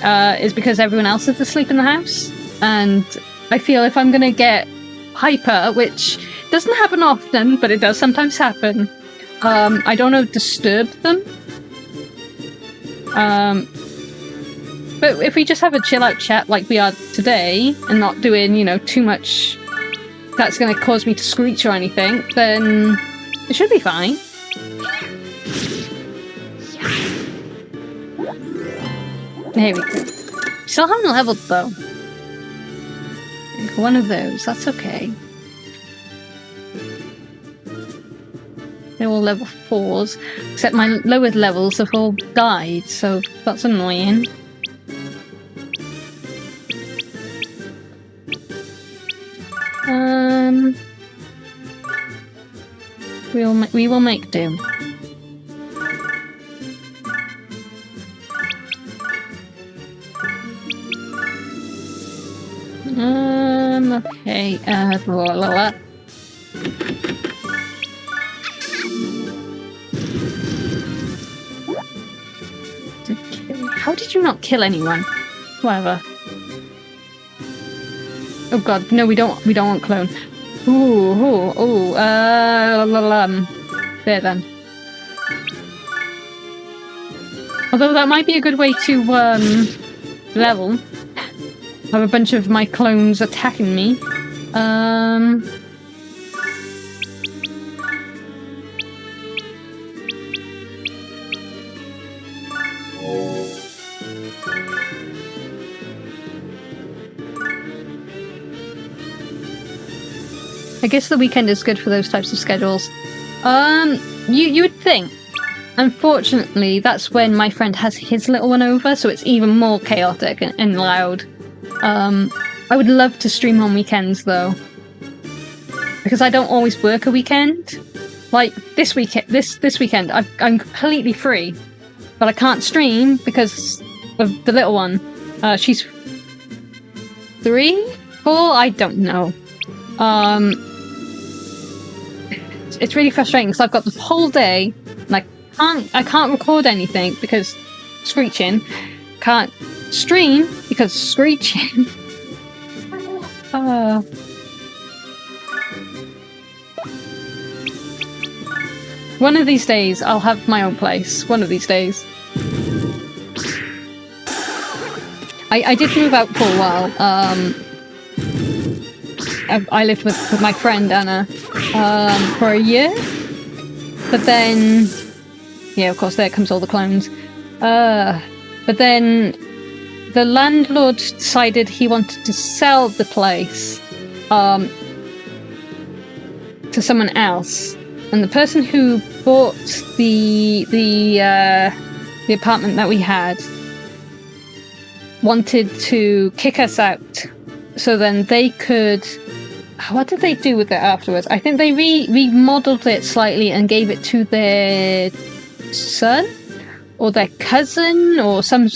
is because everyone else is asleep in the house. And I feel if I'm gonna get hyper, which doesn't happen often, but it does sometimes happen, I don't want to disturb them. But if we just have a chill out chat like we are today, and not doing, too much that's going to cause me to screech or anything, then it should be fine. There we go. Still haven't leveled though. One of those, that's okay. They're all level 4s, except my lower levels have all died, so that's annoying. We will make do. Okay, blah, blah, blah. Okay, How did you not kill anyone? Whatever. Oh god, no, we don't want clone. There then. Although that might be a good way to, level. Have a bunch of my clones attacking me. I guess the weekend is good for those types of schedules. You would think. Unfortunately, that's when my friend has his little one over, so it's even more chaotic and loud. I would love to stream on weekends, though. Because I don't always work a weekend. Like, this weekend, I'm completely free. But I can't stream because of the little one. She's 3? 4? I don't know. It's really frustrating because I've got the whole day and I can't record anything because screeching. Can't stream because screeching. One of these days I'll have my own place. One of these days. I did move out for a while. I lived with my friend Anna for a year, but then, yeah, of course, there comes all the clones. But then the landlord decided he wanted to sell the place to someone else, and the person who bought the apartment that we had wanted to kick us out, so then they could. What did they do with it afterwards? I think they remodeled it slightly and gave it to their son or their cousin or some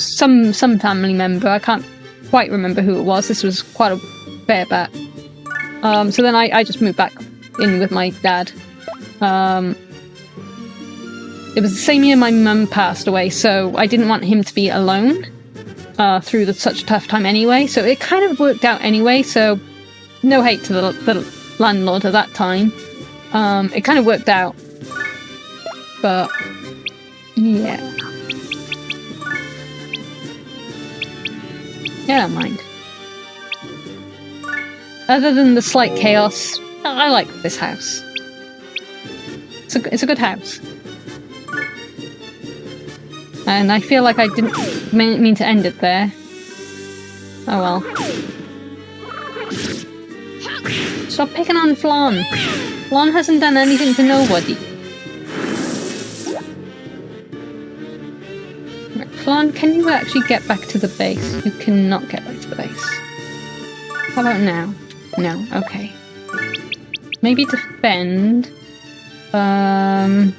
family member. I can't quite remember who it was. This was quite a fair back. So then I just moved back in with my dad. It was the same year my mum passed away, so I didn't want him to be alone through such a tough time anyway. So it kind of worked out anyway. So. No hate to the landlord at that time. It kind of worked out. But, yeah. Yeah, I don't mind. Other than the slight chaos, I like this house. It's a good house. And I feel like I didn't mean to end it there. Oh well. Stop picking on Flan. Flan hasn't done anything to nobody. Right, Flan, can you actually get back to the base? You cannot get back to the base. How about now? No, okay. Maybe defend. The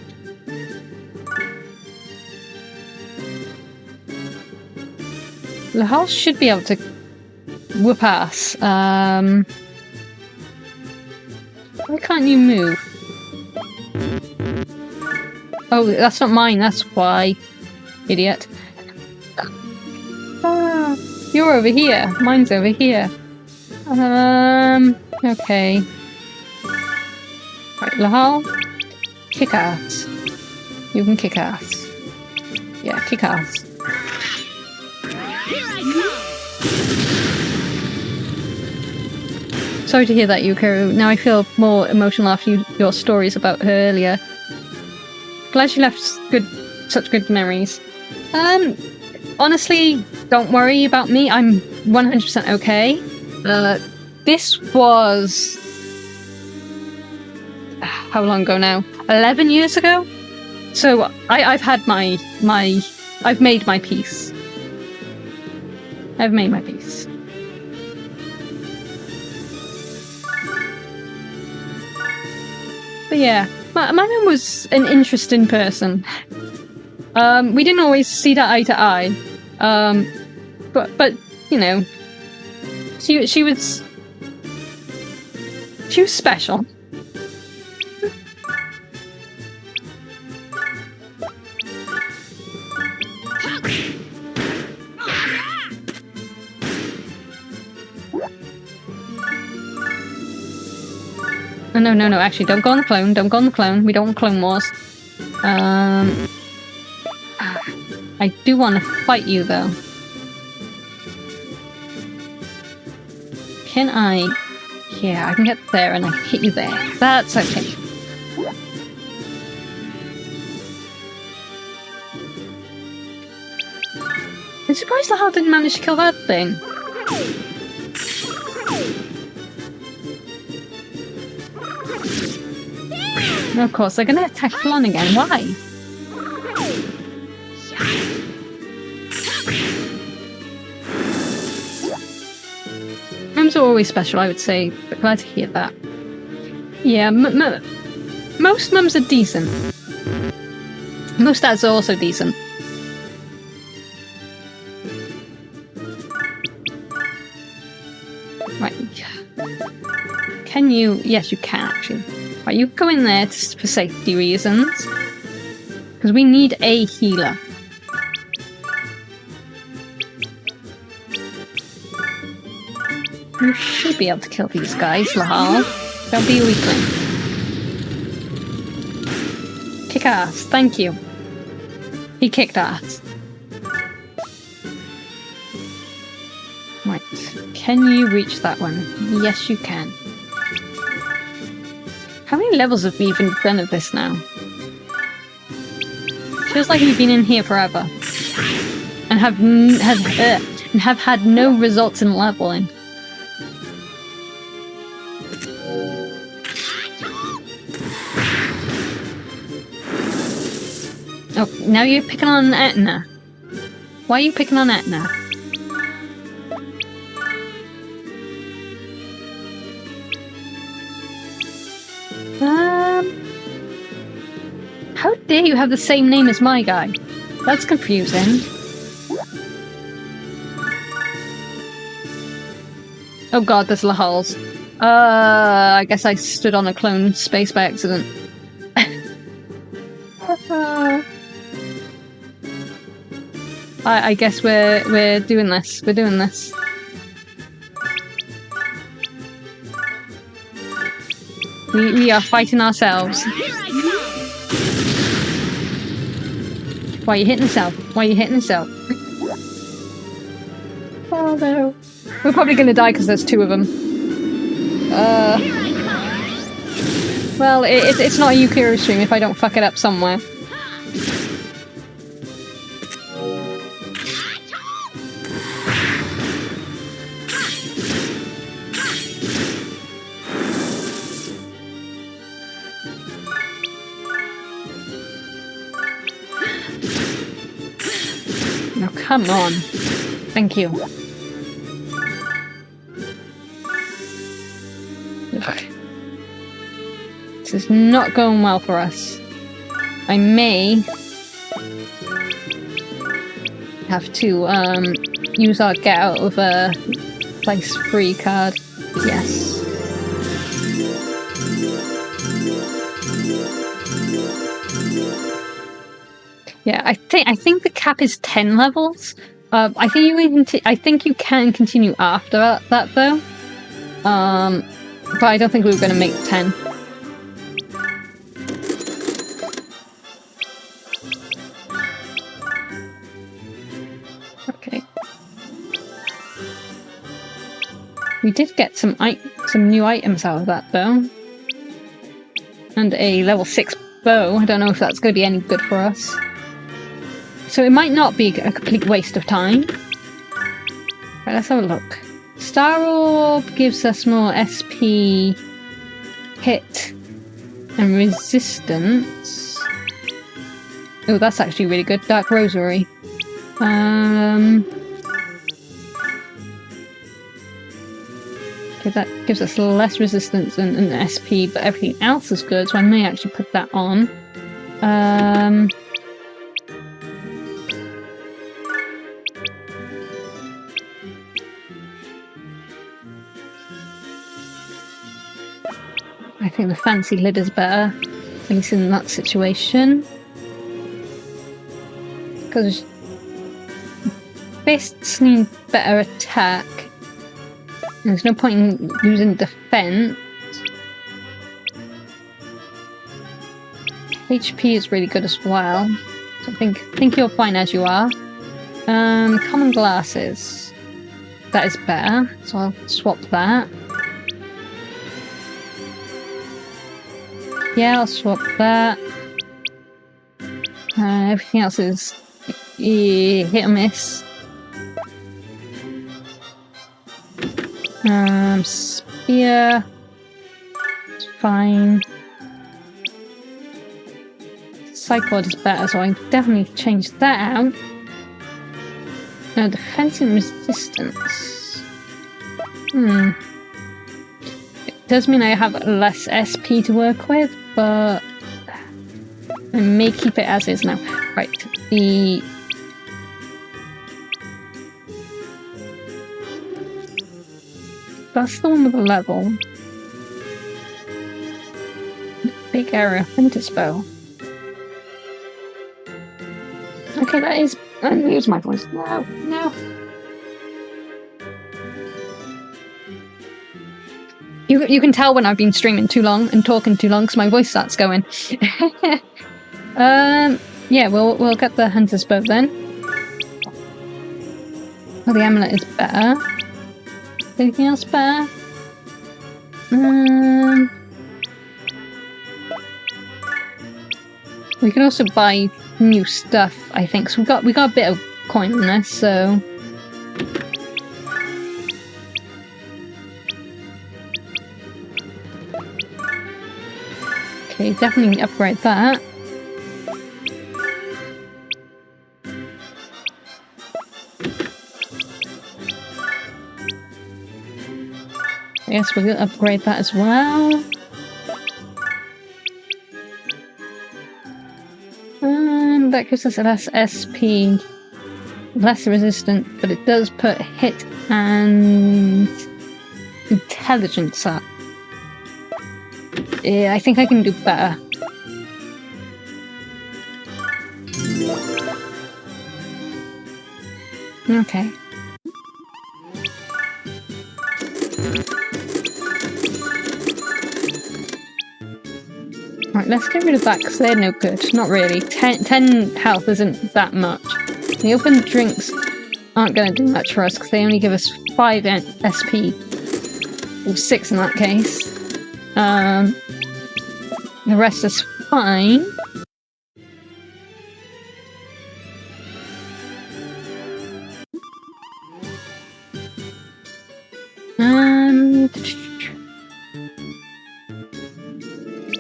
house should be able to whoop ass. Why can't you move? Oh, that's not mine, that's why. Idiot. Ah, you're over here. Mine's over here. Okay. Right, Lahal. Kick ass. You can kick ass. Yeah, kick ass. Sorry to hear that, Yukiro. Now I feel more emotional after your stories about her earlier. Glad she left such good memories. Honestly, don't worry about me. I'm 100% okay. This was... how long ago now? 11 years ago? So I've had I've made my peace. I've made my peace. But yeah, my mum was an interesting person. We didn't always see that eye to eye. But you know, she was special. no, no, no. Actually, don't go on the clone. Don't go on the clone. We don't want clone wars. I do want to fight you, though. Can I... Yeah, I can get there and I can hit you there. That's okay. I'm surprised the heart didn't manage to kill that thing. And of course, they're gonna attack Flan again. Why? Mums are always special, I would say, but glad to hear that. Yeah, most mums are decent. Most dads are also decent. Right. Can you... Yes, you can, actually. Right, you go in there for safety reasons. Because we need a healer. You should be able to kill these guys, Lahal. Don't be a weakling. Kick ass, thank you. He kicked ass. Right, can you reach that one? Yes, you can. How many levels have we even done of this now? Feels like we've been in here forever. And have had no results in leveling. Oh, now you're picking on Etna. Why are you picking on Etna? How dare you have the same name as my guy? That's confusing. Oh god, there's Lahals. I guess I stood on a clone space by accident. I guess we're doing this. We're doing this. We are fighting ourselves. Why are you hitting yourself? Why are you hitting yourself? Oh no. We're probably gonna die because there's two of them. Well, it's not a Yukiro stream if I don't fuck it up somewhere. No, come on. Thank you. This is not going well for us. I may have to use our get out of a place free card. Yes. Yeah, I think the cap is 10 levels. I think you can continue after that though. But I don't think we were going to make 10. Okay. We did get some new items out of that though. And a level 6 bow. I don't know if that's going to be any good for us. So it might not be a complete waste of time. Right, let's have a look. Star Orb gives us more SP, hit, and resistance. Oh, that's actually really good. Dark Rosary. Okay, that gives us less resistance and SP, but everything else is good, so I may actually put that on. I think the fancy lid is better, at least in that situation. Because fists need better attack. There's no point in losing defense. HP is really good as well. So I think you're fine as you are. Common glasses. That is better, so I'll swap that. Yeah, I'll swap that. Everything else is hit or miss. Spear. It's fine. Psychord is better, so I definitely change that out. Now, defense and resistance. It does mean I have less SP to work with, but I may keep it as is now. Right, that's the one with the level. Big area, Hunter's bow. Okay, that is. I'm gonna use my voice. No. You can tell when I've been streaming too long and talking too long because my voice starts going. Yeah, we'll get the Hunter's bow then. Oh, the amulet is better. Anything else better? We can also buy new stuff, I think. So we got a bit of coin on this, so okay, definitely upgrade that. I guess we'll upgrade that as well. That gives us less SP, less resistant, but it does put hit and intelligence up. Yeah, I think I can do better. Okay. Right, let's get rid of that because they're no good. Not really. 10 health isn't that much. The open drinks aren't going to do much for us because they only give us 5 SP. Or 6 in that case. The rest is fine.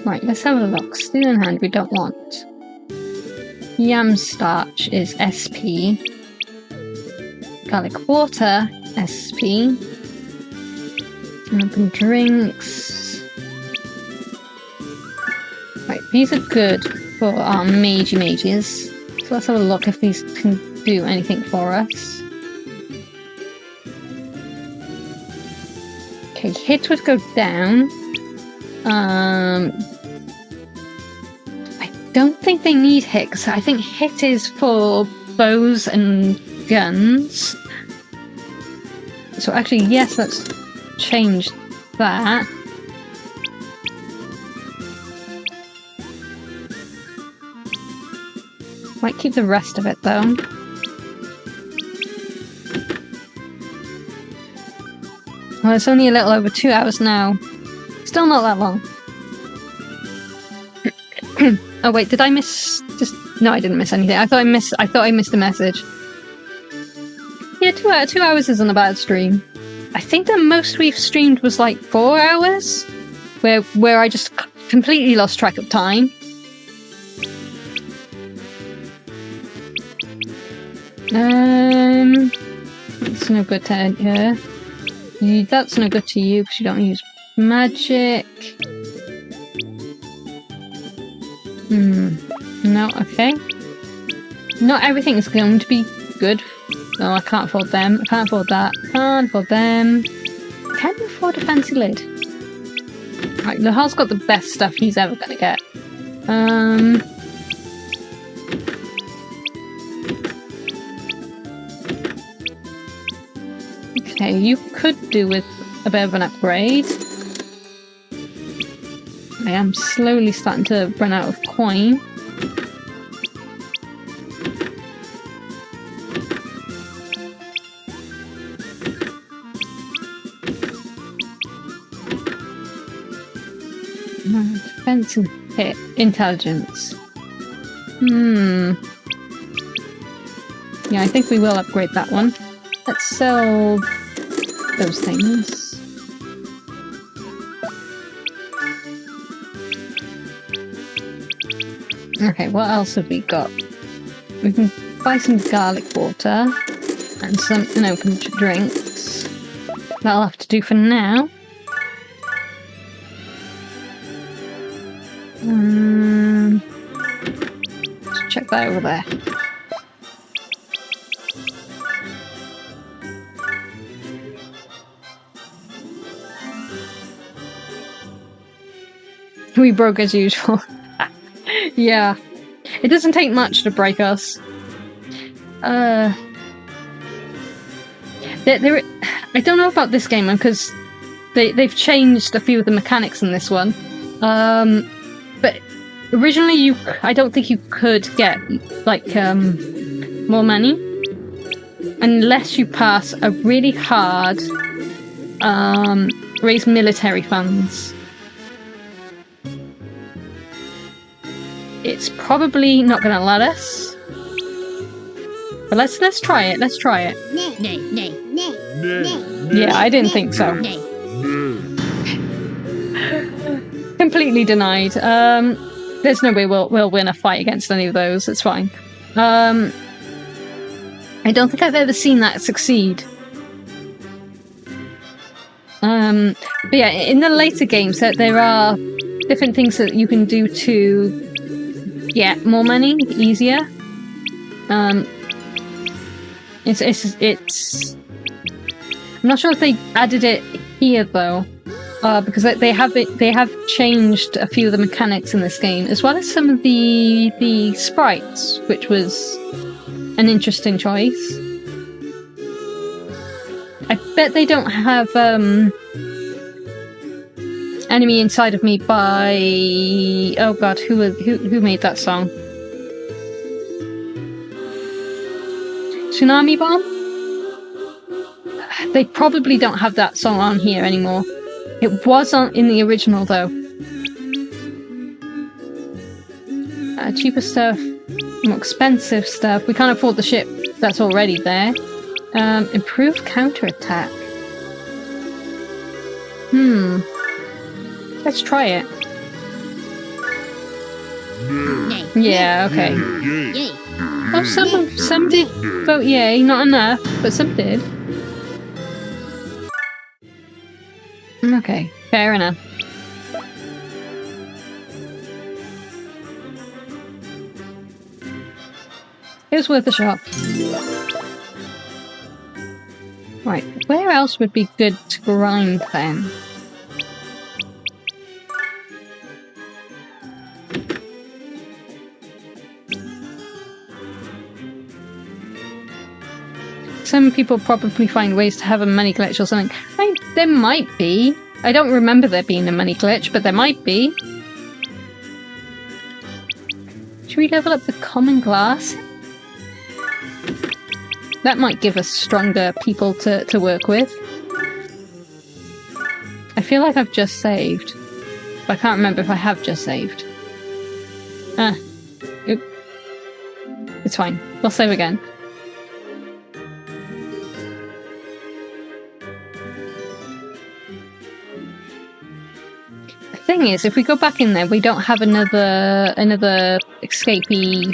Right, let's have a look. Steel in hand we don't want. Yam starch is SP. Garlic water, SP. Open drinks. Right, these are good for our mages. So let's have a look if these can do anything for us. Okay, hit would go down. I don't think they need hit, because I think hit is for bows and guns. So actually, yes, let's change that. Might keep the rest of it though. Well, it's only a little over 2 hours now. Still not that long. Oh wait, did I miss? No, I didn't miss anything. I thought I missed a message. Yeah, 2 hours isn't a bad stream. I think the most we've streamed was like 4 hours, where I just completely lost track of time. That's no good to her. That's no good to you because you don't use magic. No, okay. Not everything is going to be good. No, I can't afford them. I can't afford that. Can't afford them. Can you afford a fancy lid? Right, Lahar's got the best stuff he's ever gonna get. Okay, you could do with a bit of an upgrade. Okay, I'm slowly starting to run out of coin. Defense and hit. Intelligence. Yeah, I think we will upgrade that one. Let's sell those things. Okay, what else have we got? We can buy some garlic water and some unopened drinks. That'll have to do for now. Let's check that over there. We broke as usual. Yeah. It doesn't take much to break us. I don't know about this game because they've changed a few of the mechanics in this one. But originally I don't think you could get like more money unless you pass a really hard raise military funds. It's probably not going to let us. But let's try it. Let's try it. Nay, nay, nay, nay, nay. Yeah, I didn't think so. Nay. Completely denied. There's no way we'll win a fight against any of those. It's fine. I don't think I've ever seen that succeed. But yeah, in the later games, there are different things that you can do to get more money easier. It's. I'm not sure if they added it here though, because they have changed a few of the mechanics in this game, as well as some of the sprites, which was an interesting choice. I bet they don't have Enemy Inside of Me by... Oh god, who made that song? Tsunami Bomb? They probably don't have that song on here anymore. It was on in the original though. Cheaper stuff, more expensive stuff. We can't afford the ship that's already there. Improved counterattack. Let's try it. Nay. Yeah, okay. Yay. Oh, some did vote yay, not enough, but some did. Okay, fair enough. It was worth a shot. Right, where else would be good to grind then? Some people probably find ways to have a money glitch or something. There might be. I don't remember there being a money glitch, but there might be. Should we level up the common glass? That might give us stronger people to work with. I feel like I've just saved. But I can't remember if I have just saved. Oop. It's fine. We'll save again. Thing is, if we go back in there, we don't have another escapee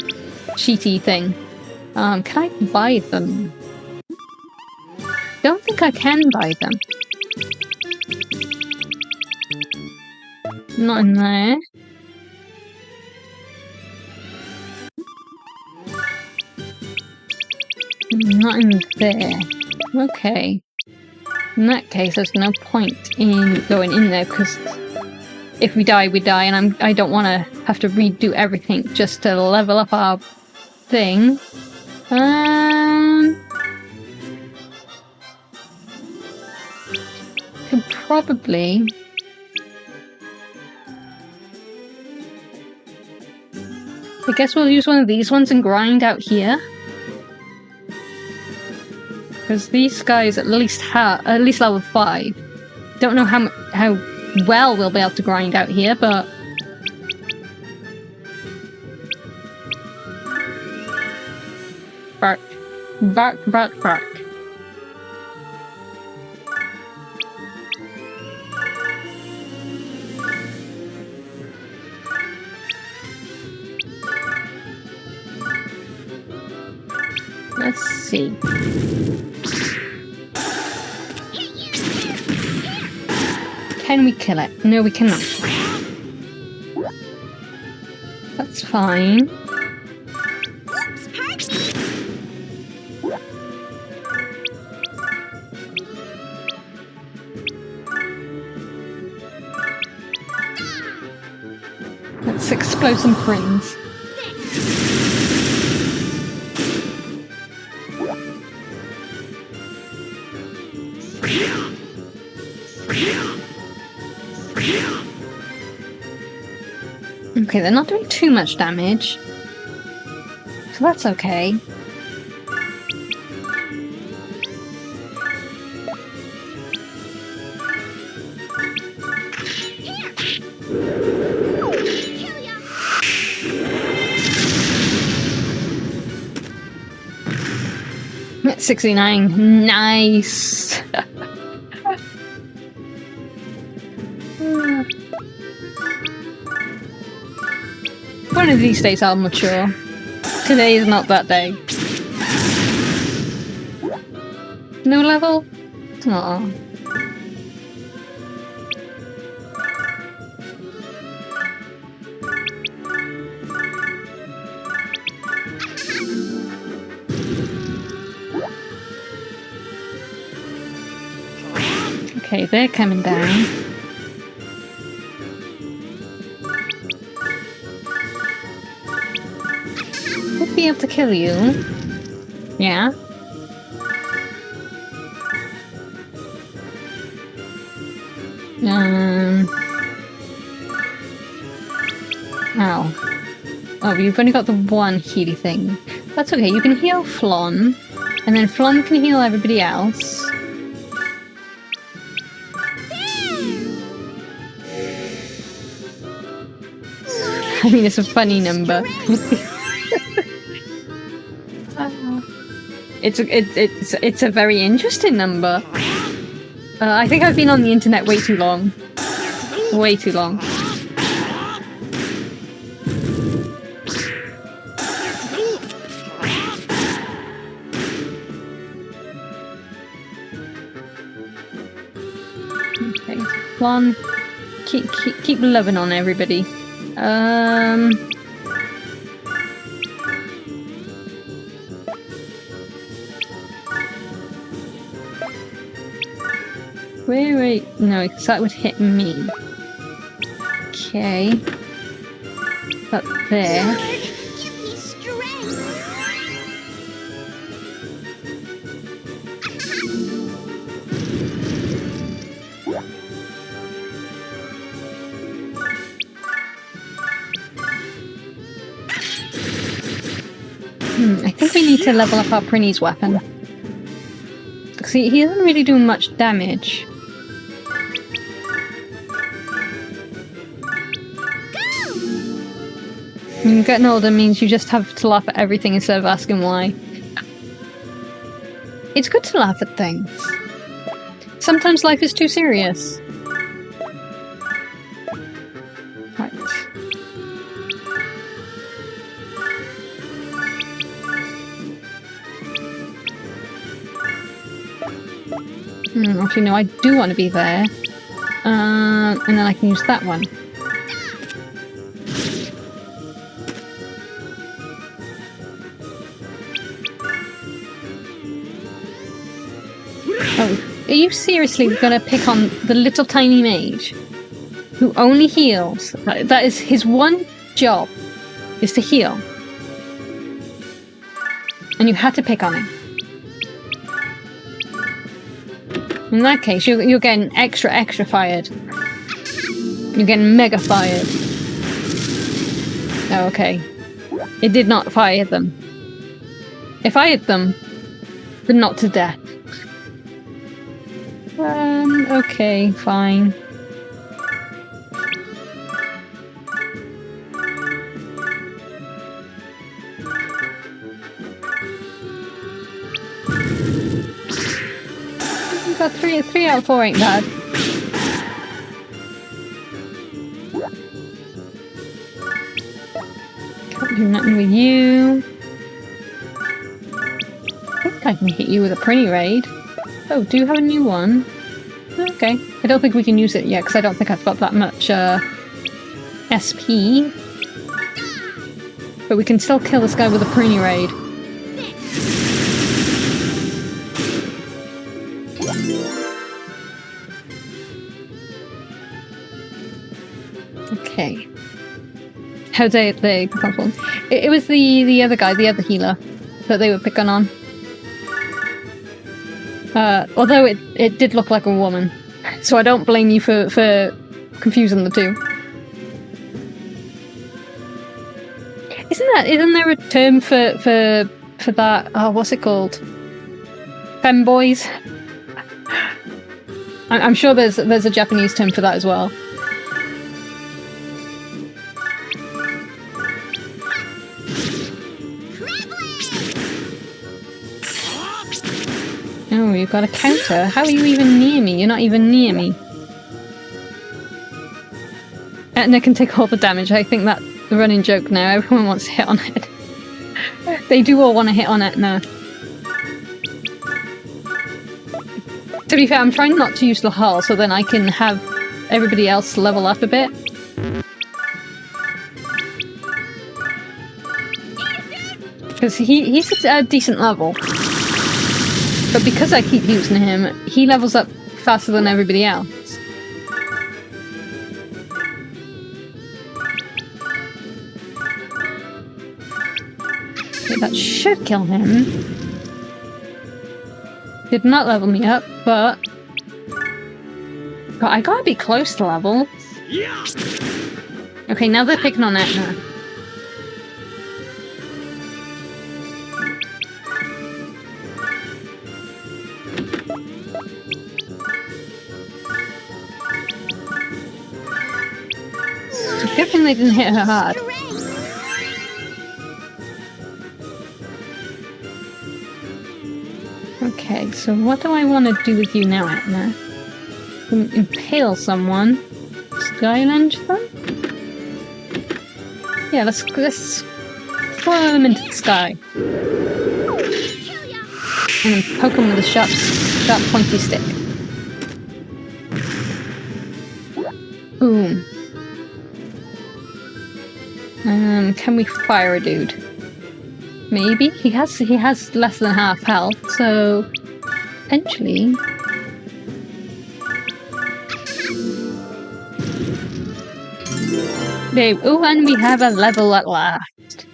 cheaty thing. Can I buy them? Don't think I can buy them. Not in there. Not in there. Okay. In that case, there's no point in going in there because if we die, we die, and I don't want to have to redo everything just to level up our thing. Could probably I guess we'll use one of these ones and grind out here. Because these guys at least level 5. Don't know how well we'll be able to grind out here, but bark, bark, bark, bark. Let's see. Can we kill it? No, we cannot. That's fine. Let's explode some prints. Okay, they're not doing too much damage, so that's okay. At 69, nice! One of these days I'll mature. Today is not that day. No level? Aww. Okay, they're coming down. Would be able to kill you. Yeah. Ow. Oh, you've only got the one healy thing. That's okay, you can heal Flon, and then Flon can heal everybody else. I mean, it's a funny number. It's a very interesting number. I think I've been on the internet way too long. Way too long. Okay, Flon, keep loving on everybody. Wait, no, because that would hit me. Okay. Up there. Give me strength. I think we need to level up our Prinny's weapon. See, he doesn't really do much damage. Getting older means you just have to laugh at everything instead of asking why. It's good to laugh at things. Sometimes life is too serious. Right. Actually, no, I do want to be there. And then I can use that one. Oh, are you seriously gonna pick on the little tiny mage? Who only heals? That is his one job, is to heal. And you had to pick on him. In that case, you're getting extra fired. You're getting mega fired. Oh, okay. It did not if I hit them. If I hit them, but not to death. Okay, fine. Got three out of 4 ain't bad. Can't do nothing with you. I think I can hit you with a Prinny Raid. Oh, do you have a new one? Okay. I don't think we can use it yet because I don't think I've got that much SP. But we can still kill this guy with a Prinny Raid. Okay. How they perform? It was the other guy, the other healer, that they were picking on. Although it did look like a woman, so I don't blame you for confusing the two. Isn't there a term for that? Oh, what's it called? Femboys. I'm sure there's a Japanese term for that as well. Oh, you've got a counter. How are you even near me? You're not even near me. And they can take all the damage. I think that's the running joke now. Everyone wants to hit on it. They do all want to hit on it now. To be fair, I'm trying not to use the hull so then I can have everybody else level up a bit. Because he's at a decent level. But because I keep using him, he levels up faster than everybody else. Okay, that should kill him. Did not level me up, but... God, I gotta be close to level. Okay, now they're picking on Etna. Good thing they didn't hit her hard. Okay, so what do I want to do with you now, Etna? Impale someone. Skylaunch them? Yeah, let's throw them into the sky. And then poke them with a sharp pointy stick. Boom. Can we fire a dude? Maybe? He has less than half health, so potentially. Babe, oh, and we have a level at last.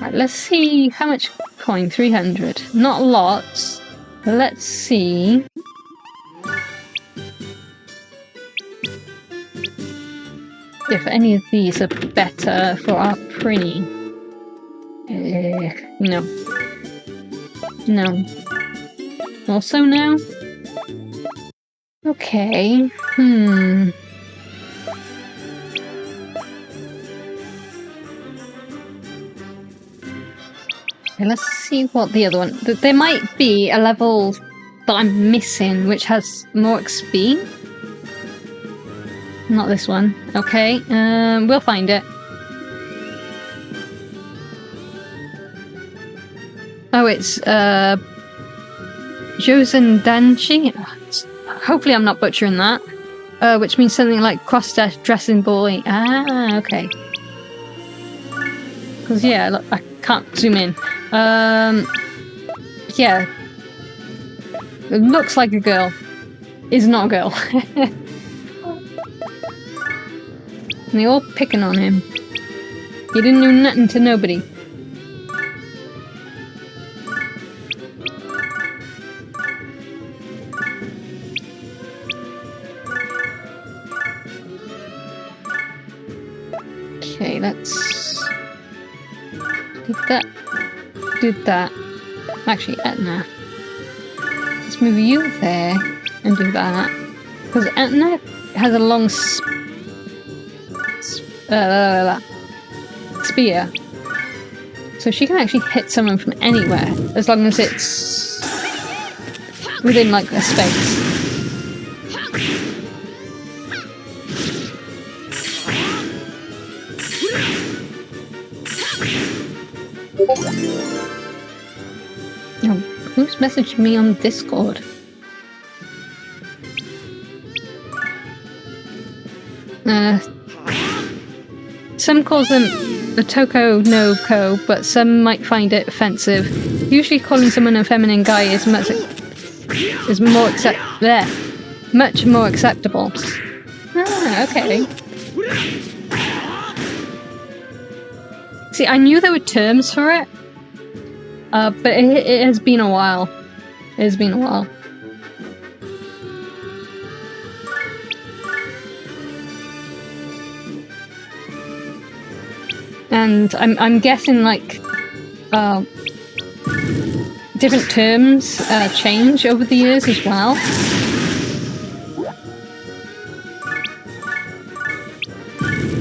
Right, let's see how much coin. 300. Not lots. Let's see. If any of these are better for our Prinny. No. No. Also no? Okay. Okay, let's see what the other one... There might be a level that I'm missing which has more XP. Not this one. Okay, we'll find it. Oh, it's, Josendanchi? Hopefully I'm not butchering that. Which means something like cross-dressing boy. Ah, okay. Because, yeah, look, I can't zoom in. Yeah. It looks like a girl. Is not a girl. And they're all picking on him. He didn't do nothing to nobody. Okay, let's do that. Do that. Actually, Etna. Let's move you there and do that. Because Etna has a long spear. So she can actually hit someone from anywhere, as long as it's within, like, a space. Oh, who's messaged me on Discord? Some calls them a Toko no Ko, but some might find it offensive. Usually calling someone a feminine guy is much more acceptable. Ah, okay. See, I knew there were terms for it, but it has been a while. It has been a while. And I'm guessing, like, different terms change over the years as well.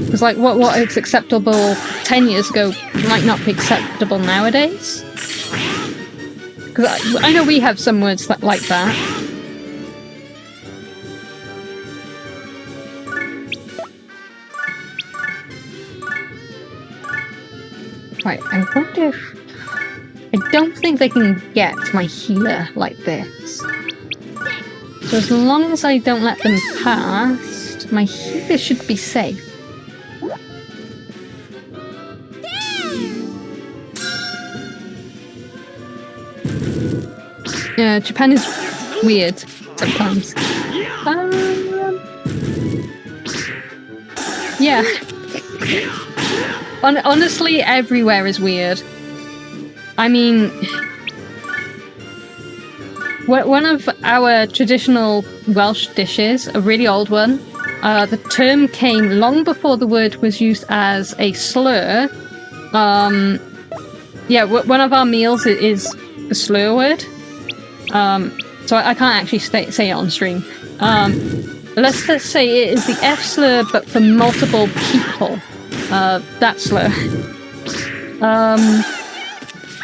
Because, like, what is acceptable 10 years ago might not be acceptable nowadays. Because I know we have some words like that. Right, I wonder if... I don't think they can get my healer like this. So as long as I don't let them past, my healer should be safe. Yeah, Japan is weird sometimes. Yeah. Honestly, everywhere is weird. I mean, one of our traditional Welsh dishes, a really old one, the term came long before the word was used as a slur. Yeah, one of our meals is a slur word. So I can't actually say it on stream. Let's just say it is the F slur, but for multiple people. That slur.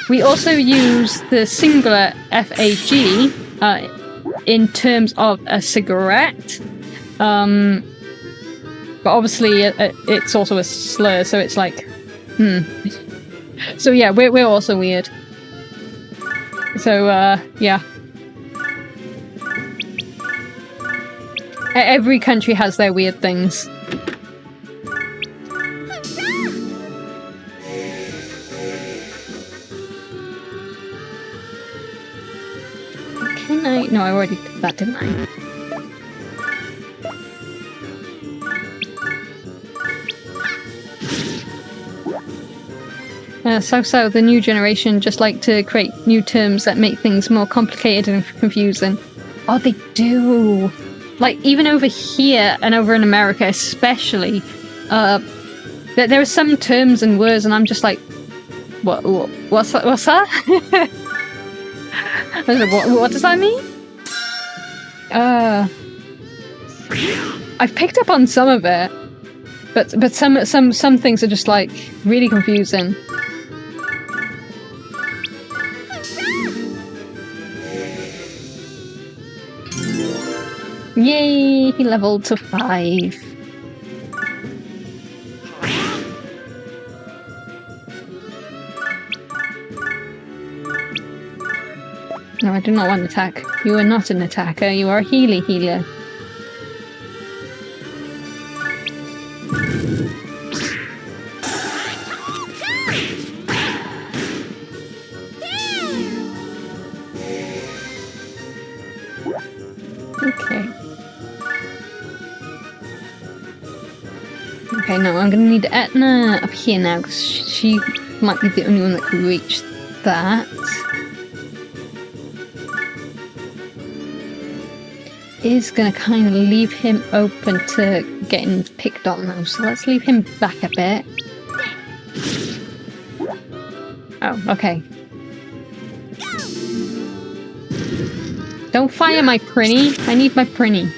We also use the singular FAG in terms of a cigarette. But obviously it's also a slur, so it's like, So yeah, we're also weird. So yeah. Every country has their weird things. Can I? No, I already did that, didn't I? So the new generation just like to create new terms that make things more complicated and confusing. Oh, they do! Like, even over here and over in America especially, there are some terms and words and I'm just like, what's that? I was like, what does that mean? I've picked up on some of it, but some things are just like really confusing. Yay! He leveled to 5. No, I do not want to attack. You are not an attacker, you are a healer. Okay, no, I'm gonna need Etna up here now, because she might be the only one that can reach that. Is gonna kind of leave him open to getting picked on though, so let's leave him back a bit. Oh, okay. Don't fire my Prinny. I need my Prinny.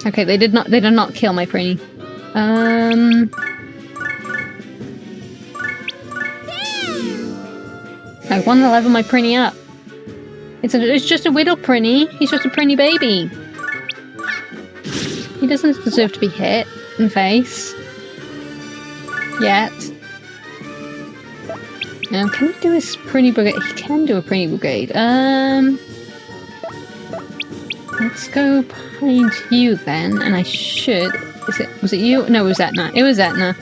Okay, they did not kill my Prinny. I want to level my Prinny up. It's just a Whittle Prinny. He's just a Prinny baby. He doesn't deserve to be hit in the face. Yet. Can he do his Prinny Brigade? He can do a Prinny Brigade. Let's go behind you then, and I should... Was it you? No, it was Etna. It was Etna.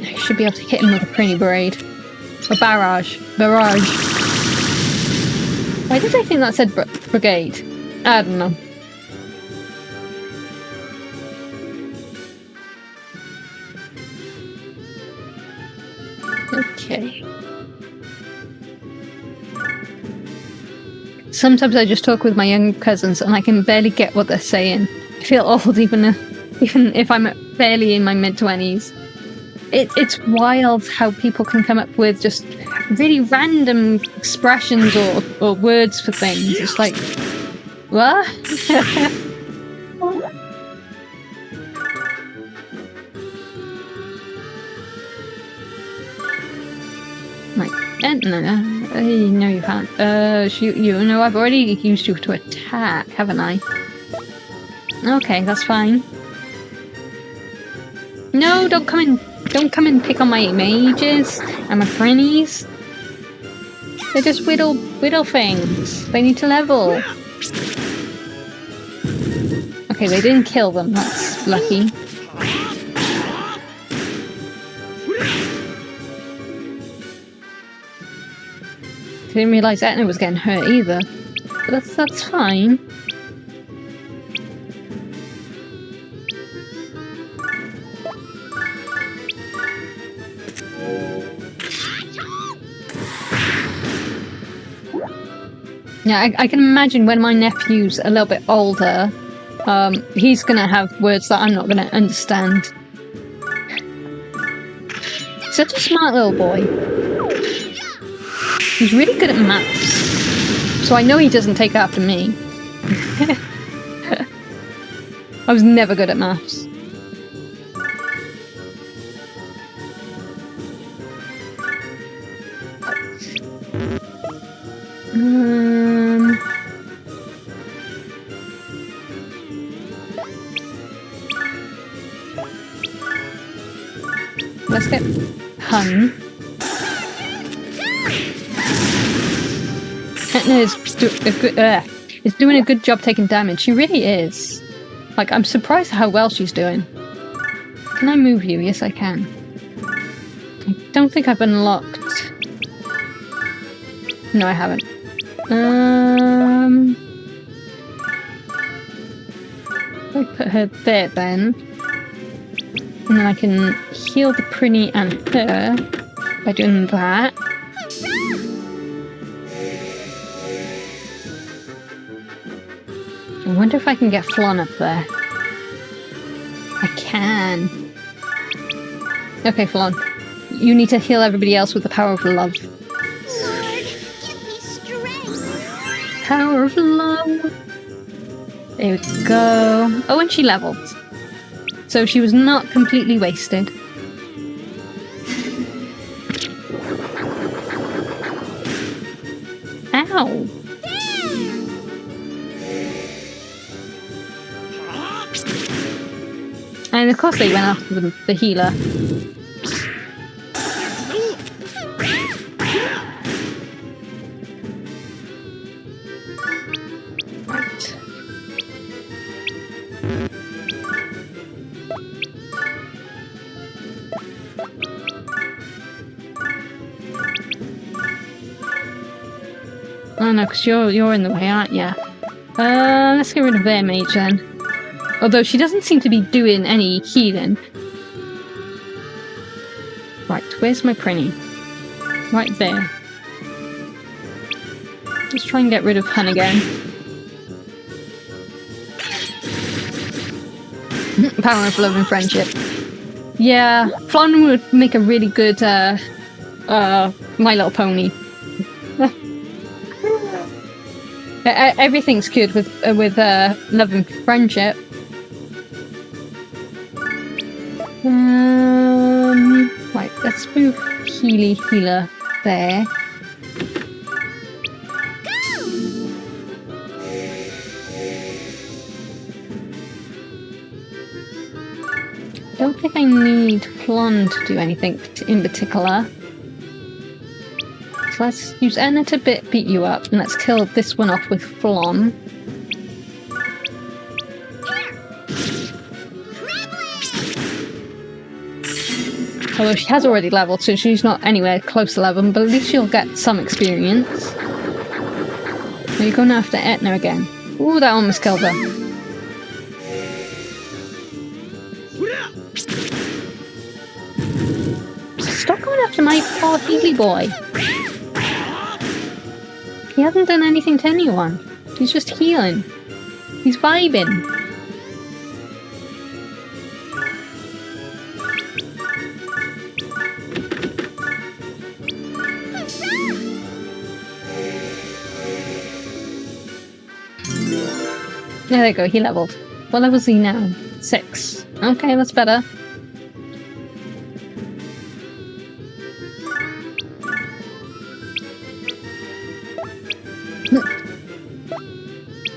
I should be able to hit him with a Prinny Brigade. Or Barrage. Barrage. Why did I think that said Brigade? I don't know. Okay. Sometimes I just talk with my young cousins and I can barely get what they're saying. I feel old even if I'm barely in my mid-20s. It's wild how people can come up with just really random expressions or words for things. It's like, what? No, you can't. Shoot you. No, I've already used you to attack, haven't I? Okay, that's fine. No, don't come and pick on my mages and my Prinnies. They're just whittle things. They need to level. Okay, they didn't kill them. That's lucky. Didn't realise Etna was getting hurt either. But that's fine. Yeah, I can imagine when my nephew's a little bit older, he's gonna have words that I'm not gonna understand. Such a smart little boy. He's really good at maths, so I know he doesn't take after me. I was never good at maths. Let's get hung. Etna is doing a good job taking damage. She really is. Like, I'm surprised how well she's doing. Can I move you? Yes, I can. I don't think I've unlocked... No, I haven't. I'll put her there then. And then I can heal the Prinny and her by doing that. I wonder if I can get Flon up there. I can. Okay, Flon. You need to heal everybody else with the power of love. Lord, give me strength. Power of love. There we go. Oh, and she leveled. So she was not completely wasted. Ow! And of course they went after the healer. Right. Oh no, because you're in the way, aren't you? Let's get rid of their mage then. Although she doesn't seem to be doing any healing. Right, where's my Prinny? Right there. Let's try and get rid of Hun again. Power of love and friendship. Yeah, Flan would make a really good My Little Pony. Everything's good with love and friendship. Right, let's move Healer there. Don't think I need Flan to do anything in particular. So let's use Enna to beat you up, and let's kill this one off with Flan. Although she has already leveled, so she's not anywhere close to level, but at least she'll get some experience. Now you're going after Etna again. Ooh, that almost killed her. Stop going after my poor Healy boy. He hasn't done anything to anyone. He's just healing. He's vibing. There we go, he leveled. What level is he now? 6. Okay, that's better.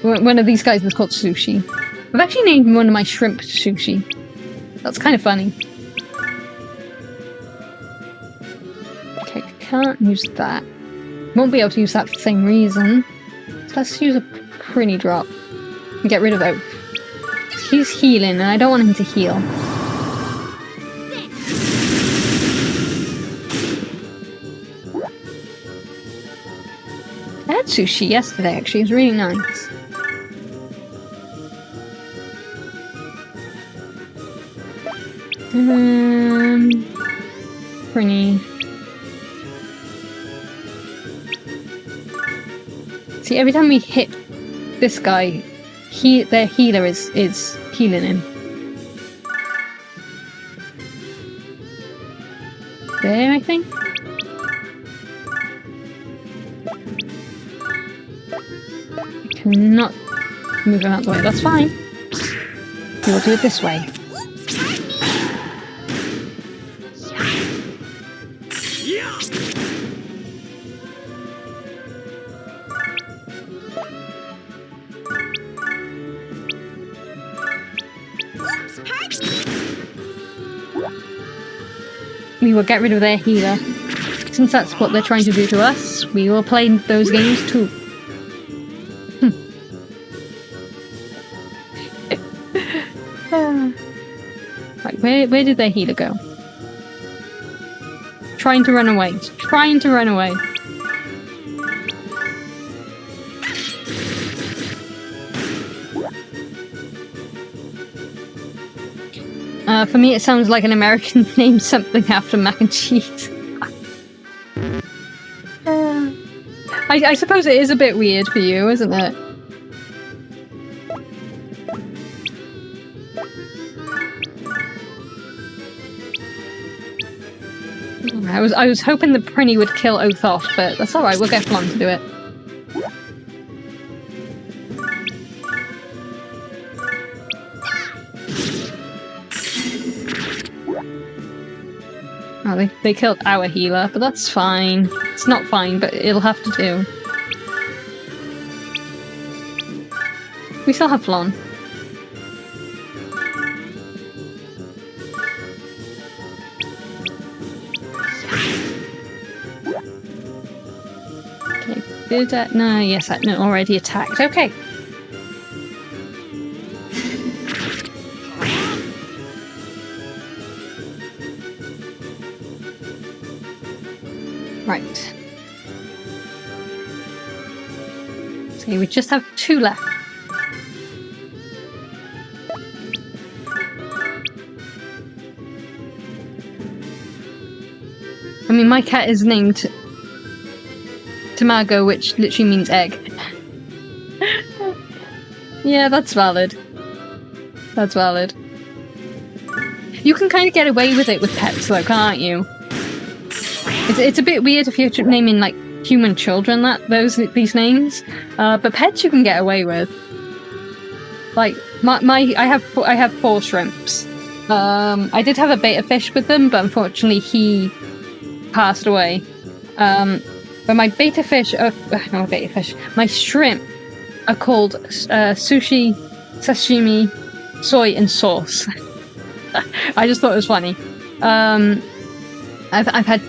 One of these guys was called Sushi. I've actually named one of my shrimp Sushi. That's kind of funny. Okay, can't use that. Won't be able to use that for the same reason. So let's use a Prinny Drop. And get rid of Oath. He's healing and I don't want him to heal. I had sushi yesterday actually, it was really nice. Prinny. See, every time we hit this guy, their healer is healing him. There, I think. I cannot move him out the way. That's fine. We will do it this way. We will get rid of their healer. Since that's what they're trying to do to us, we will play those games too. Right, where did their healer go? Trying to run away. Trying to run away. For me, it sounds like an American named something after mac and cheese. I suppose it is a bit weird for you, isn't it? I was hoping the Prinny would kill Oath off, but that's alright, we'll get Flan to do it. Oh, they killed our healer, but that's fine. It's not fine, but it'll have to do. We still have Flan. Okay, did that? No, yes, that no, already attacked. Okay. Right. So we just have 2 left. I mean, my cat is named Tamago, which literally means egg. Yeah, that's valid. That's valid. You can kind of get away with it with pets, though, can't you? It's a bit weird if you're naming like human children these names, but pets you can get away with. Like I have 4 shrimps. I did have a beta fish with them, but unfortunately he passed away. But my beta fish, my shrimp are called sushi, sashimi, soy, and sauce. I just thought it was funny. I've had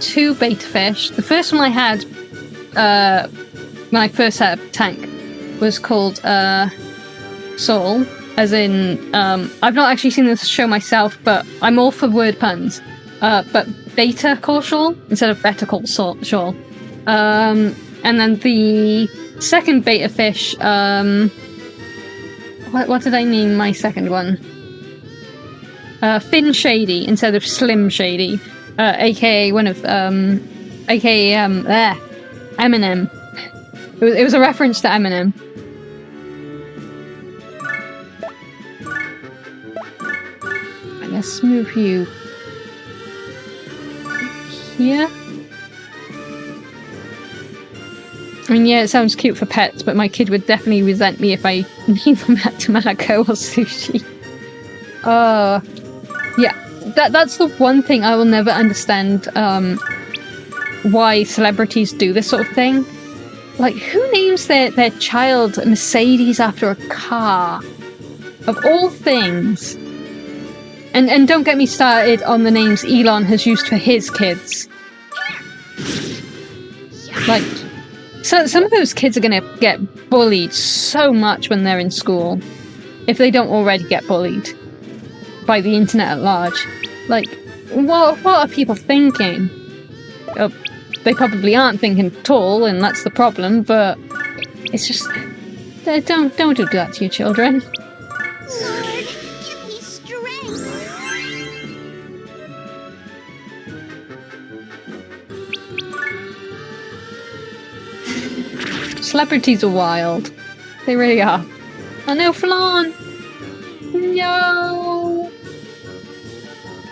2 beta fish. The first one I had when I first set up tank was called Soul, as in I've not actually seen this show myself, but I'm all for word puns. But Beta call Shawl instead of Better call Shawl. And then the second beta fish, what did I name my second one? Thin Shady instead of Slim Shady, aka one of aka Eminem. It was a reference to Eminem. Right, let's move you here. I mean, yeah, it sounds cute for pets, but my kid would definitely resent me if I name them after Malako or Sushi. Yeah, that's the one thing I will never understand, why celebrities do this sort of thing. Like, who names their child Mercedes after a car? Of all things. And don't get me started on the names Elon has used for his kids. Like, so some of those kids are gonna get bullied so much when they're in school, if they don't already get bullied by the internet at large. Like, what are people thinking? They probably aren't thinking at all, and that's the problem, but it's just... Don't do that to your children. Lord, give me strength. Celebrities are wild. They really are. Oh no, Flan! No!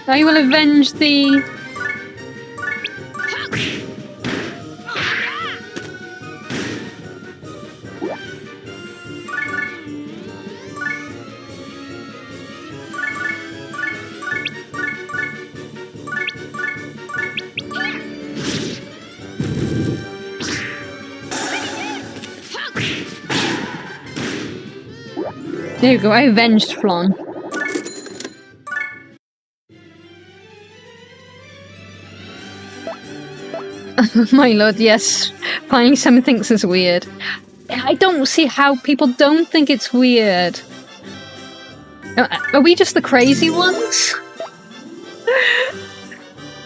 I will avenge thee! There you go, I avenged Flan. My lord, yes. Finally someone thinks it's weird. I don't see how people don't think it's weird. Are we just the crazy ones?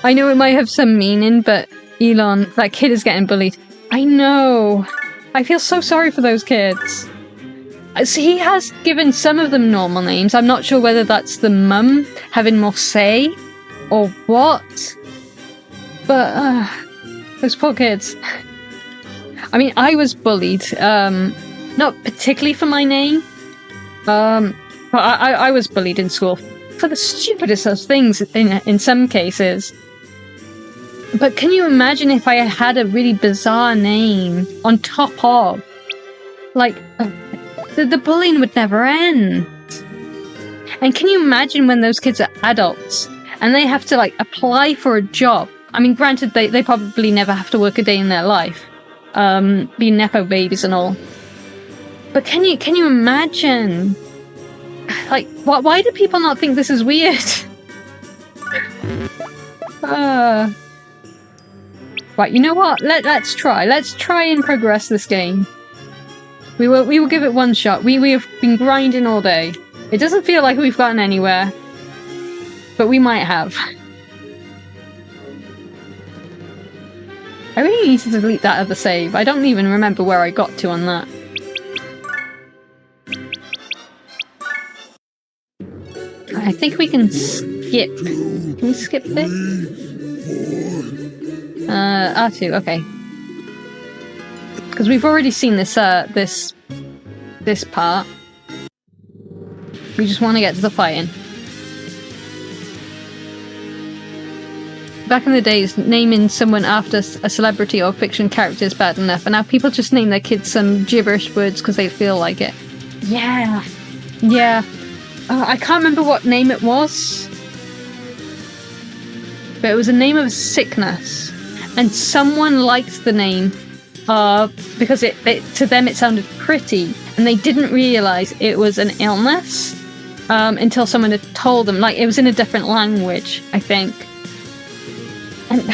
I know it might have some meaning, but Elon, that kid is getting bullied. I know. I feel so sorry for those kids. So he has given some of them normal names. I'm not sure whether that's the mum having more say or what. But those poor kids. I mean, I was bullied. Not particularly for my name. But I was bullied in school for the stupidest of things in some cases. But can you imagine if I had a really bizarre name on top of? Like, the bullying would never end. And can you imagine when those kids are adults and they have to, like, apply for a job? I mean, granted, they probably never have to work a day in their life, being nepo babies and all. But can you imagine? Like, why do people not think this is weird? Right, you know what? Let's try. Let's try and progress this game. We will give it one shot. We have been grinding all day. It doesn't feel like we've gotten anywhere, but we might have. I really need to delete that other save. I don't even remember where I got to on that. I think we can skip. Can we skip this? R2, okay. Because we've already seen this this part. We just want to get to the fighting. back in the days, naming someone after a celebrity or fiction character is bad enough, and now people just name their kids some gibberish words because they feel like it. Yeah. Yeah. I can't remember what name it was, but it was a name of a sickness, and someone liked the name because it to them it sounded pretty, and they didn't realize it was an illness until someone had told them. Like, it was in a different language, I think. And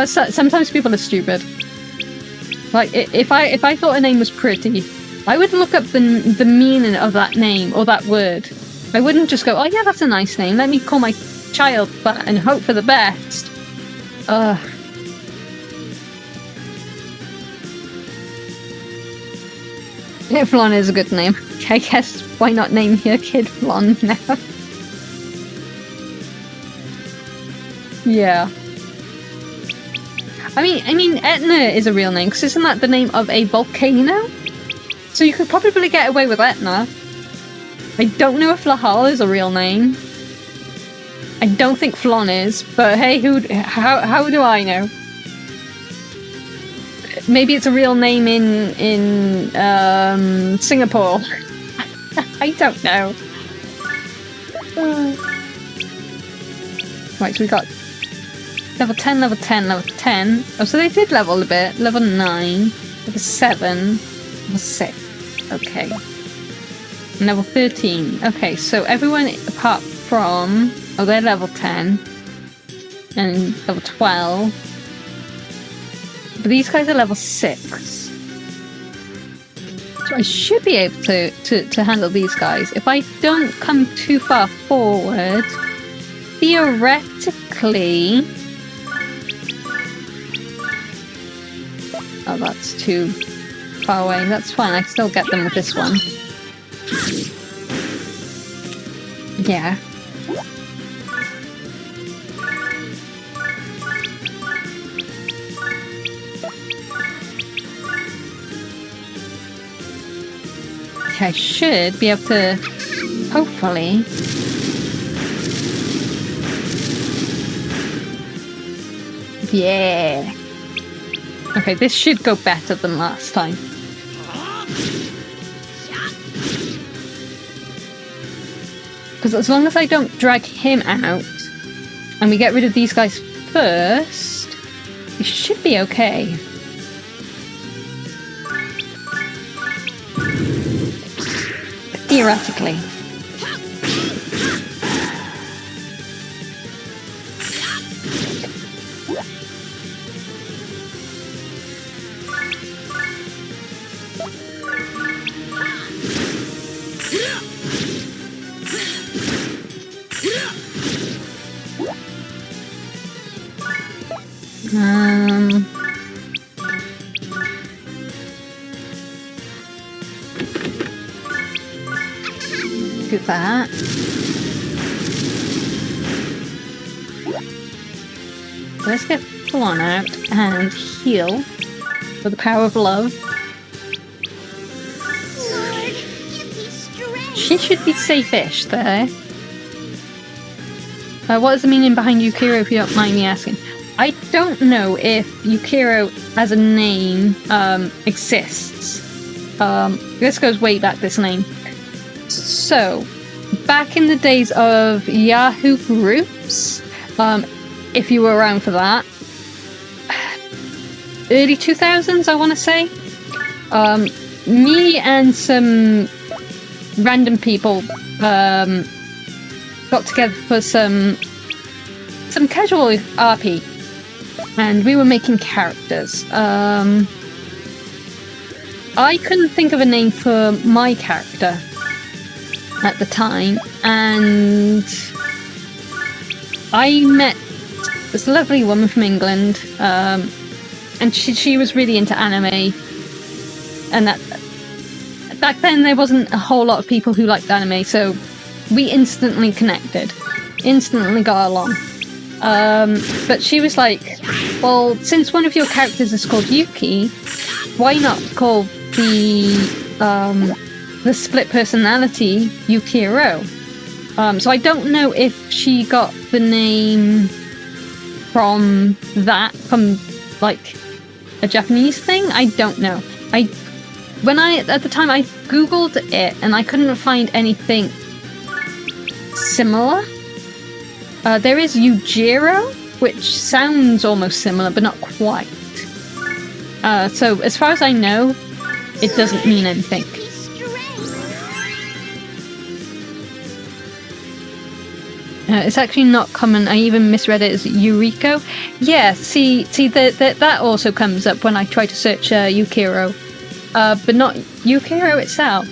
sometimes people are stupid. Like, if I thought a name was pretty, I would look up the meaning of that name or that word. I wouldn't just go, oh yeah, that's a nice name, let me call my child that and hope for the best. Flon is a good name. I guess why not name your kid Flon now? Yeah. I mean, Etna is a real name, because isn't that the name of a volcano? So you could probably get away with Etna. I don't know if Lahal is a real name. I don't think Flon is, but hey, how do I know? Maybe it's a real name in Singapore. I don't know. Right, so we got level 10, level 10, level 10. Oh, so they did level a bit. Level 9, level 7, level 6. Okay. And level 13. Okay, so everyone apart from... Oh, they're level 10. And level 12. But these guys are level 6. So I should be able to handle these guys. If I don't come too far forward, theoretically... Oh, that's too far away. That's fine, I can still get them with this one. Yeah. I should be able to, hopefully... Yeah! Okay, this should go better than last time. Because as long as I don't drag him out, and we get rid of these guys first, we should be okay. Theoretically. Do that. Let's get Flon out and heal with the power of love. Lord, give me strength. She should be safe-ish there. What is the meaning behind Yukiro, if you don't mind me asking? I don't know if Yukiro as a name exists. This goes way back, this name. So, back in the days of Yahoo groups, if you were around for that, early 2000s, I want to say, me and some random people got together for some casual RP, and we were making characters. I couldn't think of a name for my character at the time, and I met this lovely woman from England, and she was really into anime, and that back then there wasn't a whole lot of people who liked anime, so we instantly connected, instantly got along. But she was like, well, since one of your characters is called Yuki, why not call the split personality Yukiro? So I don't know if she got the name from like a Japanese thing. I don't know. At the time I googled it and I couldn't find anything similar. There is Yukiro, which sounds almost similar, but not quite. So as far as I know, it doesn't mean anything. It's actually not common. I even misread it as Yuriko. Yeah, see, that also comes up when I try to search Yukiro, but not Yukiro itself.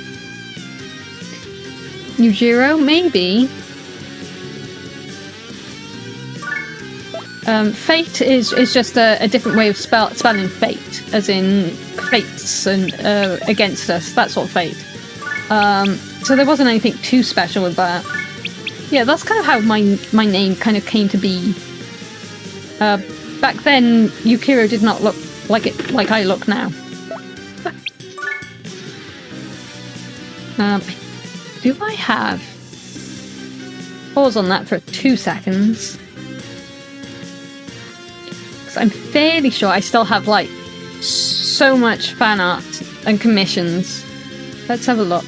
Yujiro, maybe. Fate is just a different way of spelling fate, as in fates and against us, that sort of fate. So there wasn't anything too special with that. Yeah, that's kind of how my name kind of came to be. Back then, Yukiro did not look like I look now. Do I have... Pause on that for 2 seconds. Because I'm fairly sure I still have, like, so much fan art and commissions. Let's have a look.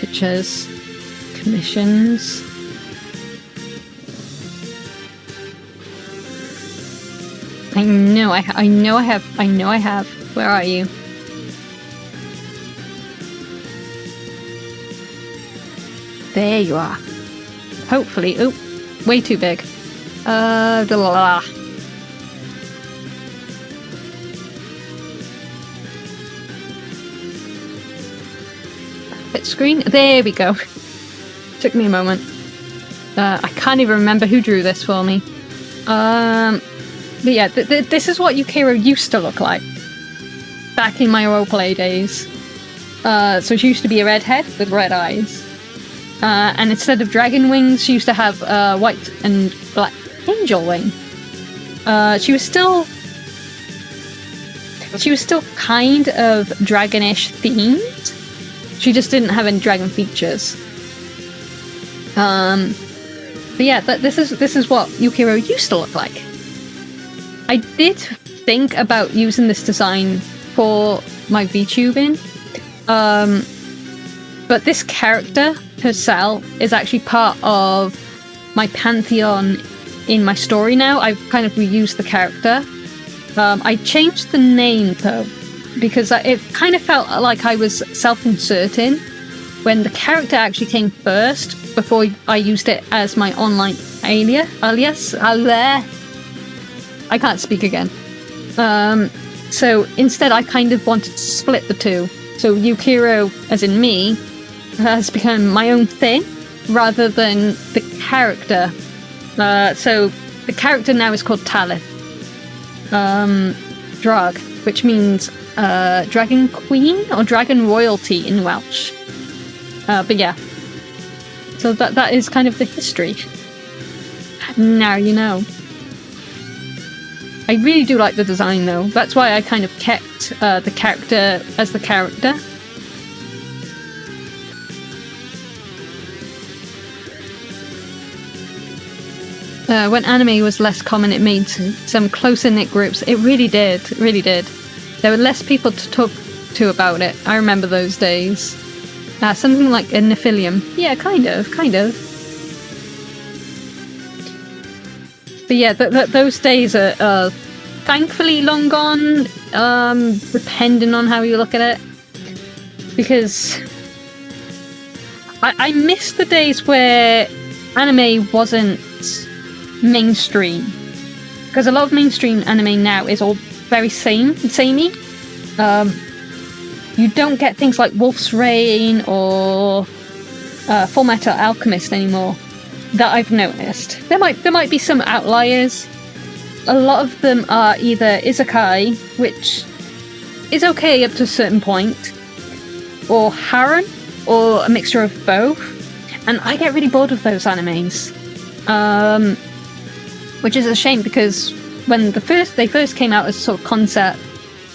Pictures. Commissions. I know I have. Where are you? There you are. Hopefully. Oh, way too big. Fit screen. There we go. Took me a moment. I can't even remember who drew this for me. But yeah, this is what Yukiro used to look like back in my roleplay days. So she used to be a redhead with red eyes. And instead of dragon wings, she used to have white and black angel wing. She was still kind of dragonish themed. She just didn't have any dragon features. But yeah, this is what Yukiro used to look like. I did think about using this design for my VTubing, but this character herself is actually part of my pantheon in my story now. I've kind of reused the character. I changed the name though, because it kind of felt like I was self-inserting when the character actually came first before I used it as my online alias. I can't speak again. So instead I kind of wanted to split the two. So Yukiro, as in me, has become my own thing rather than the character. So the character now is called Talith. Drag, which means dragon queen or dragon royalty in Welsh. But yeah. So that is kind of the history. Now you know. I really do like the design though. That's why I kind of kept the character as the character. When anime was less common, it made some closer-knit groups. It really did. It really did. There were less people to talk to about it. I remember those days. Something like a Nephilium. Yeah, kind of. But yeah, those days are thankfully long gone, depending on how you look at it. Because I miss the days where anime wasn't mainstream. Because a lot of mainstream anime now is all very samey. You don't get things like Wolf's Rain or Full Metal Alchemist anymore. That I've noticed. There might be some outliers. A lot of them are either isekai, which is okay up to a certain point, or harem, or a mixture of both. And I get really bored of those animes. Which is a shame because when they first came out as a sort of concept,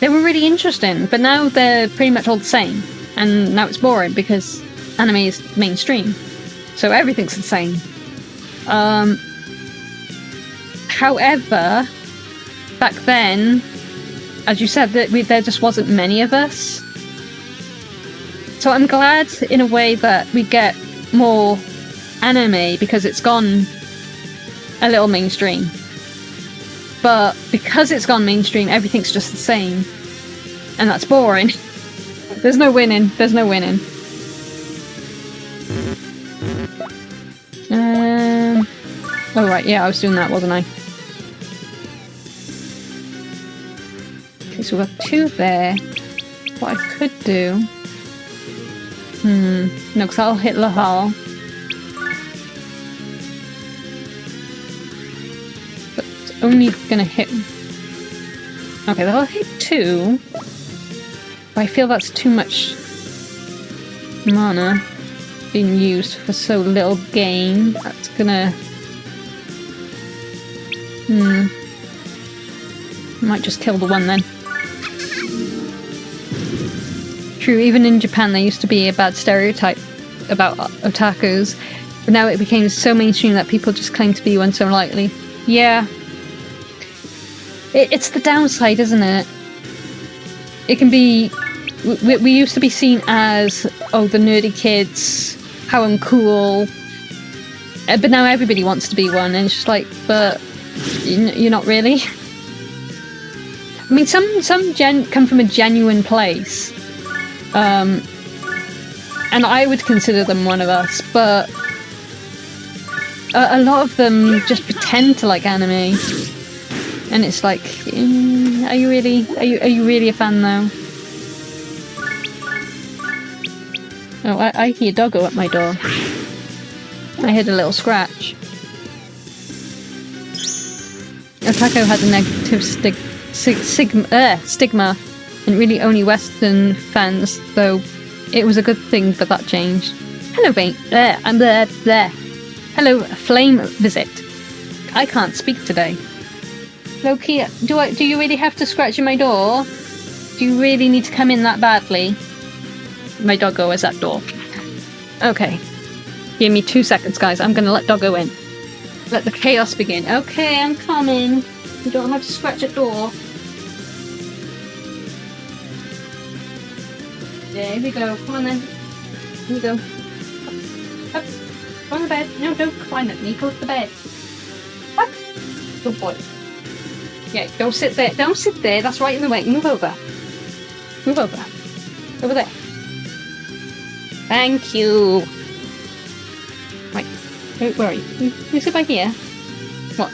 they were really interesting, but now they're pretty much all the same. And now it's boring because anime is mainstream. So everything's the same. However, back then, as you said, that there just wasn't many of us. So I'm glad, in a way, that we get more anime because it's gone a little mainstream. But because it's gone mainstream, everything's just the same. And that's boring. There's no winning. There's no winning. Oh right, yeah, I was doing that, wasn't I? Okay, so we've got 2 there. What I could do... no, because I'll hit Lahal. But it's only gonna hit... Okay, that'll hit 2. But I feel that's too much mana being used for so little gain. That's gonna... Might just kill the one then. True, even in Japan there used to be a bad stereotype about otakus, but now it became so mainstream that people just claim to be one so lightly. Yeah. It's the downside, isn't it? It can be... We used to be seen as, oh, the nerdy kids, how I'm cool, but now everybody wants to be one, and it's just like, but you're not really. I mean, some come from a genuine place, and I would consider them one of us, but a lot of them just pretend to like anime, and it's like, are you really a fan though? Oh, I hear doggo at my door. I heard a little scratch. Otaku has a negative stigma, and really only Western fans, though it was a good thing that that changed. Hello, Vane. I'm there. Hello, Flame Visit. I can't speak today. Loki, do you really have to scratch at my door? Do you really need to come in that badly? My doggo is at door. Okay. Give me 2 seconds, guys. I'm gonna let doggo in. Let the chaos begin. Okay, I'm coming. You don't have to scratch at door. There we go. Come on then. Here we go. Up. Go on the bed. No, don't climb at me. Go to the bed. Up. Good boy. Yeah, don't sit there. Don't sit there. That's right in the way. Move over. Move over. Over there. Thank you. Right. Where are you? You sit by here. What?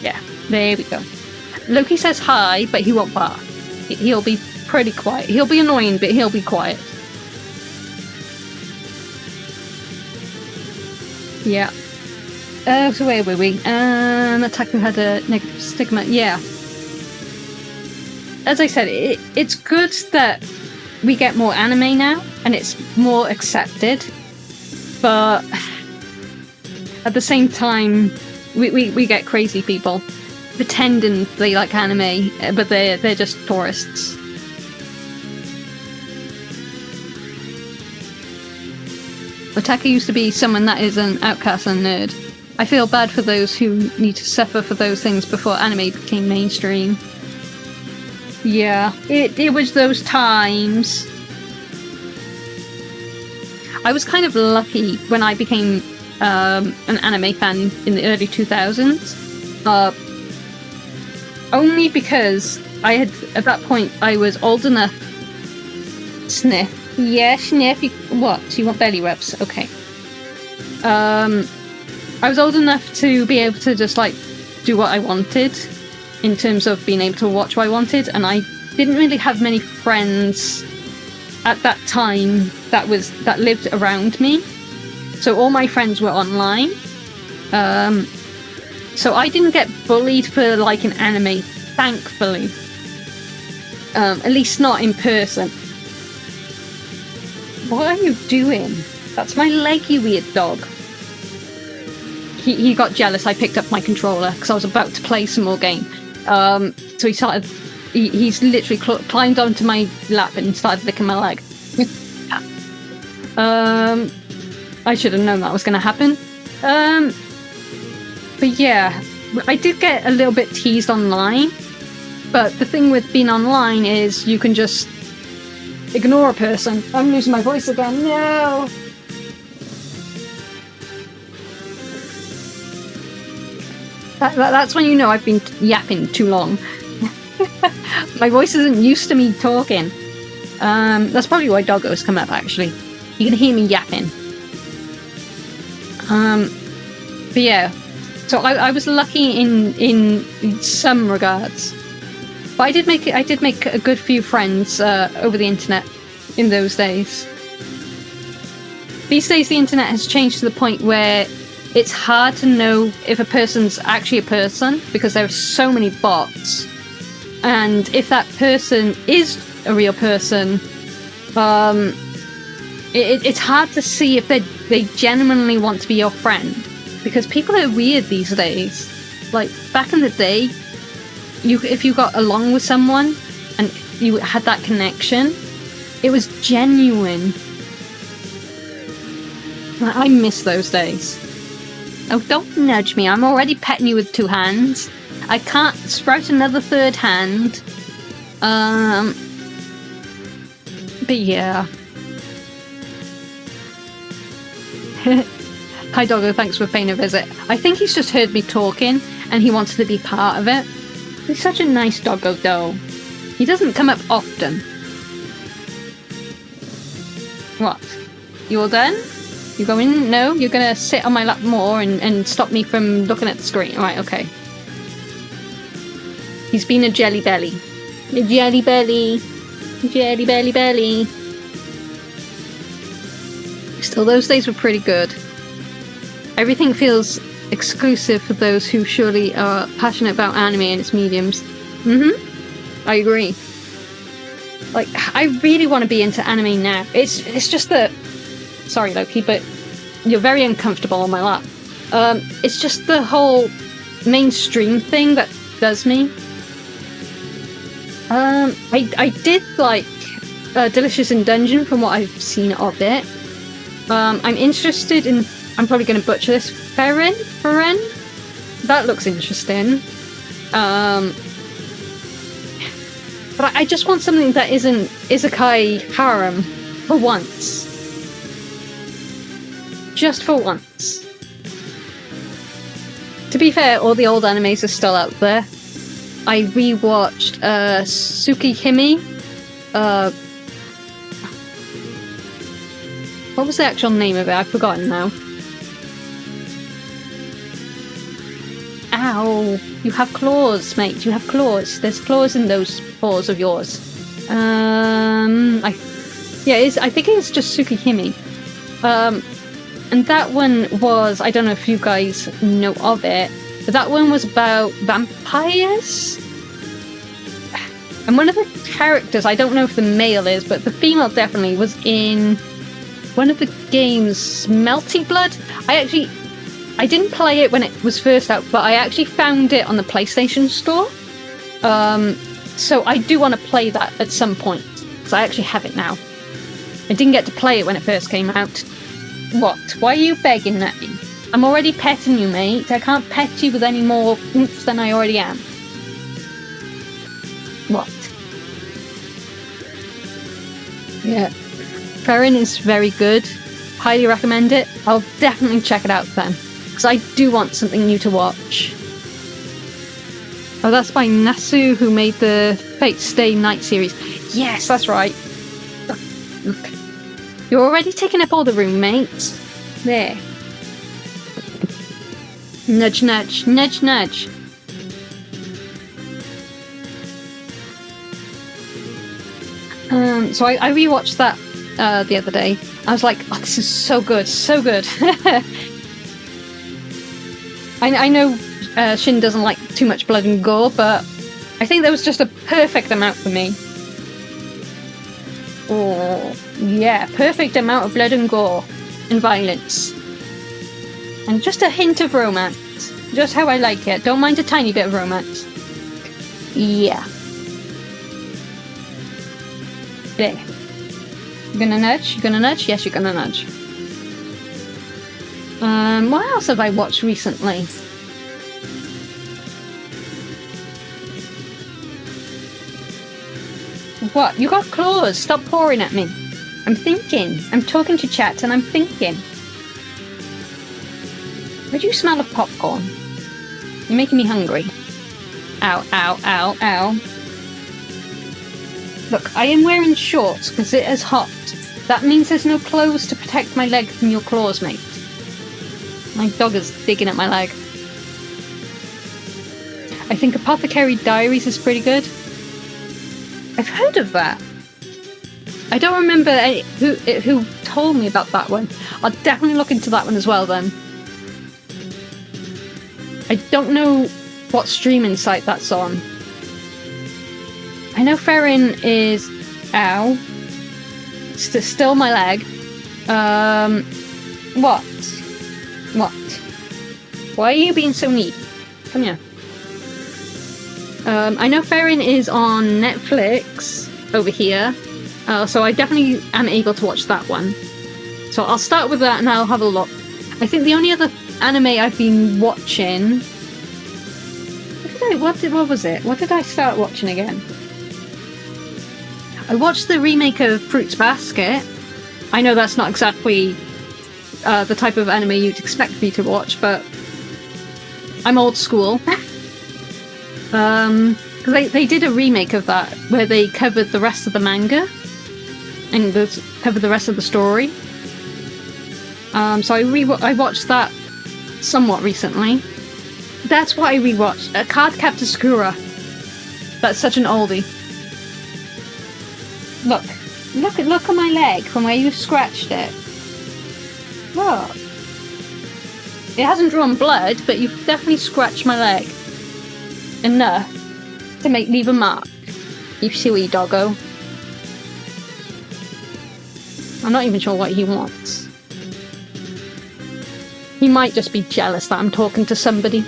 Yeah. There we go. Loki says hi, but he won't bark. He'll be pretty quiet. He'll be annoying, but he'll be quiet. Yeah. So where were we? Otaku had a negative stigma. Yeah. As I said, it's good that we get more anime now, and it's more accepted. But at the same time, we get crazy people pretending they like anime, but they're just tourists. Otaku used to be someone that is an outcast and nerd. I feel bad for those who need to suffer for those things before anime became mainstream. Yeah, it was those times. I was kind of lucky when I became an anime fan in the early 2000s. Only because at that point, I was old enough. Sniff. Yeah, sniff. What? You want belly rubs? Okay. I was old enough to be able to just, like, do what I wanted in terms of being able to watch what I wanted, and I didn't really have many friends at that time that lived around me. So all my friends were online. So I didn't get bullied for liking anime, thankfully. At least not in person. What are you doing? That's my leg, you weird dog. He got jealous I picked up my controller because I was about to play some more game. So he started... He's literally climbed onto my lap and started licking my leg. I should have known that was going to happen. But yeah, I did get a little bit teased online. But the thing with being online is you can just ignore a person. I'm losing my voice again. No! That's when you know I've been yapping too long. My voice isn't used to me talking. That's probably why Doggo's come up, actually. You can hear me yapping. But yeah. So I was lucky in some regards. But I did make a good few friends over the internet in those days. These days the internet has changed to the point where it's hard to know if a person's actually a person because there are so many bots. And if that person is a real person, it's hard to see if they genuinely want to be your friend. Because people are weird these days. Like, back in the day, if you got along with someone and you had that connection, it was genuine. I miss those days. Oh, don't nudge me. I'm already petting you with 2 hands. I can't sprout another 3rd hand. But yeah. Hi Doggo, thanks for paying a visit. I think he's just heard me talking and he wanted to be part of it. He's such a nice doggo though. He doesn't come up often. What? You all done? You going? No? You're gonna sit on my lap more and stop me from looking at the screen. Right, okay. He's been a jelly belly. A jelly belly. Jelly belly belly. Still, those days were pretty good. Everything feels exclusive for those who surely are passionate about anime and its mediums. I agree. Like, I really want to be into anime now. It's just that... Sorry, Loki, but you're very uncomfortable on my lap. It's just the whole mainstream thing that does me. I did like Delicious in Dungeon from what I've seen of it. I'm interested in... I'm probably going to butcher this. Feren? That looks interesting. But I just want something that isn't Isekai harem for once. Just for once. To be fair, all the old animes are still out there. I rewatched Tsukihime. What was the actual name of it? I've forgotten now. Ow! You have claws, mate. You have claws. There's claws in those paws of yours. I think it's just Tsukihime. And that one was, I don't know if you guys know of it, but that one was about vampires? And one of the characters, I don't know if the male is, but the female definitely was in one of the games, Melty Blood. I didn't play it when it was first out, but I actually found it on the PlayStation Store. So I do want to play that at some point, because I actually have it now. I didn't get to play it when it first came out. What? Why are you begging at me? I'm already petting you, mate. I can't pet you with any more oomph than I already am. What? Yeah. Feren is very good. Highly recommend it. I'll definitely check it out then. Because I do want something new to watch. Oh, that's by Nasu, who made the Fate Stay Night series. Yes, that's right. Look. You're already taking up all the room, mate. There. Nudge, nudge, nudge, nudge. So I rewatched that the other day. I was like, oh, this is so good, so good. I know Shin doesn't like too much blood and gore, but I think that was just a perfect amount for me. Oh, yeah, perfect amount of blood and gore and violence. And just a hint of romance. Just how I like it. Don't mind a tiny bit of romance. Yeah. There. You gonna nudge? You gonna nudge? Yes, you're gonna nudge. What else have I watched recently? What? You got claws! Stop pouring at me! I'm thinking! I'm talking to chat and I'm thinking! Where do you smell of popcorn? You're making me hungry. Ow, ow, ow, ow. Look, I am wearing shorts because it is hot. That means there's no clothes to protect my leg from your claws, mate. My dog is digging at my leg. I think Apothecary Diaries is pretty good. I've heard of that. I don't remember who told me about that one. I'll definitely look into that one as well then. I don't know what streaming site that's on. I know Ferrin is... Ow. Still my leg. What? What? Why are you being so needy? Come here. I know Ferrin is on Netflix over here. So I definitely am able to watch that one. So I'll start with that and I'll have a look. I think the only other anime I've been watching... What was it? What did I start watching again? I watched the remake of Fruits Basket. I know that's not exactly the type of anime you'd expect me to watch, but I'm old school. They did a remake of that where they covered the rest of the manga and covered the rest of the story. So I watched that somewhat recently. That's what I rewatched. Cardcaptor Sakura. That's such an oldie. Look at my leg from where you scratched it. Look. It hasn't drawn blood, but you've definitely scratched my leg. Enough to leave a mark. You silly doggo. I'm not even sure what he wants. He might just be jealous that I'm talking to somebody.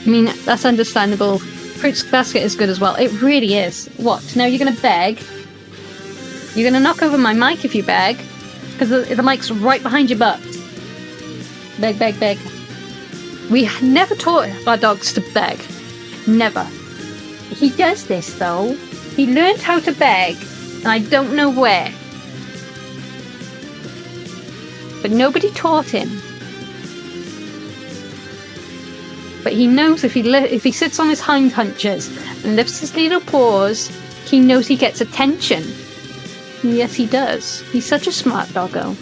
I mean, that's understandable. Fruits Basket is good as well. It really is. What? Now you're gonna beg? You're gonna knock over my mic if you beg? Because the mic's right behind your butt. Beg, beg, beg. We never taught our dogs to beg. Never. He does this, though. He learned how to beg, and I don't know where. But nobody taught him. But he knows if he sits on his hind haunches and lifts his little paws, he knows he gets attention. Yes, he does. He's such a smart doggo.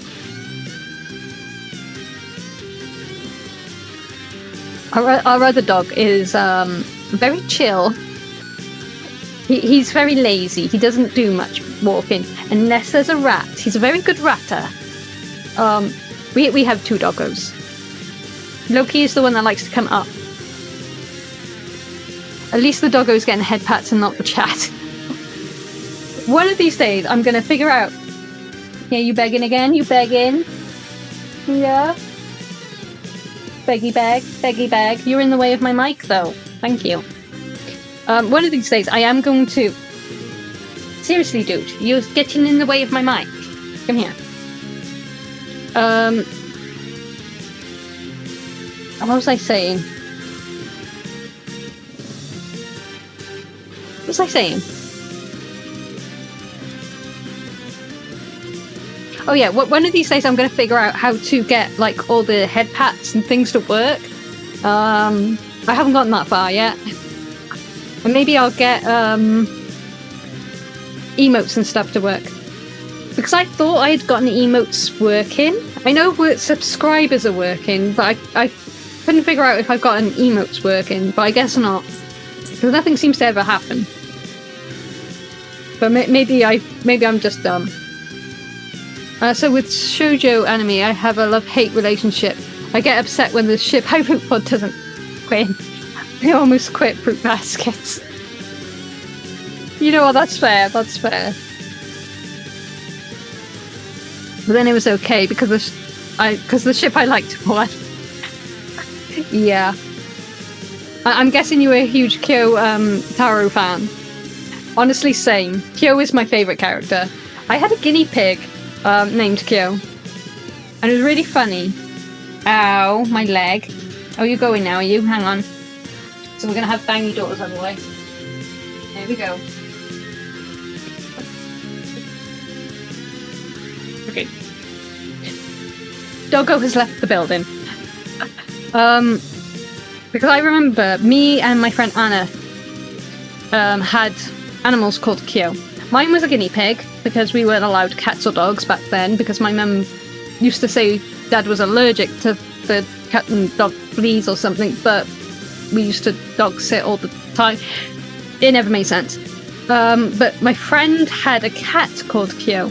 Our other dog is very chill. He's very lazy. He doesn't do much walking unless there's a rat. He's a very good ratter. We have two doggos. Loki is the one that likes to come up. At least the doggo's getting head pats and not the chat. One of these days, I'm gonna figure out. Yeah, you begging again? You begging? Yeah. Beggy bag, beggy bag. You're in the way of my mic, though. Thank you. One of these days, I am going to... Seriously, dude, you're getting in the way of my mic. Come here. What was I saying? What was I saying? Oh yeah, one of these days I'm going to figure out how to get like all the head pats and things to work. I haven't gotten that far yet. And maybe I'll get emotes and stuff to work. Because I thought I had gotten emotes working. I know subscribers are working, but I couldn't figure out if I've gotten emotes working, but I guess not. Because nothing seems to ever happen. But maybe I'm just dumb. So with shoujo anime, I have a love-hate relationship. I get upset when the ship I root for doesn't win. I almost quit Fruit Baskets. You know what, that's fair, that's fair. But then it was okay because the ship I liked won. Yeah. I'm guessing you were a huge Kyo Taro fan. Honestly, same. Kyo is my favourite character. I had a guinea pig named Kyo. And it was really funny. Ow, my leg. Oh, you're going now, are you? Hang on. So we're going to have banging doors on the way. There we go. Okay. Doggo has left the building. Because I remember me and my friend Anna had animals called Kyo. Mine was a guinea pig, because we weren't allowed cats or dogs back then, because my mum used to say Dad was allergic to the cat and dog fleas or something, but we used to dog sit all the time. It never made sense. But my friend had a cat called Kyo,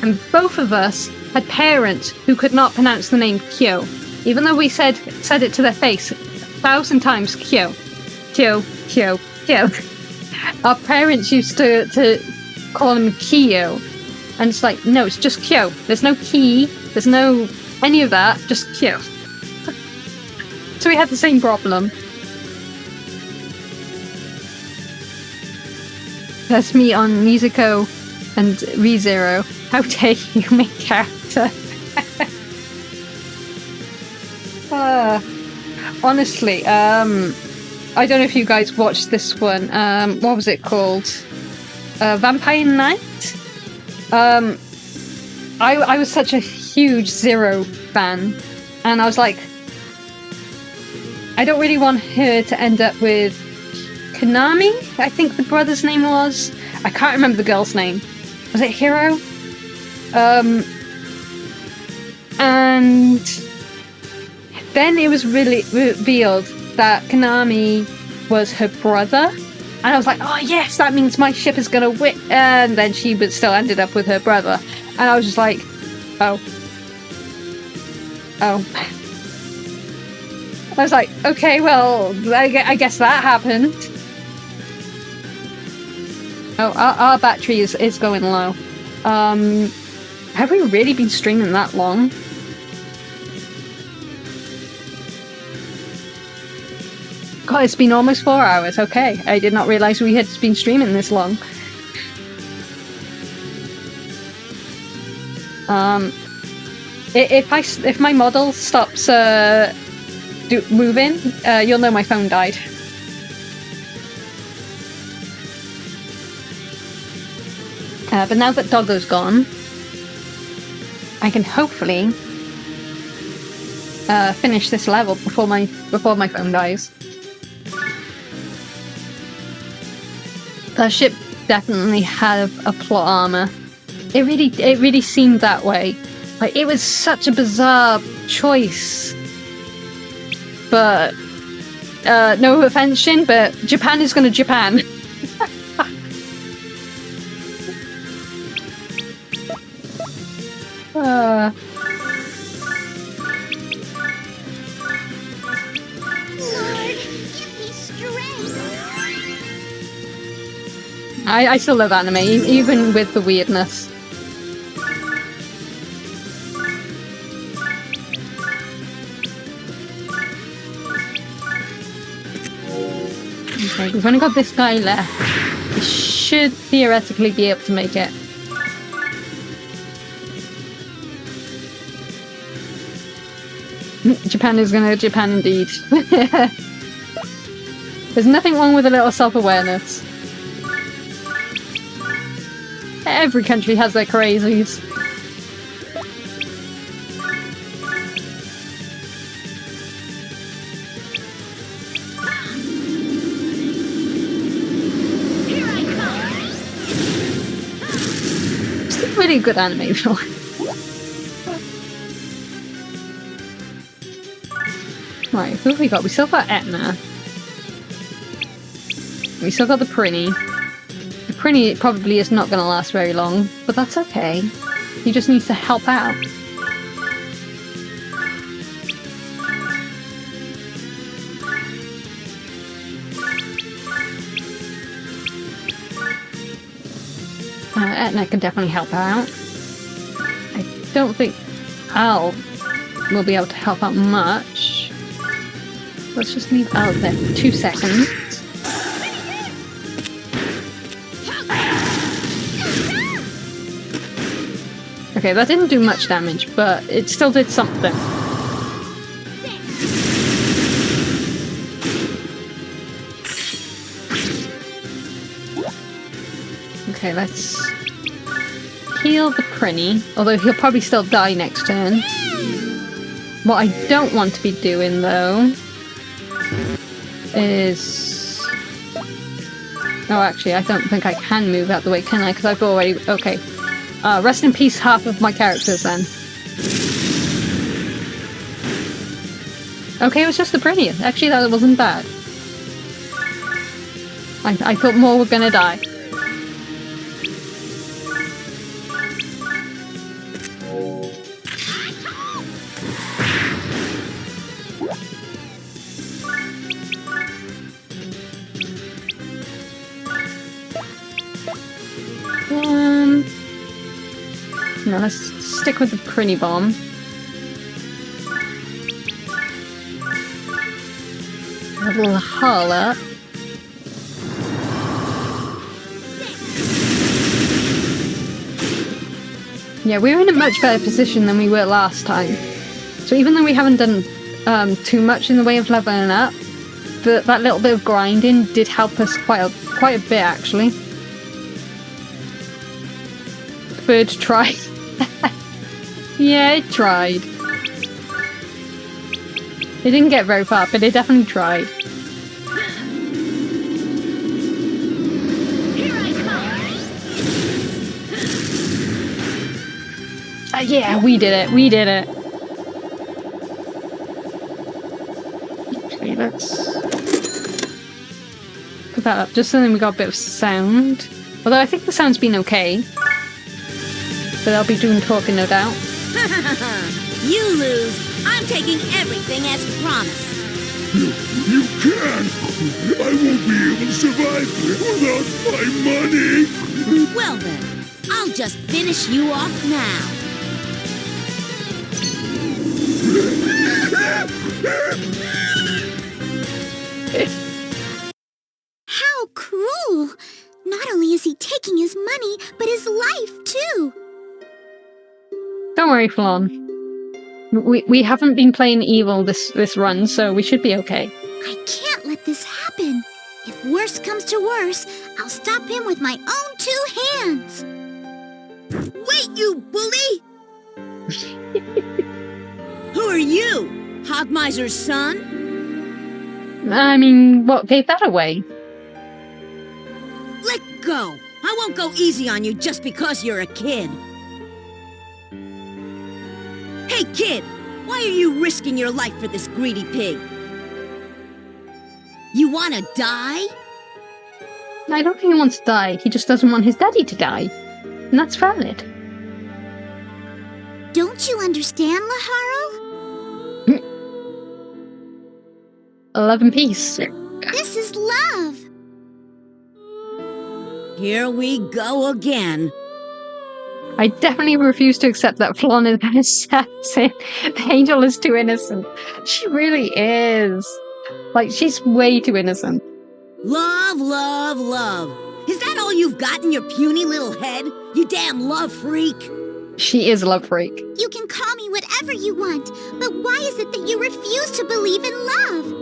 and both of us had parents who could not pronounce the name Kyo, even though we said it to their face 1,000 times. Kyo, Kyo, Kyo, Kyo. Our parents used to call him Kyo, and it's like, no, it's just Kyo. There's no key, there's no any of that, just Kyo. So we had the same problem. That's me on Musico and ReZero. How dare you make character? Honestly, I don't know if you guys watched this one. What was it called? Vampire Knight? I was such a huge Zero fan, and I was like, I don't really want her to end up with Konami, I think the brother's name was. I can't remember the girl's name. Was it Hiro? And then it was really revealed that Konami was her brother. And I was like, oh yes, that means my ship is gonna win. And then she still ended up with her brother. And I was just like, oh. I was like, okay, well, I guess that happened. Oh, our battery is going low. Have we really been streaming that long? God, it's been almost 4 hours. Okay, I did not realise we had been streaming this long. If my model stops moving, you'll know my phone died. But now that Doggo's gone, I can hopefully finish this level before my phone dies. That ship definitely had a plot armor. It really seemed that way. Like, it was such a bizarre choice. But no offense, Shin, but Japan is gonna Japan. Lord, give me strength. I still love anime, even with the weirdness. Okay, we've only got this guy left. We should theoretically be able to make it. Japan is gonna Japan indeed. There's nothing wrong with a little self-awareness. Every country has their crazies. It's a really good anime film. Right, who have we got? We still got Etna. We still got the Prinny. The Prinny probably is not going to last very long, but that's okay. He just needs to help out. Etna can definitely help out. I don't think Al will be able to help out much. Let's just leave Al there for 2 seconds. Okay, that didn't do much damage, but it still did something. Okay, let's heal the Prinny, although he'll probably still die next turn. What I don't want to be doing, though, is... Oh, actually, I don't think I can move out the way, can I? Because I've already... Okay. Rest in peace, half of my characters, then. Okay, it was just the Prinny. Actually, that wasn't bad. I thought more were gonna die. No, let's stick with the Prinny Bomb. Level Hull up. Yeah, we're in a much better position than we were last time. So even though we haven't done too much in the way of leveling up, that little bit of grinding did help us quite a bit, actually. Bird tried. Yeah, it tried. It didn't get very far, but it definitely tried. Here I come. Yeah, we did it. We did it. Okay, let's put that up just so then we got a bit of sound. Although I think the sound's been okay. But I'll be doing talking, no doubt. You lose. I'm taking everything as promised. You can't! I won't be able to survive without my money! Well then, I'll just finish you off now. How cruel! Not only is he taking his money, but his life, too. Don't worry, Flan. We haven't been playing evil this run, so we should be okay. I can't let this happen. If worse comes to worse, I'll stop him with my own 2 hands. Wait, you bully! Who are you? Hog Miser's son? I mean, what gave that away? Let go! I won't go easy on you just because you're a kid. Hey, kid! Why are you risking your life for this greedy pig? You wanna die? I don't think he wants to die. He just doesn't want his daddy to die. And that's valid. Don't you understand, Laharl? Love and peace. This is love. Here we go again. I definitely refuse to accept that Flan is an assassin. The angel is too innocent. She really is. Like, she's way too innocent. Love, love, love. Is that all you've got in your puny little head? You damn love freak. She is a love freak. You can call me whatever you want, but why is it that you refuse to believe in love?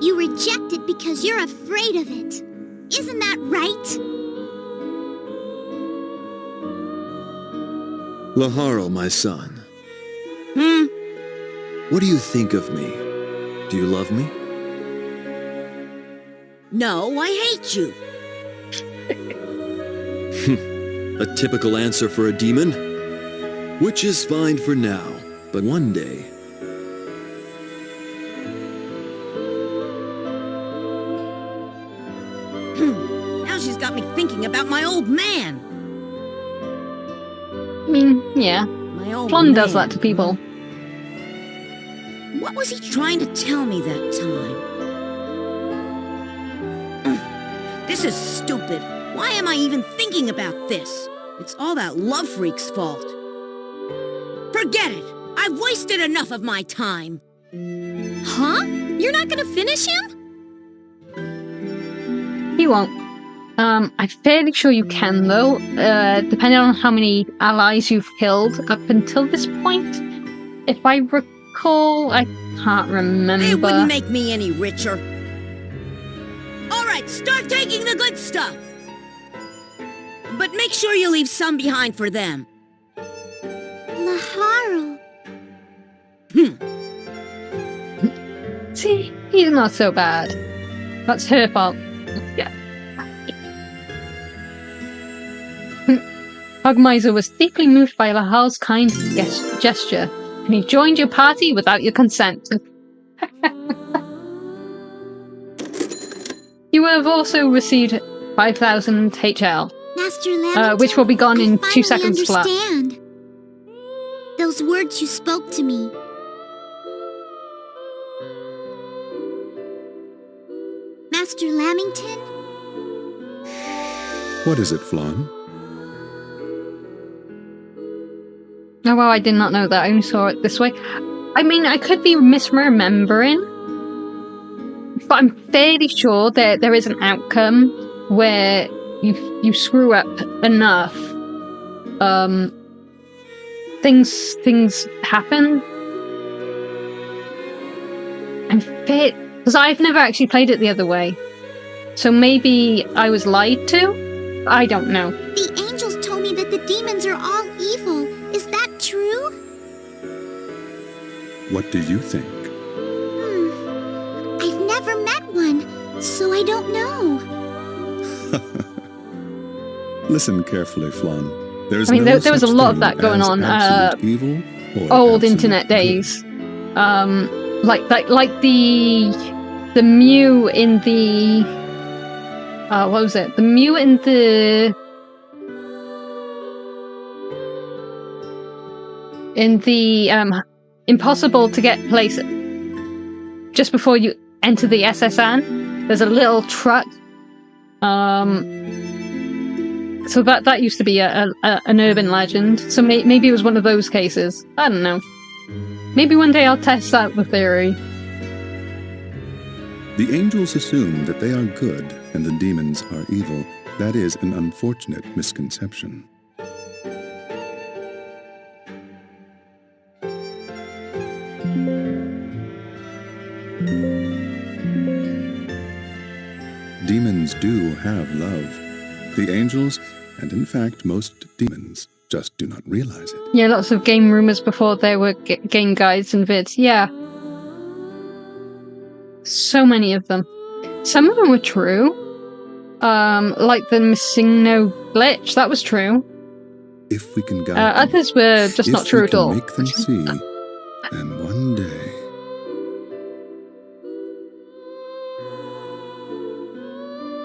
You reject it because you're afraid of it. Isn't that right? Laharl, my son. What do you think of me? Do you love me? No, I hate you. A typical answer for a demon. Which is fine for now, but one day... Now she's got me thinking about my old man. I mean, yeah. My old Flan man. does that to people. What was he trying to tell me that time? This is stupid. Why am I even thinking about this? It's all that love freak's fault. Forget it! I've wasted enough of my time. Huh? You're not gonna finish him? He won't. I'm fairly sure you can, though, depending on how many allies you've killed up until this point. If I recall, I can't remember. It wouldn't make me any richer. Alright, start taking the good stuff! But make sure you leave some behind for them. Laharo. See, he's not so bad. That's her fault. Yeah. Hogmiser was deeply moved by Lahal's kind gesture, and he joined your party without your consent. You will have also received 5,000 HL, Master Lamington, which will be gone in I 2 seconds flat. understand. Those words you spoke to me. Master Lamington? What is it, Flan? Oh wow, I did not know that. I only saw it this way. I mean, I could be misremembering, but I'm fairly sure that there is an outcome where you screw up enough. Things happen. I'm because I've never actually played it the other way, so maybe I was lied to. I don't know. The angels told me that the demons are all evil. Is that true? What do you think? I've never met one, so I don't know. Listen carefully, Flan. There was a lot of that going on. Evil old internet days. Like the Mew in the what was it? The Mew in the impossible to get place just before you enter the SSN. There's a little truck. So that used to be an urban legend. So maybe it was one of those cases. I don't know. Maybe one day I'll test out the theory. The angels assume that they are good and the demons are evil. That is an unfortunate misconception. Demons do have love. The angels, and in fact most demons, just do not realize it. Yeah, lots of game rumors before there were game guides and vids. Yeah. So many of them. Some of them were true. Like the missing no glitch, that was true. If we can guide others were just not true at all. Make them see, and one day...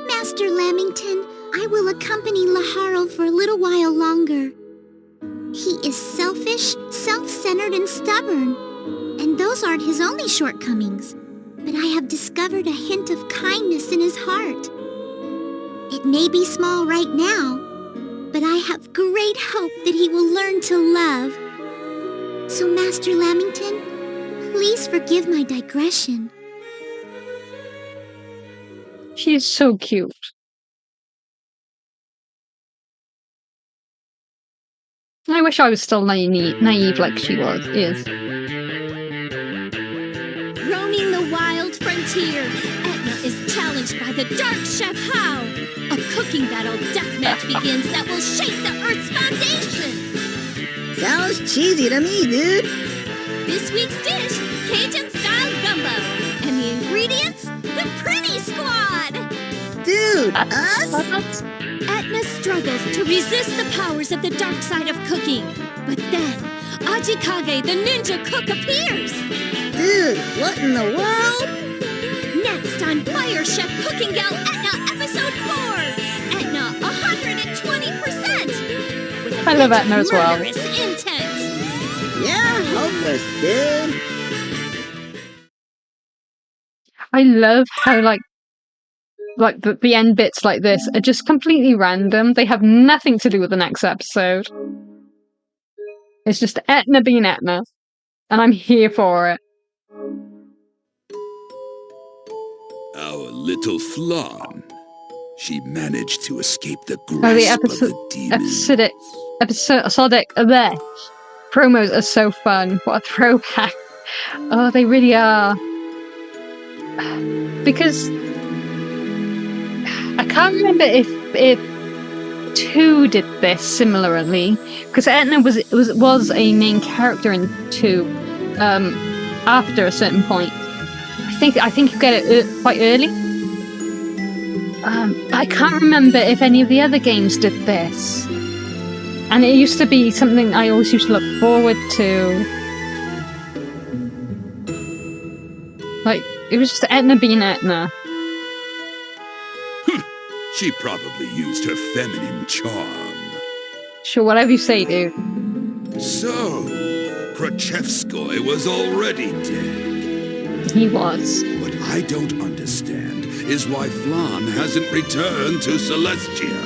Master Lamington, I will accompany Laharo for a little while longer. He is selfish, self-centered, and stubborn. And those aren't his only shortcomings. But I have discovered a hint of kindness in his heart. It may be small right now, but I have great hope that he will learn to love. So, Master Lamington, please forgive my digression. She is so cute. I wish I was still naive like she is. Roaming the wild frontier, Etna is challenged by the Dark Chef How. A cooking battle deathmatch begins that will shake the Earth's foundation. Sounds cheesy to me, dude. This week's dish, Cajun-style gumbo. And the ingredients, the Pretty Squad. Dude, us? Etna struggles to resist the powers of the dark side of cooking. But then, Ajikage, the ninja cook, appears. Dude, what in the world? Next on Fire Chef Cooking Gal Etna Episode 4. Etna 120%. With I love Etna as well. murderous intent. Yeah, hopeless, dude. I love how like the end bits like this are just completely random. They have nothing to do with the next episode. It's just Etna being Etna, and I'm here for it. Our little Flan. She managed to escape the Oh, the grasp of the demons. episodic there. Promos are so fun. What a throwback. Oh, they really are. Because I can't remember if 2 did this similarly. Because Etna was a main character in 2. After a certain point. I think you get it quite early. I can't remember if any of the other games did this. And it used to be something I always used to look forward to. Like, it was just Etna being Etna. She probably used her feminine charm. Sure, whatever you say, dude. So, Krachevskoy was already dead. He was. What I don't understand is why Flan hasn't returned to Celestia.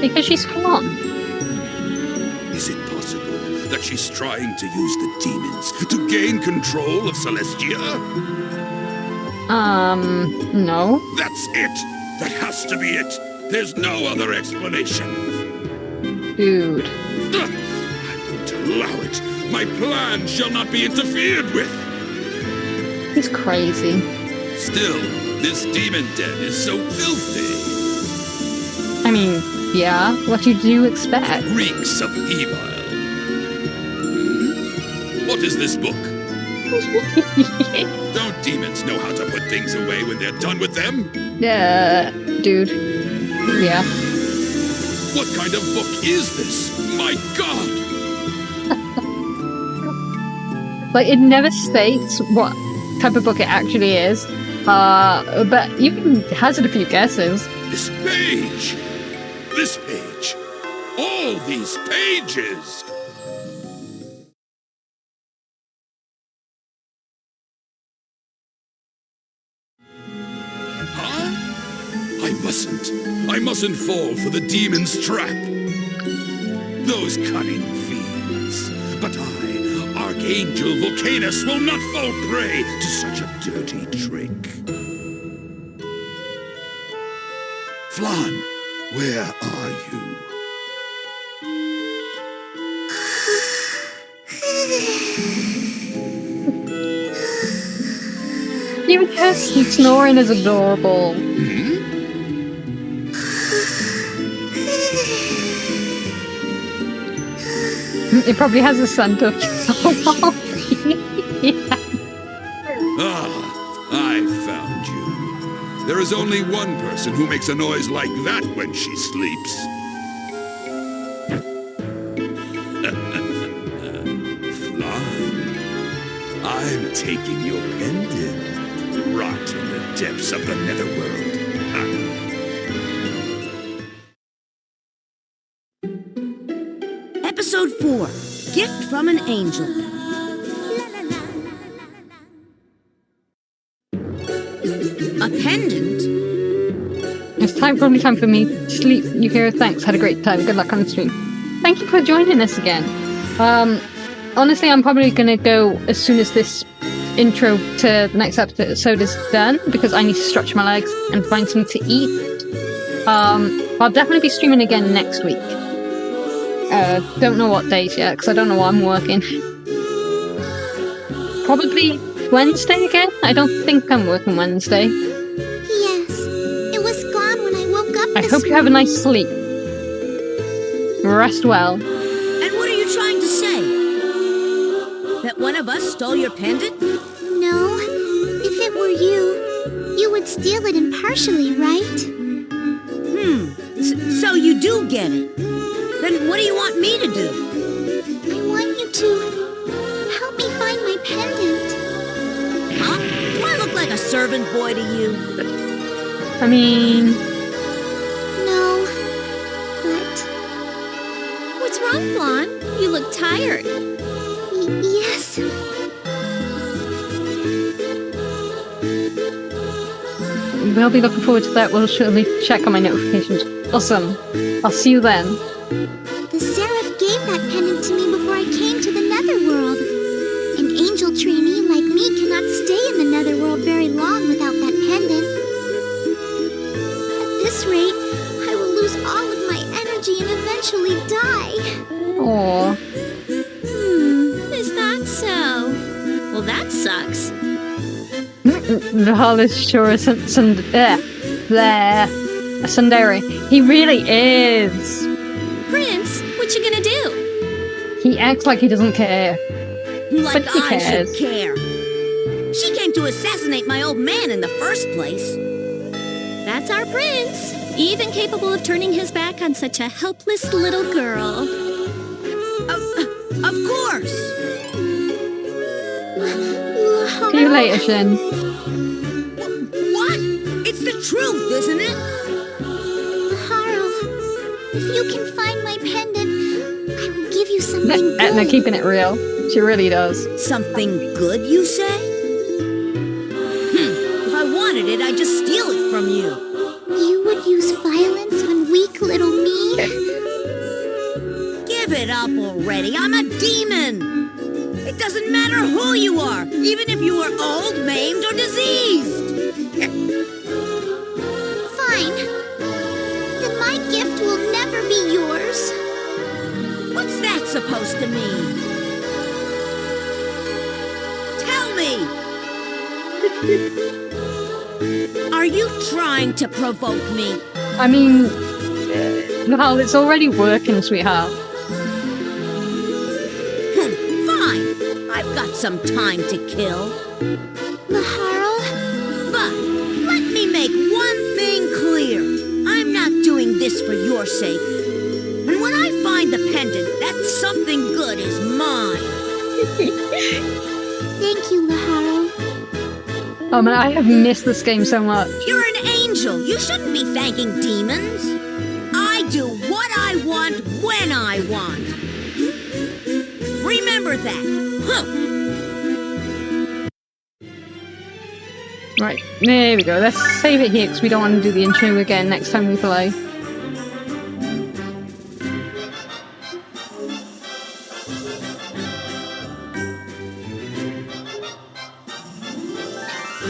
Because she's Flan. Is it possible that she's trying to use the demons to gain control of Celestia? No. That's it! That has to be it! There's no other explanation! Dude. I won't allow it! My plan shall not be interfered with! He's crazy. Still, this demon den is so filthy! I mean, yeah, what you do expect. Reeks of evil. What is this book? Don't demons know how to put things away when they're done with them? Dude. Yeah. What kind of book is this? My God! Like, it never states what type of book it actually is. But you can hazard a few guesses. This page! This page! All these pages! Huh? I mustn't fall for the demon's trap. Those cunning fiends. But I, Archangel Volcanus, will not fall prey to such a dirty trick. Flan, where are you? Even her snoring is adorable. It probably has a scent of yeah. Ah, I found you. There is only one person who makes a noise like that when she sleeps. Flan, I'm taking your pendant to rot in the depths of the netherworld. Episode 4, Gift from an Angel. A pendant? It's probably time for me to sleep. Yukiro, thanks. Had a great time. Good luck on the stream. Thank you for joining us again. Honestly, I'm probably gonna go as soon as this intro to the next episode is done, because I need to stretch my legs and find something to eat. I'll definitely be streaming again next week. Don't know what days yet, because I don't know what I'm working. Probably Wednesday again? I don't think I'm working Wednesday. Yes, it was gone when I woke up I this hope you have a nice sleep. Rest well. And what are you trying to say? That one of us stole your pendant? No, if it were you, you would steal it impartially, right? So you do get it. Then what do you want me to do? I want you to help me find my pendant. Huh? Do I look like a servant boy to you? I mean... No, but... What's wrong, Flan? You look tired. Yes. We'll be looking forward to that. We'll surely check on my notifications. Awesome. I'll see you then. The Seraph gave that pendant to me before I came to the Netherworld. An angel trainee like me cannot stay in the Netherworld very long without that pendant. Nahal is sure a tsundere. He really is. Prince, what you gonna do? He acts like he doesn't care. Like But he I cares. should care. She came to assassinate my old man in the first place. That's our prince. Even capable of turning his back on such a helpless little girl. Of course. See you later, Shin. What? It's the truth, isn't it? Laharl, if you can find my pendant, I will give you something Etna good. keeping it real. She really does. Something good, you say? If I wanted it, I'd just steal it from you. You would use violence on weak little me? Give it up already. I'm a demon. It doesn't matter who you are, even if you are old, maimed, or diseased. Fine. Then my gift will never be yours. What's that supposed to mean? Tell me! Are you trying to provoke me? I mean, Nahal, it's already working, sweetheart. Fine. I've got some time to kill. Laharl? But let me make one thing clear. I'm not doing this for your sake. And when I find the pendant, that something good is mine. Thank you, Laharl. Oh man, I have missed this game so much. You're an angel. You shouldn't be thanking demons. I do what I want when I want. Remember that. Huh. Right, there we go. Let's save it here because we don't want to do the intro again next time we play.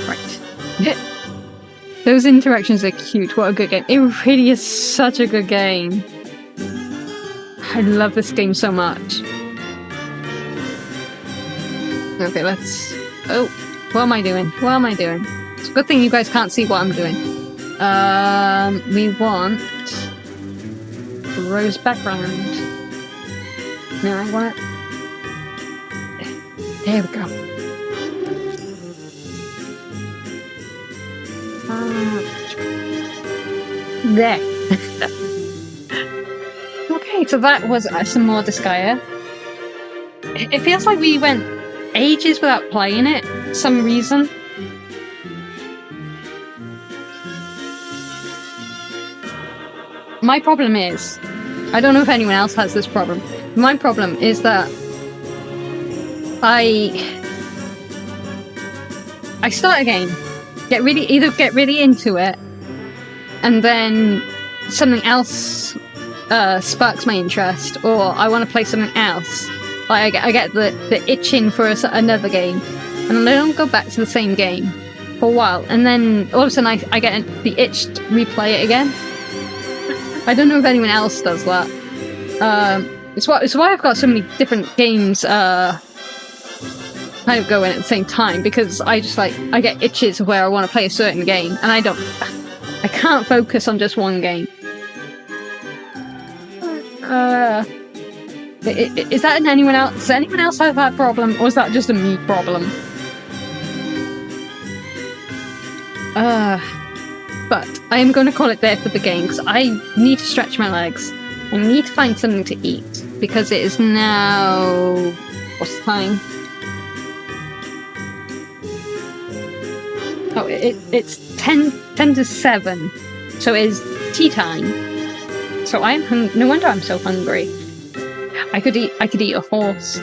Right. Those interactions are cute. What a good game. It really is such a good game. I love this game so much. Okay, let's... Oh, what am I doing? What am I doing? It's a good thing you guys can't see what I'm doing. We want... rose background. No, I want it... There we go. There. Okay, so that was some more Disgaea. It feels like we went ages without playing it, for some reason. My problem is, I don't know if anyone else has this problem. My problem is that I start a game, get really into it, and then something else sparks my interest, or I want to play something else. Like I get the itching for another game, and then I don't go back to the same game for a while, and then all of a sudden I get the itch to replay it again. I don't know if anyone else does that. It's why I've got so many different games kind of going at the same time, because I get itches of where I want to play a certain game, and I can't focus on just one game. Is that in anyone else? Does anyone else have that problem, or is that just a me problem? But I am going to call it there for the game, because I need to stretch my legs. I need to find something to eat, because it is now... What's the time? Oh, it's 10 to 7, so it is tea time. So I am no wonder I'm so hungry. I could eat a horse.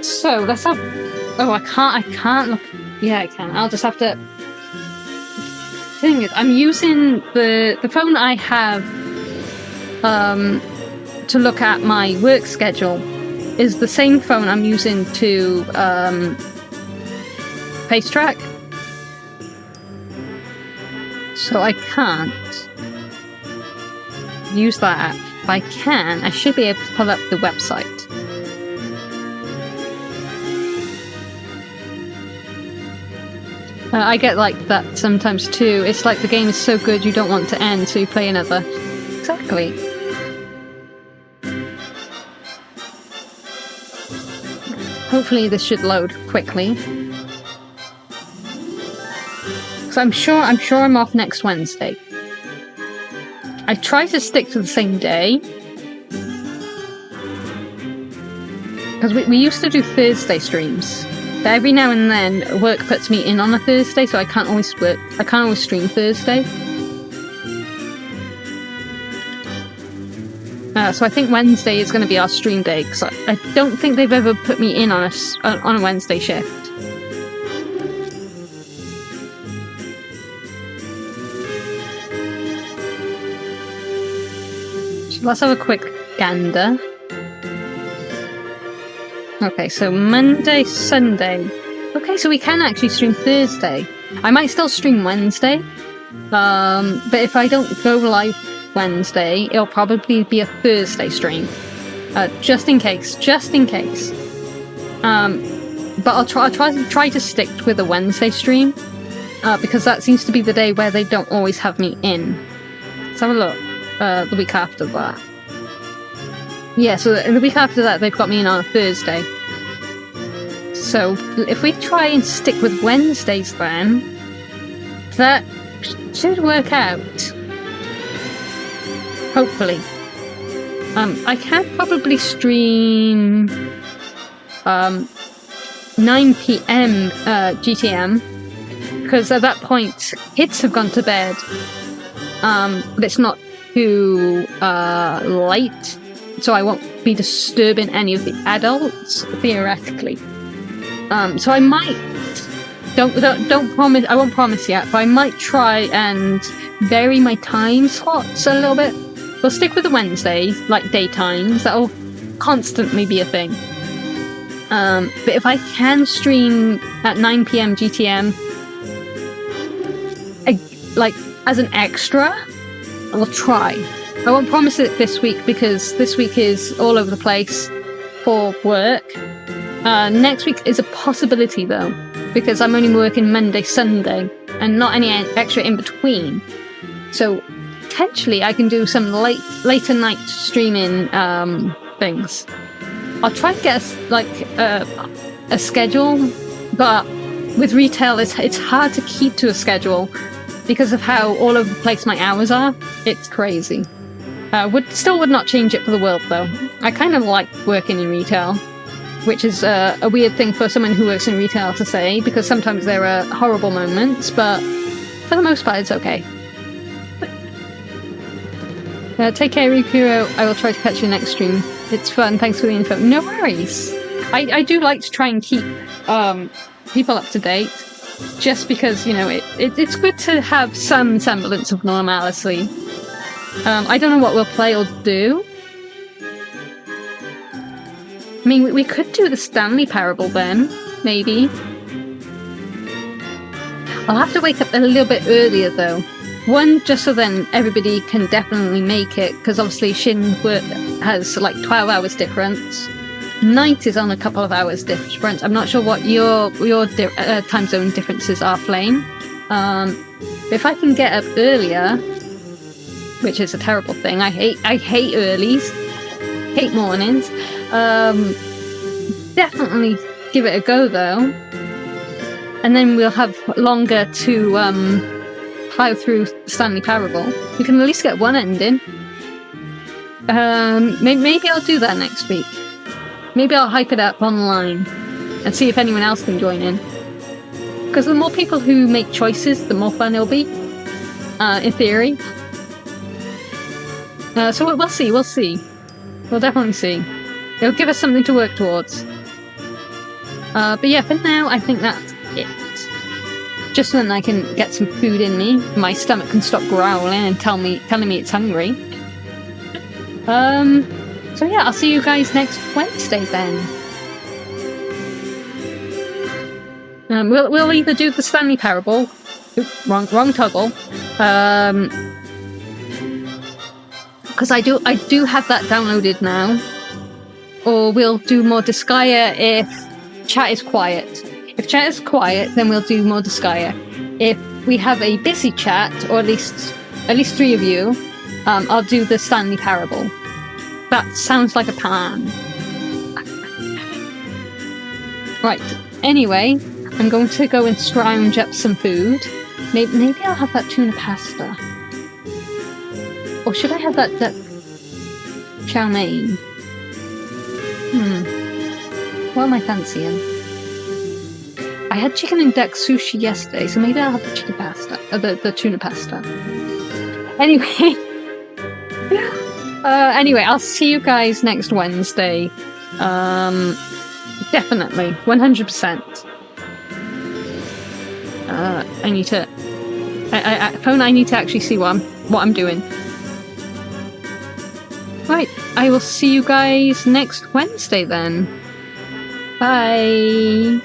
So let's have... Oh, I can't look... Yeah, I can. I'll just have to... The thing is, I'm using the phone I have to look at my work schedule is the same phone I'm using to pace track. So I can't use that app. If I can, I should be able to pull up the website. I get like that sometimes too. It's like the game is so good you don't want to end, so you play another. Exactly. Hopefully this should load quickly. So I'm sure I'm off next Wednesday. I try to stick to the same day. Because we used to do Thursday streams. But every now and then work puts me in on a Thursday, so I can't always stream Thursday. So I think Wednesday is going to be our stream day, because I don't think they've ever put me in on a Wednesday shift. So let's have a quick gander. Okay, so Monday, Sunday. Okay, so we can actually stream Thursday. I might still stream Wednesday. But if I don't go live Wednesday, it'll probably be a Thursday stream. Just in case. But I'll try to stick with a Wednesday stream. Because that seems to be the day where they don't always have me in. Let's have a look. The week after that. Yeah, so the week after that, they've got me in on a Thursday. So, if we try and stick with Wednesdays then, that should work out. Hopefully. I can probably stream 9 PM GTM, because at that point, kids have gone to bed. But it's not too late. So I won't be disturbing any of the adults, theoretically. So I might don't promise. I won't promise yet, but I might try and vary my time slots a little bit. We'll stick with the Wednesdays, like daytimes. That'll constantly be a thing. But if I can stream at 9 PM GTM, like as an extra, I will try. I won't promise it this week, because this week is all over the place for work. Next week is a possibility though, because I'm only working Monday, Sunday, and not any extra in between. So potentially I can do some later night streaming things. I'll try to get a schedule, but with retail it's hard to keep to a schedule because of how all over the place my hours are. It's crazy. Still would not change it for the world though. I kind of like working in retail, which is a weird thing for someone who works in retail to say, because sometimes there are horrible moments, but for the most part it's okay. Take care, Yukiro. I will try to catch you next stream. It's fun. Thanks for the info. No worries. I do like to try and keep people up to date, just because, you know, it's good to have some semblance of normality. I don't know what we'll play or do. I mean, we could do the Stanley Parable then, maybe. I'll have to wake up a little bit earlier though. One, just so then everybody can definitely make it, because obviously Shin has like 12 hours difference. Night is on a couple of hours difference. I'm not sure what your time zone differences are, Flame. If I can get up earlier, which is a terrible thing. I hate earlies, hate mornings. Definitely give it a go though, and then we'll have longer to plow through Stanley Parable. We can at least get one ending. Maybe I'll do that next week. Maybe I'll hype it up online and see if anyone else can join in. Because the more people who make choices, the more fun it'll be. In theory. So we'll see. We'll definitely see. It'll give us something to work towards. But yeah, for now, I think that's it. Just so then I can get some food in me. My stomach can stop growling and telling me it's hungry. So yeah, I'll see you guys next Wednesday then. We'll either do the Stanley Parable. Oops, wrong toggle. Because I do have that downloaded now. Or we'll do more Disgaea if chat is quiet. If chat is quiet, then we'll do more Disgaea. If we have a busy chat, or at least 3 of you, I'll do the Stanley Parable. That sounds like a plan. Right, anyway, I'm going to go and scrounge up some food. Maybe I'll have that tuna pasta. Or should I have that chow mein? What am I fancying? I had chicken and duck sushi yesterday, so maybe I'll have the chicken pasta, the tuna pasta. Anyway, anyway, I'll see you guys next Wednesday. Definitely, 100%. I need to. I need to actually see what I'm doing. Right, I will see you guys next Wednesday then. Bye.